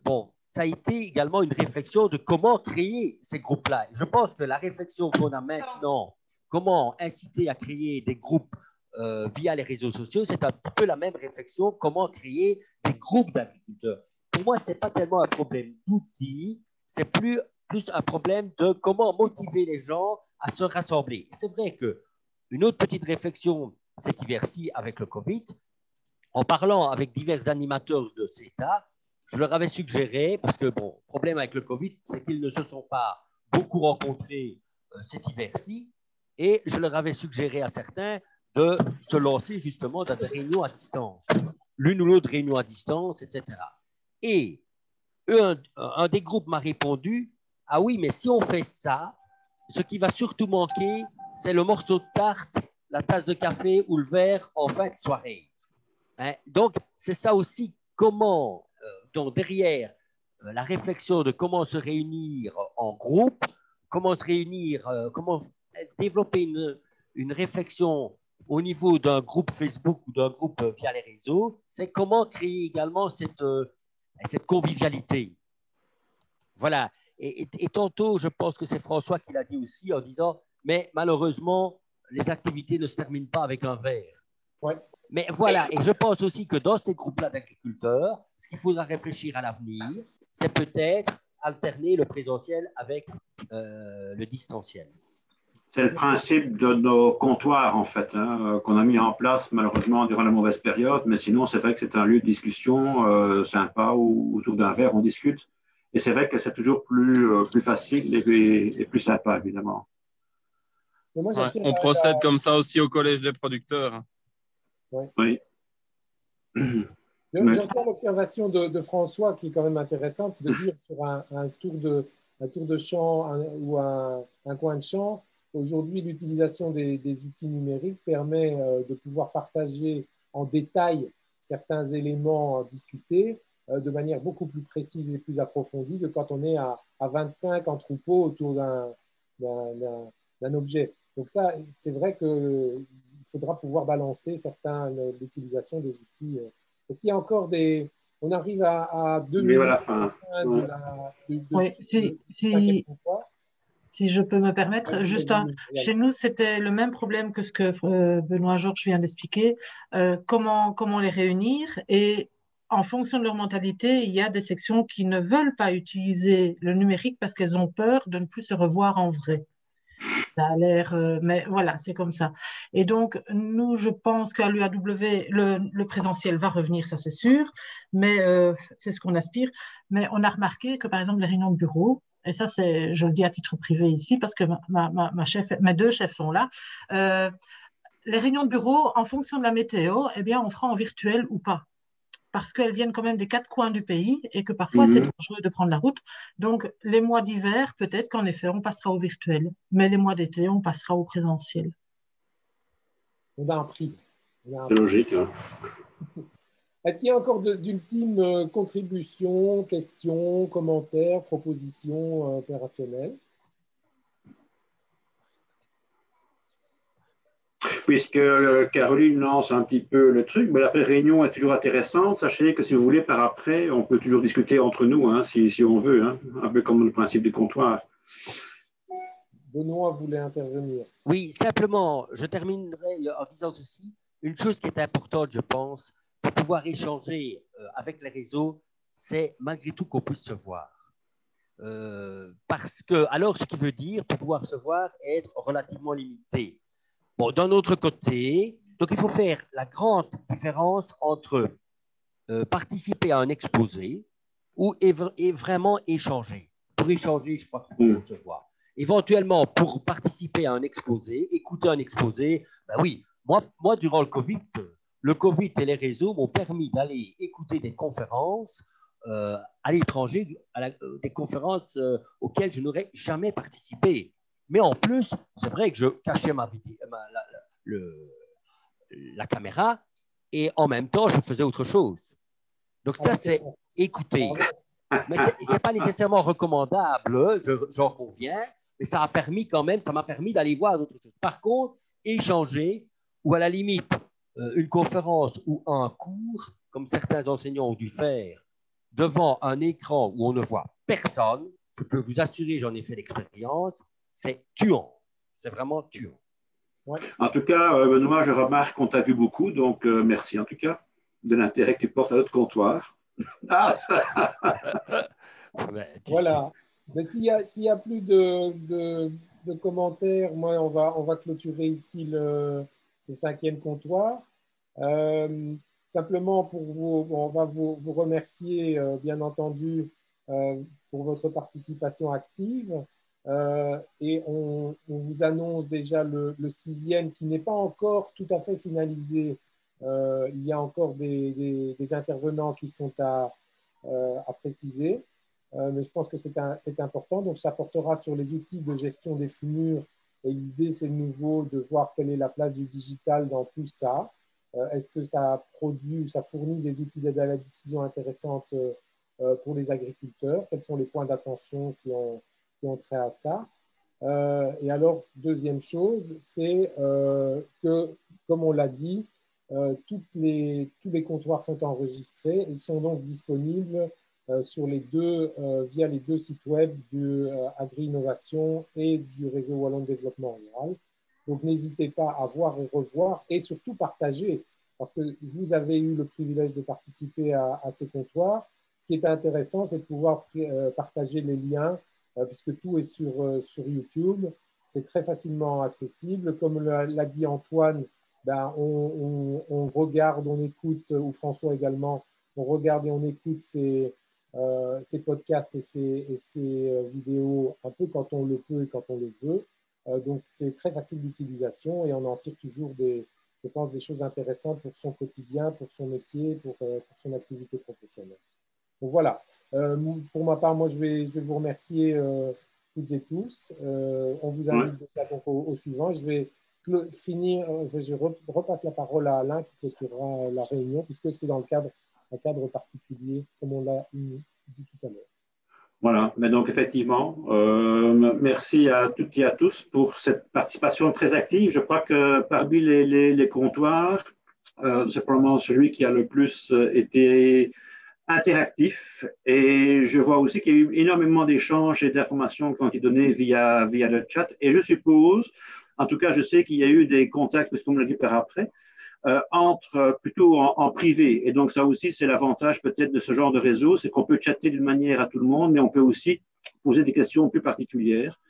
bon, ça a été également une réflexion de comment créer ces groupes-là. Je pense que la réflexion qu'on a maintenant, comment inciter à créer des groupes via les réseaux sociaux, c'est un petit peu la même réflexion, comment créer des groupes d'agriculteurs. Pour moi, ce n'est pas tellement un problème d'outils, c'est plus un problème de comment motiver les gens à se rassembler. C'est vrai qu'une autre petite réflexion cet hiver-ci avec le Covid, en parlant avec divers animateurs de CETA, je leur avais suggéré, parce que bon, le problème avec le Covid, c'est qu'ils ne se sont pas beaucoup rencontrés cet hiver-ci, et je leur avais suggéré à certains de se lancer justement dans des réunions à distance, l'une ou l'autre réunion à distance, etc. Et un des groupes m'a répondu, ah oui, mais si on fait ça, ce qui va surtout manquer, c'est le morceau de tarte, la tasse de café ou le verre en fin de soirée. Hein? Donc, c'est ça aussi, comment, donc derrière la réflexion de comment se réunir en groupe, comment se réunir, comment développer une réflexion au niveau d'un groupe Facebook ou d'un groupe via les réseaux, c'est comment créer également cette convivialité. Voilà. Et tantôt, je pense que c'est François qui l'a dit aussi en disant, mais malheureusement, les activités ne se terminent pas avec un verre. Ouais. Mais voilà, et je pense aussi que dans ces groupes-là d'agriculteurs, ce qu'il faudra réfléchir à l'avenir, c'est peut-être alterner le présentiel avec le distanciel. C'est le principe de nos comptoirs, en fait, hein, qu'on a mis en place malheureusement durant la mauvaise période, mais sinon, c'est vrai que c'est un lieu de discussion sympa où autour d'un verre, on discute. Et c'est vrai que c'est toujours plus facile et plus sympa, évidemment. Moi, on procède comme ça aussi au Collège des producteurs. Ouais. Oui. J'entends l'observation de François qui est quand même intéressante de dire sur un tour de champ ou un coin de champ, aujourd'hui l'utilisation des outils numériques permet de pouvoir partager en détail certains éléments discutés de manière beaucoup plus précise et plus approfondie que quand on est à 25 en troupeau autour d'un objet. Donc ça, c'est vrai qu'il faudra pouvoir balancer l'utilisation des outils. Est-ce qu'il y a encore des... On arrive à 2 minutes à la fin. Oui, si je peux me permettre, juste chez nous, c'était le même problème que ce que Benoît Georges vient d'expliquer. Comment les réunir, et en fonction de leur mentalité, il y a des sections qui ne veulent pas utiliser le numérique parce qu'elles ont peur de ne plus se revoir en vrai. Ça a l'air, mais voilà, c'est comme ça. Et donc, nous, je pense qu'à l'UAW, le présentiel va revenir, ça c'est sûr, mais c'est ce qu'on aspire. Mais on a remarqué que, par exemple, les réunions de bureau, et ça, je le dis à titre privé ici, parce que mes deux chefs sont là, les réunions de bureau, en fonction de la météo, eh bien, on fera en virtuel ou pas, parce qu'elles viennent quand même des 4 coins du pays et que parfois c'est dangereux de prendre la route. Donc, les mois d'hiver, peut-être qu'en effet, on passera au virtuel, mais les mois d'été, on passera au présentiel. On a un prix. C'est logique. Hein. Est-ce qu'il y a encore d'ultimes contributions, questions, commentaires, propositions opérationnelles? Puisque Caroline lance un petit peu le truc, mais la réunion est toujours intéressante. Sachez que si vous voulez, par après, on peut toujours discuter entre nous, hein, si on veut, hein, un peu comme le principe du comptoir. Benoît voulait intervenir. Oui, simplement, je terminerai en disant ceci. Une chose qui est importante, je pense, pour pouvoir échanger avec les réseaux, c'est malgré tout qu'on puisse se voir. Parce que, alors, ce qui veut dire, pour pouvoir se voir, être relativement limité. Bon, d'un autre côté, donc il faut faire la grande différence entre participer à un exposé et vraiment échanger. Pour échanger, je crois qu'il faut se voir. Éventuellement, pour participer à un exposé, écouter un exposé, ben oui, moi, durant le Covid et les réseaux m'ont permis d'aller écouter des conférences à l'étranger, des conférences auxquelles je n'aurais jamais participé. Mais en plus, c'est vrai que je cachais la caméra et en même temps, je faisais autre chose. Donc ça, c'est écouter. Mais ce n'est pas nécessairement recommandable, j'en conviens, mais ça m'a permis d'aller voir d'autres choses. Par contre, échanger, ou à la limite, une conférence ou un cours, comme certains enseignants ont dû faire, devant un écran où on ne voit personne, je peux vous assurer, j'en ai fait l'expérience, c'est tuant. C'est vraiment tuant. Ouais. En tout cas, Benoît, je remarque qu'on t'a vu beaucoup, donc merci en tout cas de l'intérêt que tu portes à notre comptoir. Ah, ça. Voilà. Mais s'il y a plus de commentaires, moi, on va clôturer ici ce 5e comptoir. Simplement pour vous, on va vous remercier, bien entendu, pour votre participation active. Et on vous annonce déjà le 6e qui n'est pas encore tout à fait finalisé. Il y a encore des intervenants qui sont à préciser. Mais je pense que c'est important. Donc, ça portera sur les outils de gestion des flux mûrs. Et l'idée, c'est de nouveau de voir quelle est la place du digital dans tout ça. Est-ce que ça produit, ça fournit des outils d'aide à la décision intéressantes pour les agriculteurs? Quels sont les points d'attention qui ont trait à ça? Et alors, deuxième chose, c'est que, comme on l'a dit, tous les comptoirs sont enregistrés et sont donc disponibles via les deux sites web de Agri-Innovation et du réseau Wallon de développement rural. Donc, n'hésitez pas à voir et revoir et surtout partager, parce que vous avez eu le privilège de participer à ces comptoirs. Ce qui est intéressant, c'est de pouvoir partager les liens, puisque tout est sur YouTube. C'est très facilement accessible. Comme l'a dit Antoine, ben, on regarde, on écoute, ou François également, on regarde et on écoute ces podcasts et ces vidéos un peu quand on le peut et quand on le veut. Donc, c'est très facile d'utilisation et on en tire toujours je pense, des choses intéressantes pour son quotidien, pour son métier, pour son activité professionnelle. Donc, voilà. Pour ma part, moi, je vais vous remercier toutes et tous. On vous invite donc au suivant. Je vais finir, je repasse la parole à Alain qui clôturera la réunion, puisque c'est dans un cadre particulier, comme on l'a dit tout à l'heure. Voilà, mais donc effectivement, merci à toutes et à tous pour cette participation très active. Je crois que parmi les comptoirs, c'est probablement celui qui a le plus été interactif, et je vois aussi qu'il y a eu énormément d'échanges et d'informations qui ont été données via le chat, et je suppose, en tout cas je sais qu'il y a eu des contacts, parce qu'on me l'a dit par après, plutôt en privé. Et donc, ça aussi, c'est l'avantage peut-être de ce genre de réseau, c'est qu'on peut chatter d'une manière à tout le monde, mais on peut aussi poser des questions plus particulières.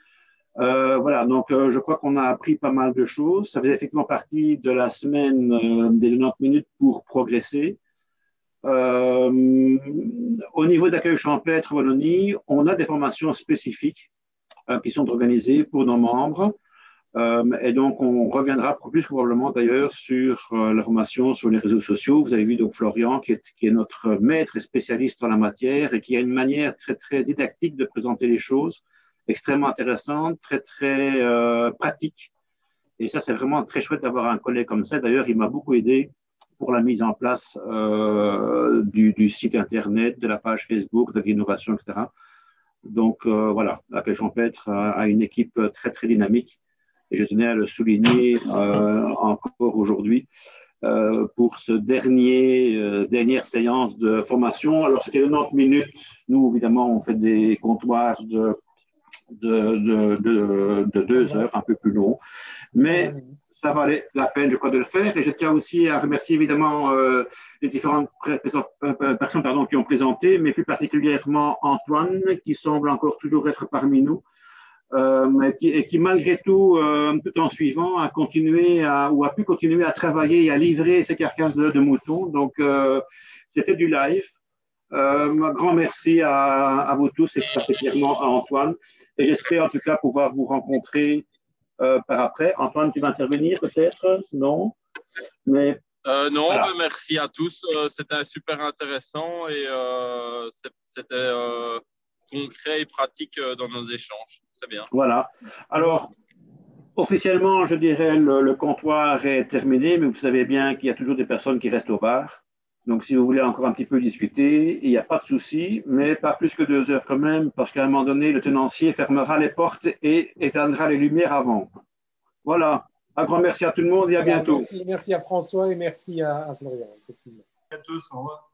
Voilà, donc je crois qu'on a appris pas mal de choses. Ça faisait effectivement partie de la semaine des 90 minutes pour progresser. Au niveau d'accueil champêtre Wallonie, on a des formations spécifiques qui sont organisées pour nos membres. Et donc, on reviendra plus probablement d'ailleurs sur la formation sur les réseaux sociaux. Vous avez vu donc Florian, qui est notre maître et spécialiste en la matière et qui a une manière très, très didactique de présenter les choses, extrêmement intéressante, très, très pratique. Et ça, c'est vraiment très chouette d'avoir un collègue comme ça. D'ailleurs, il m'a beaucoup aidé pour la mise en place du site Internet, de la page Facebook, de l'innovation, etc. Donc, voilà, Accueil champêtre a une équipe très, très dynamique. Et je tenais à le souligner encore aujourd'hui pour ce dernière séance de formation. Alors, c'était 90 minutes. Nous, évidemment, on fait des comptoirs de 2 heures, un peu plus long. Mais ça valait la peine, je crois, de le faire. Et je tiens aussi à remercier évidemment les différentes personnes qui ont présenté, mais plus particulièrement Antoine, qui semble encore toujours être parmi nous. Et qui malgré tout, tout en suivant, a pu continuer à travailler et à livrer ces carcasses de moutons. Donc, c'était du live. Un grand merci à vous tous et particulièrement à Antoine. Et j'espère en tout cas pouvoir vous rencontrer par après. Antoine, tu vas intervenir peut-être? Non? Mais non, voilà. Merci à tous. C'était super intéressant et c'était concret et pratique dans nos échanges. C'est bien. Voilà. Alors, Officiellement, je dirais le comptoir est terminé, mais vous savez bien qu'il y a toujours des personnes qui restent au bar. Donc, si vous voulez encore un petit peu discuter, il n'y a pas de souci, mais pas plus que 2 heures quand même, parce qu'à un moment donné, le tenancier fermera les portes et éteindra les lumières avant. Voilà. Un grand merci à tout le monde et à bientôt. Merci à François et merci à Florian. Effectivement. À tous, au revoir.